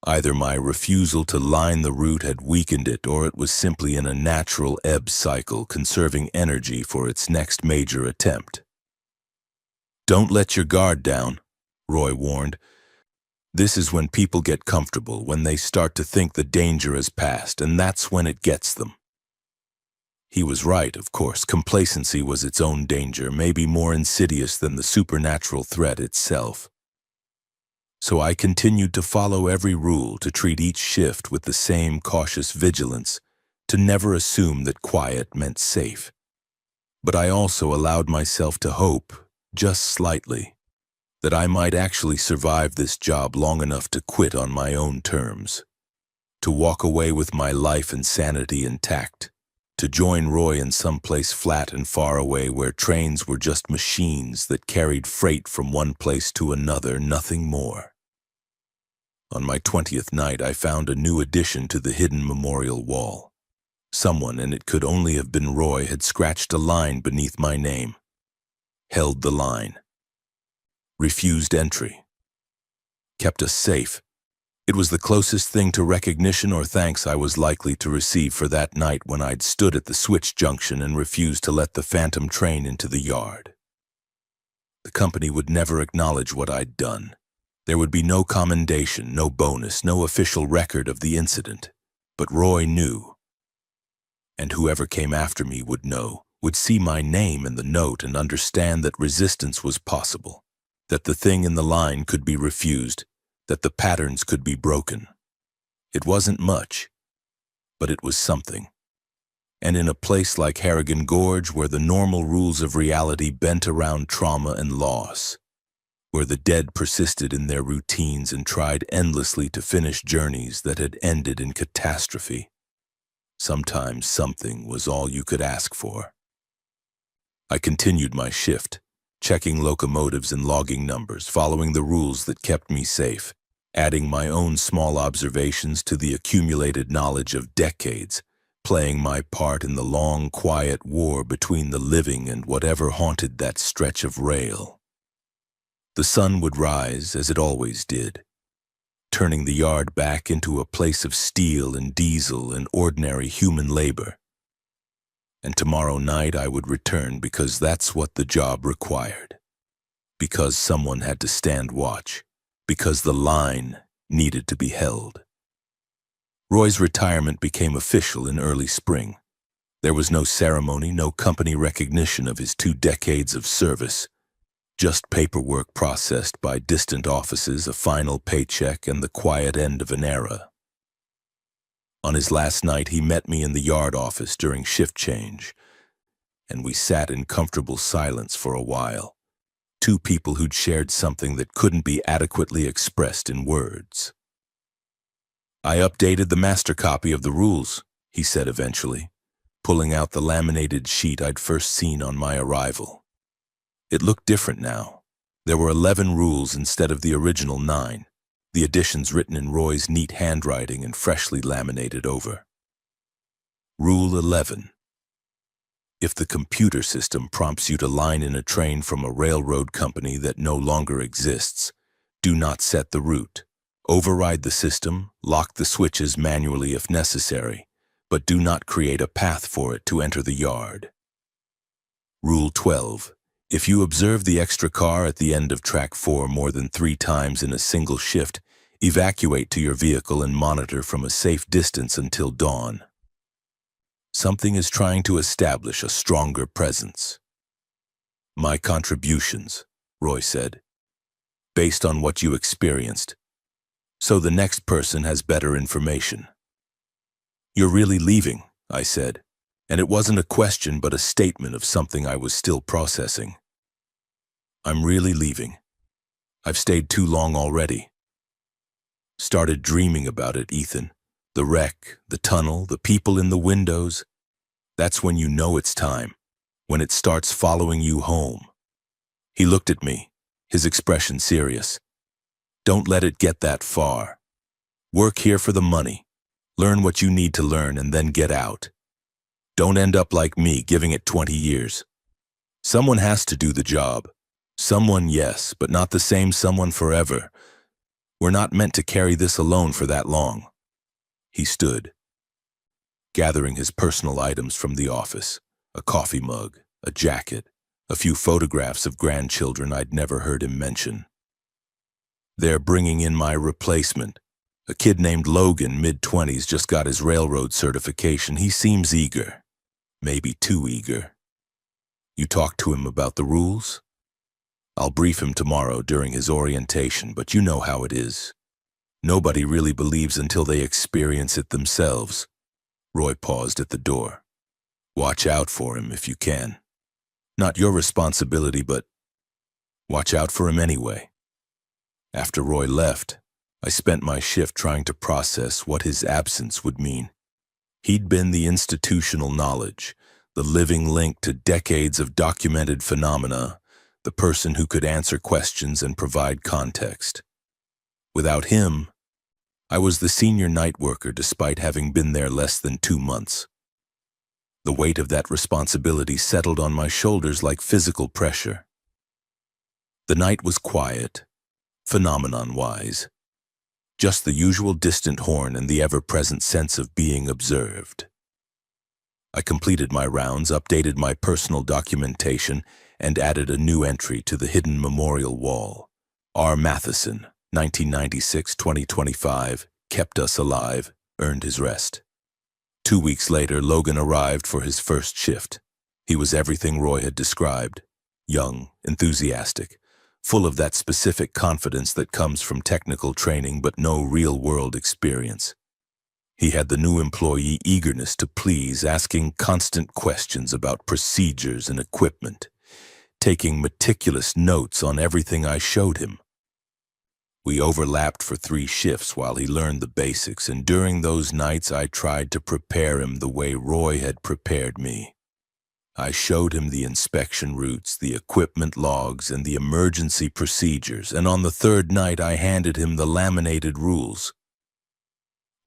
Either my refusal to line the route had weakened it, or it was simply in a natural ebb cycle, conserving energy for its next major attempt. "Don't let your guard down," Roy warned. "This is when people get comfortable, when they start to think the danger has passed, and that's when it gets them." He was right, of course. Complacency was its own danger, maybe more insidious than the supernatural threat itself. So I continued to follow every rule, to treat each shift with the same cautious vigilance, to never assume that quiet meant safe. But I also allowed myself to hope, just slightly, that I might actually survive this job long enough to quit on my own terms, to walk away with my life and sanity intact, to join Roy in some place flat and far away where trains were just machines that carried freight from one place to another, nothing more. On my 20th night, I found a new addition to the hidden memorial wall. Someone, and it could only have been Roy, had scratched a line beneath my name. Held the line. Refused entry. Kept us safe. It was the closest thing to recognition or thanks I was likely to receive for that night when I'd stood at the switch junction and refused to let the phantom train into the yard. The company would never acknowledge what I'd done. There would be no commendation, no bonus, no official record of the incident. But Roy knew. And whoever came after me would know, would see my name in the note and understand that resistance was possible, that the thing in the line could be refused, that the patterns could be broken. It wasn't much, but it was something. And in a place like Harrigan Gorge, where the normal rules of reality bent around trauma and loss, where the dead persisted in their routines and tried endlessly to finish journeys that had ended in catastrophe, sometimes something was all you could ask for. I continued my shift, checking locomotives and logging numbers, following the rules that kept me safe, adding my own small observations to the accumulated knowledge of decades, playing my part in the long, quiet war between the living and whatever haunted that stretch of rail. The sun would rise, as it always did, turning the yard back into a place of steel and diesel and ordinary human labor. And tomorrow night I would return, because that's what the job required. Because someone had to stand watch. Because the line needed to be held. Roy's retirement became official in early spring. There was no ceremony, no company recognition of his 2 decades of service. Just paperwork processed by distant offices, a final paycheck, and the quiet end of an era. On his last night, he met me in the yard office during shift change, and we sat in comfortable silence for a while. 2 people who'd shared something that couldn't be adequately expressed in words. "I updated the master copy of the rules," he said eventually, pulling out the laminated sheet I'd first seen on my arrival. It looked different now. There were 11 rules instead of the original 9, the additions written in Roy's neat handwriting and freshly laminated over. Rule 11. If the computer system prompts you to line in a train from a railroad company that no longer exists, do not set the route. Override the system, lock the switches manually if necessary, but do not create a path for it to enter the yard. Rule 12. If you observe the extra car at the end of track 4 more than 3 times in a single shift, evacuate to your vehicle and monitor from a safe distance until dawn. Something is trying to establish a stronger presence. My contributions, Roy said, based on what you experienced, so the next person has better information. "You're really leaving," I said. And it wasn't a question but a statement of something I was still processing. "I'm really leaving. I've stayed too long already." Started dreaming about it, Ethan. The wreck, the tunnel, the people in the windows. That's when you know it's time, when it starts following you home. He looked at me, his expression serious. Don't let it get that far. Work here for the money. Learn what you need to learn and then get out. Don't end up like me, giving it 20 years. Someone has to do the job. Someone, yes, but not the same someone forever. We're not meant to carry this alone for that long. He stood, gathering his personal items from the office, a coffee mug, a jacket, a few photographs of grandchildren I'd never heard him mention. They're bringing in my replacement. A kid named Logan, mid-20s, just got his railroad certification. He seems eager, maybe too eager. You talked to him about the rules? I'll brief him tomorrow during his orientation, but you know how it is. Nobody really believes until they experience it themselves. Roy paused at the door. Watch out for him if you can. Not your responsibility, but watch out for him anyway. After Roy left, I spent my shift trying to process what his absence would mean. He'd been the institutional knowledge, the living link to decades of documented phenomena, the person who could answer questions and provide context. Without him, I was the senior night worker despite having been there less than 2 months. The weight of that responsibility settled on my shoulders like physical pressure. The night was quiet, phenomenon-wise. Just the usual distant horn and the ever-present sense of being observed. I completed my rounds, updated my personal documentation, and added a new entry to the hidden memorial wall. R. Matheson, 1996-2025, kept us alive, earned his rest. 2 weeks later, Logan arrived for his first shift. He was everything Roy had described. Young, enthusiastic, full of that specific confidence that comes from technical training but no real-world experience. He had the new employee eagerness to please, asking constant questions about procedures and equipment, taking meticulous notes on everything I showed him. We overlapped for 3 shifts while he learned the basics, and during those nights I tried to prepare him the way Roy had prepared me. I showed him the inspection routes, the equipment logs, and the emergency procedures, and on the 3rd night I handed him the laminated rules.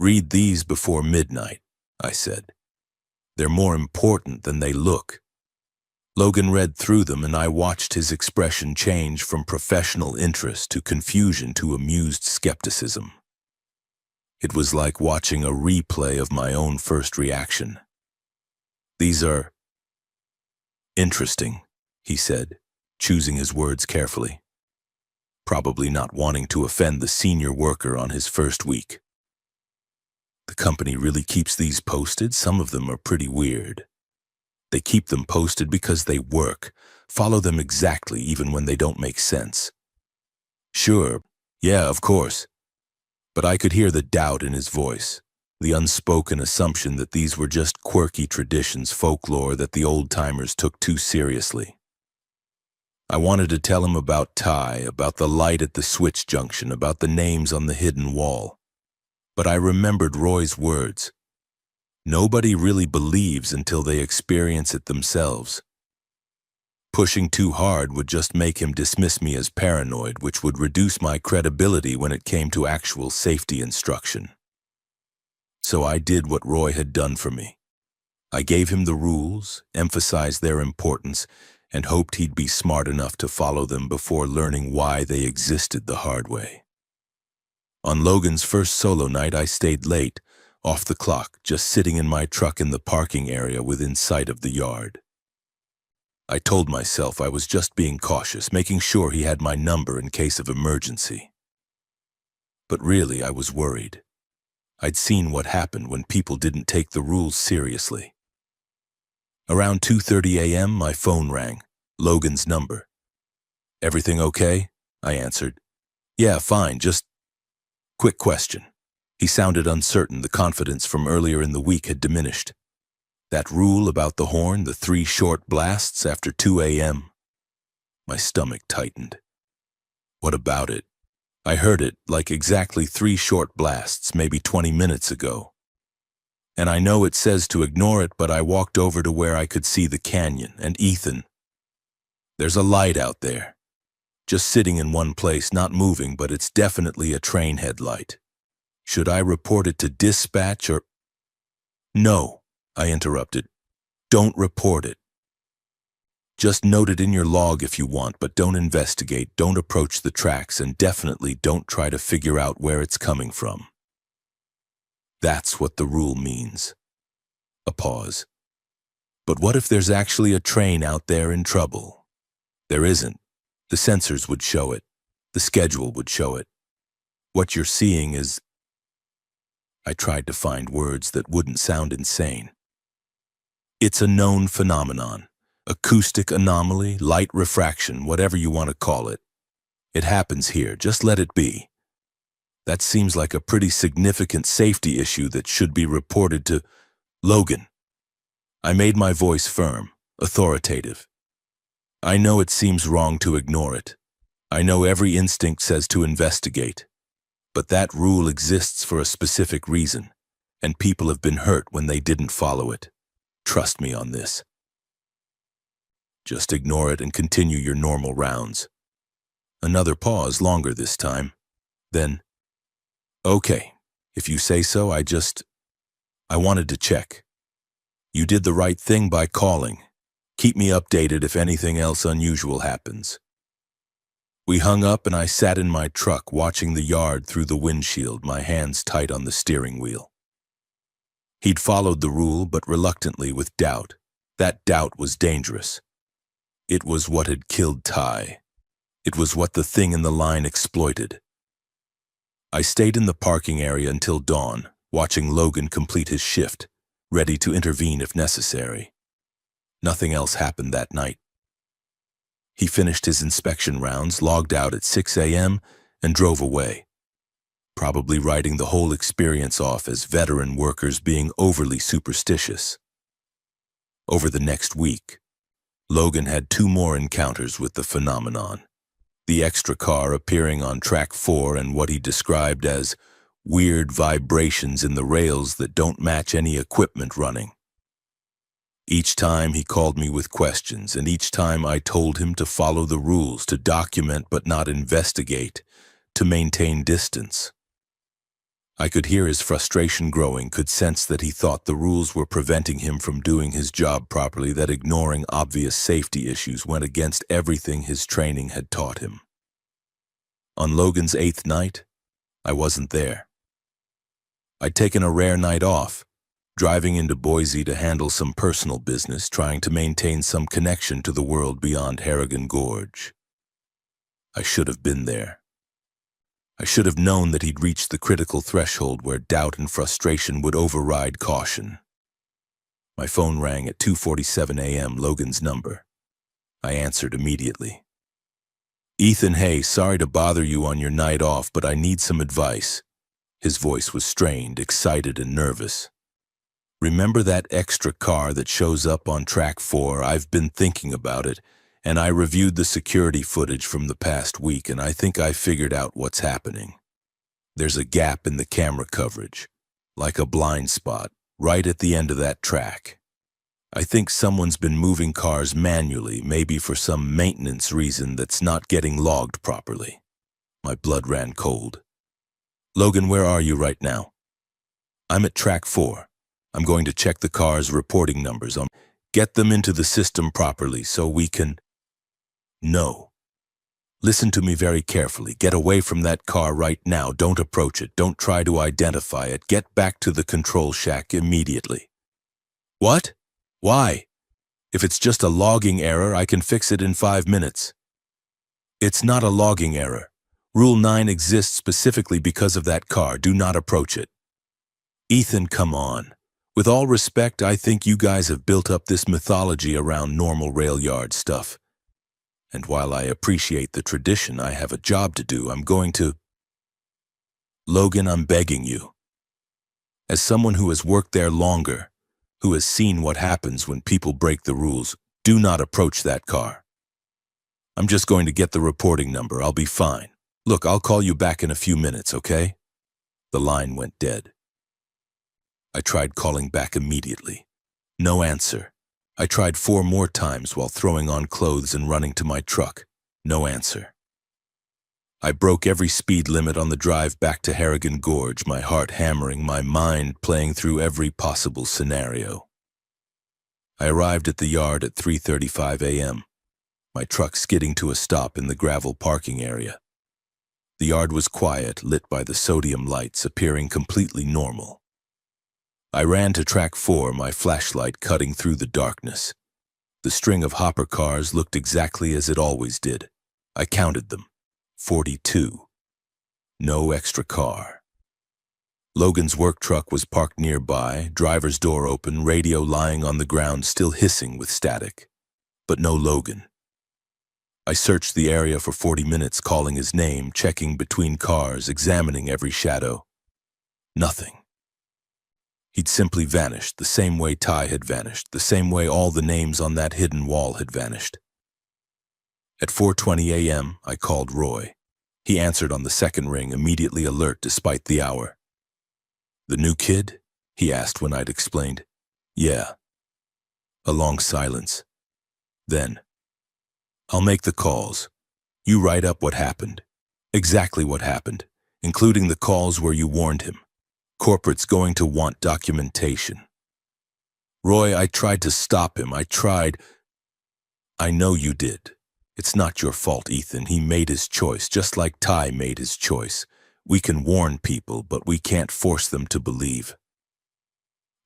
Read these before midnight, I said. They're more important than they look. Logan read through them, and I watched his expression change from professional interest to confusion to amused skepticism. It was like watching a replay of my own first reaction. These are interesting, he said, choosing his words carefully, probably not wanting to offend the senior worker on his first week. The company really keeps these posted. Some of them are pretty weird. They keep them posted because they work, follow them exactly even when they don't make sense. Sure, yeah, of course. But I could hear the doubt in his voice, the unspoken assumption that these were just quirky traditions, folklore that the old-timers took too seriously. I wanted to tell him about Ty, about the light at the switch junction, about the names on the hidden wall. But I remembered Roy's words. Nobody really believes until they experience it themselves. Pushing too hard would just make him dismiss me as paranoid, which would reduce my credibility when it came to actual safety instruction. So I did what Roy had done for me. I gave him the rules, emphasized their importance, and hoped he'd be smart enough to follow them before learning why they existed the hard way. On Logan's first solo night, I stayed late, off the clock, just sitting in my truck in the parking area within sight of the yard. I told myself I was just being cautious, making sure he had my number in case of emergency. But really, I was worried. I'd seen what happened when people didn't take the rules seriously. Around 2:30 a.m., my phone rang, Logan's number. "Everything okay?" I answered. "Yeah, fine, just quick question." He sounded uncertain. The confidence from earlier in the week had diminished. That rule about the horn, the 3 short blasts after 2 a.m. My stomach tightened. What about it? I heard it like exactly 3 short blasts, maybe 20 minutes ago. And I know it says to ignore it, but I walked over to where I could see the canyon and Ethan. There's a light out there. just sitting in one place, not moving, but it's definitely a train headlight. Should I report it to dispatch or... No, I interrupted. Don't report it. Just note it in your log if you want, but don't investigate, don't approach the tracks, and definitely don't try to figure out where it's coming from. That's what the rule means. A pause. But what if there's actually a train out there in trouble? There isn't. The sensors would show it. The schedule would show it. What you're seeing is... I tried to find words that wouldn't sound insane. It's a known phenomenon. Acoustic anomaly, light refraction, whatever you want to call it. It happens here, just let it be. That seems like a pretty significant safety issue that should be reported to Logan. I made my voice firm, authoritative. I know it seems wrong to ignore it. I know every instinct says to investigate. But that rule exists for a specific reason, and people have been hurt when they didn't follow it. Trust me on this. Just ignore it and continue your normal rounds. Another pause, longer this time. Then, okay, if you say so, I wanted to check. You did the right thing by calling. Keep me updated if anything else unusual happens. We hung up and I sat in my truck watching the yard through the windshield, my hands tight on the steering wheel. He'd followed the rule, but reluctantly with doubt. That doubt was dangerous. It was what had killed Ty. It was what the thing in the line exploited. I stayed in the parking area until dawn, watching Logan complete his shift, ready to intervene if necessary. Nothing else happened that night. He finished his inspection rounds, logged out at 6 a.m., and drove away, probably writing the whole experience off as veteran workers being overly superstitious. Over the next week, Logan had 2 more encounters with the phenomenon, the extra car appearing on track 4 and what he described as weird vibrations in the rails that don't match any equipment running. Each time he called me with questions, and each time I told him to follow the rules, to document but not investigate, to maintain distance. I could hear his frustration growing, could sense that he thought the rules were preventing him from doing his job properly, that ignoring obvious safety issues went against everything his training had taught him. On Logan's 8th night, I wasn't there. I'd taken a rare night off, driving into Boise to handle some personal business, trying to maintain some connection to the world beyond Harrigan Gorge. I should have been there. I should have known that he'd reached the critical threshold where doubt and frustration would override caution. My phone rang at 2:47 a.m., Logan's number. I answered immediately. "Ethan, hey, sorry to bother you on your night off, but I need some advice." His voice was strained, excited, and nervous. "Remember that extra car that shows up on track 4? I've been thinking about it, and I reviewed the security footage from the past week, and I think I figured out what's happening. There's a gap in the camera coverage, like a blind spot, right at the end of that track. I think someone's been moving cars manually, maybe for some maintenance reason that's not getting logged properly." My blood ran cold. "Logan, where are you right now?" "I'm at track 4. I'm going to check the car's reporting numbers. Get them into the system properly so we can..." "No. Listen to me very carefully. Get away from that car right now. Don't approach it. Don't try to identify it. Get back to the control shack immediately." "What? Why? If it's just a logging error, I can fix it in 5 minutes." "It's not a logging error. Rule 9 exists specifically because of that car. Do not approach it." "Ethan, come on. With all respect, I think you guys have built up this mythology around normal rail yard stuff. And while I appreciate the tradition, I have a job to do. I'm going to..." "Logan, I'm begging you. As someone who has worked there longer, who has seen what happens when people break the rules, do not approach that car. I'm just going to get the reporting number. I'll be fine. Look, I'll call you back in a few minutes, okay?" The line went dead. I tried calling back immediately. No answer. I tried 4 more times while throwing on clothes and running to my truck. No answer. I broke every speed limit on the drive back to Harrigan Gorge, my heart hammering, my mind playing through every possible scenario. I arrived at the yard at 3:35 a.m., my truck skidding to a stop in the gravel parking area. The yard was quiet, lit by the sodium lights, appearing completely normal. I ran to track 4, my flashlight cutting through the darkness. The string of hopper cars looked exactly as it always did. I counted them. 42. No extra car. Logan's work truck was parked nearby, driver's door open, radio lying on the ground still hissing with static. But no Logan. I searched the area for 40 minutes, calling his name, checking between cars, examining every shadow. Nothing. He'd simply vanished, the same way Ty had vanished, the same way all the names on that hidden wall had vanished. At 4:20 a.m., I called Roy. He answered on the second ring, immediately alert despite the hour. "The new kid?" he asked when I'd explained. "Yeah." A long silence. Then, "I'll make the calls. You write up what happened. Exactly what happened, including the calls where you warned him. Corporate's going to want documentation." "Roy, I tried to stop him. I tried." "I know you did. It's not your fault, Ethan. He made his choice, just like Ty made his choice. We can warn people, but we can't force them to believe."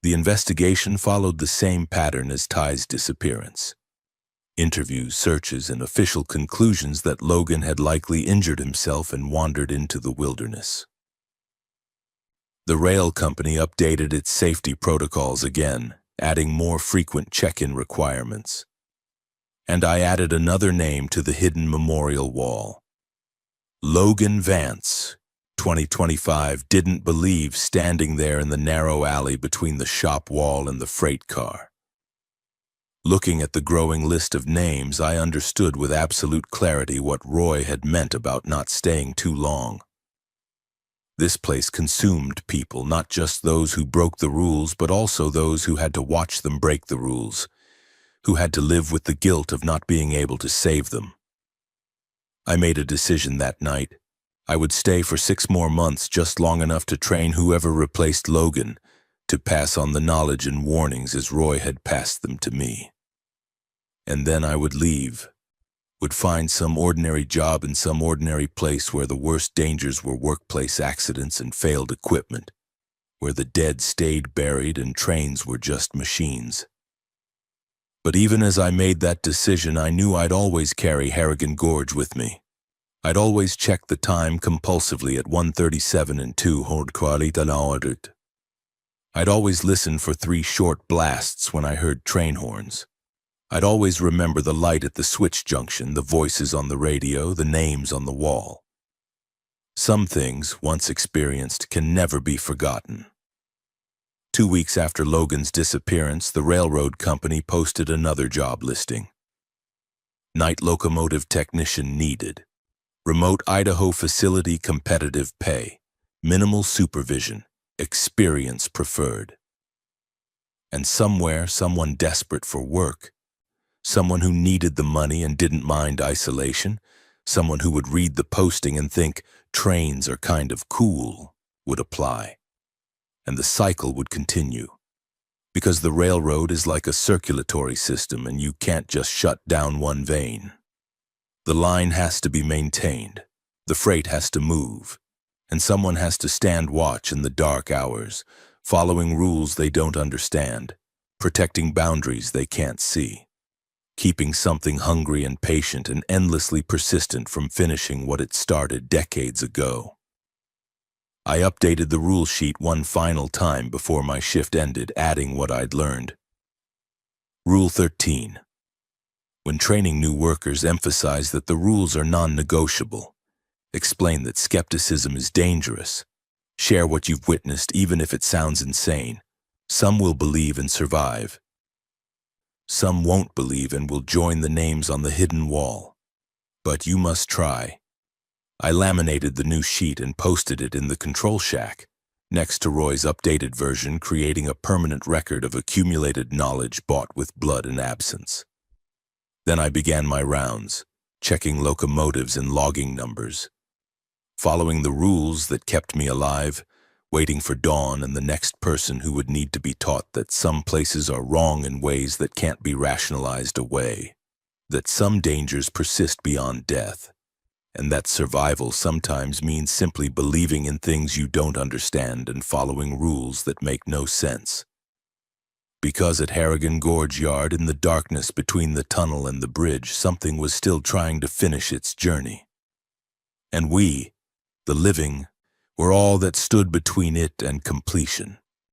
The investigation followed the same pattern as Ty's disappearance. Interviews, searches, and official conclusions that Logan had likely injured himself and wandered into the wilderness. The rail company updated its safety protocols again, adding more frequent check-in requirements. And I added another name to the hidden memorial wall. Logan Vance, 2025, didn't believe, standing there in the narrow alley between the shop wall and the freight car. Looking at the growing list of names, I understood with absolute clarity what Roy had meant about not staying too long. This place consumed people, not just those who broke the rules, but also those who had to watch them break the rules, who had to live with the guilt of not being able to save them. I made a decision that night. I would stay for 6 more months, just long enough to train whoever replaced Logan, to pass on the knowledge and warnings as Roy had passed them to me. And then I would leave, would find some ordinary job in some ordinary place where the worst dangers were workplace accidents and failed equipment, where the dead stayed buried and trains were just machines. But even as I made that decision, I knew I'd always carry Harrigan Gorge with me. I'd always check the time compulsively at 1:37 and 2. I'd always listen for 3 short blasts when I heard train horns. I'd always remember the light at the switch junction, the voices on the radio, the names on the wall. Some things, once experienced, can never be forgotten. 2 weeks after Logan's disappearance, the railroad company posted another job listing. Night locomotive technician needed. Remote Idaho facility, competitive pay. Minimal supervision. Experience preferred. And somewhere, someone desperate for work. Someone who needed the money and didn't mind isolation. Someone who would read the posting and think trains are kind of cool would apply. And the cycle would continue. Because the railroad is like a circulatory system and you can't just shut down one vein. The line has to be maintained. The freight has to move. And someone has to stand watch in the dark hours, following rules they don't understand, protecting boundaries they can't see, keeping something hungry and patient and endlessly persistent from finishing what it started decades ago. I updated the rule sheet one final time before my shift ended, adding what I'd learned. Rule 13. When training new workers, emphasize that the rules are non-negotiable. Explain that skepticism is dangerous. Share what you've witnessed, even if it sounds insane. Some will believe and survive. Some won't believe and will join the names on the hidden wall. But you must try. I laminated the new sheet and posted it in the control shack, next to Roy's updated version, creating a permanent record of accumulated knowledge bought with blood and absence. Then I began my rounds, checking locomotives and logging numbers, following the rules that kept me alive, waiting for dawn and the next person who would need to be taught that some places are wrong in ways that can't be rationalized away, that some dangers persist beyond death, and that survival sometimes means simply believing in things you don't understand and following rules that make no sense. Because at Harrigan Gorge Yard, in the darkness between the tunnel and the bridge, something was still trying to finish its journey. And we, the living, were all that stood between it and completion.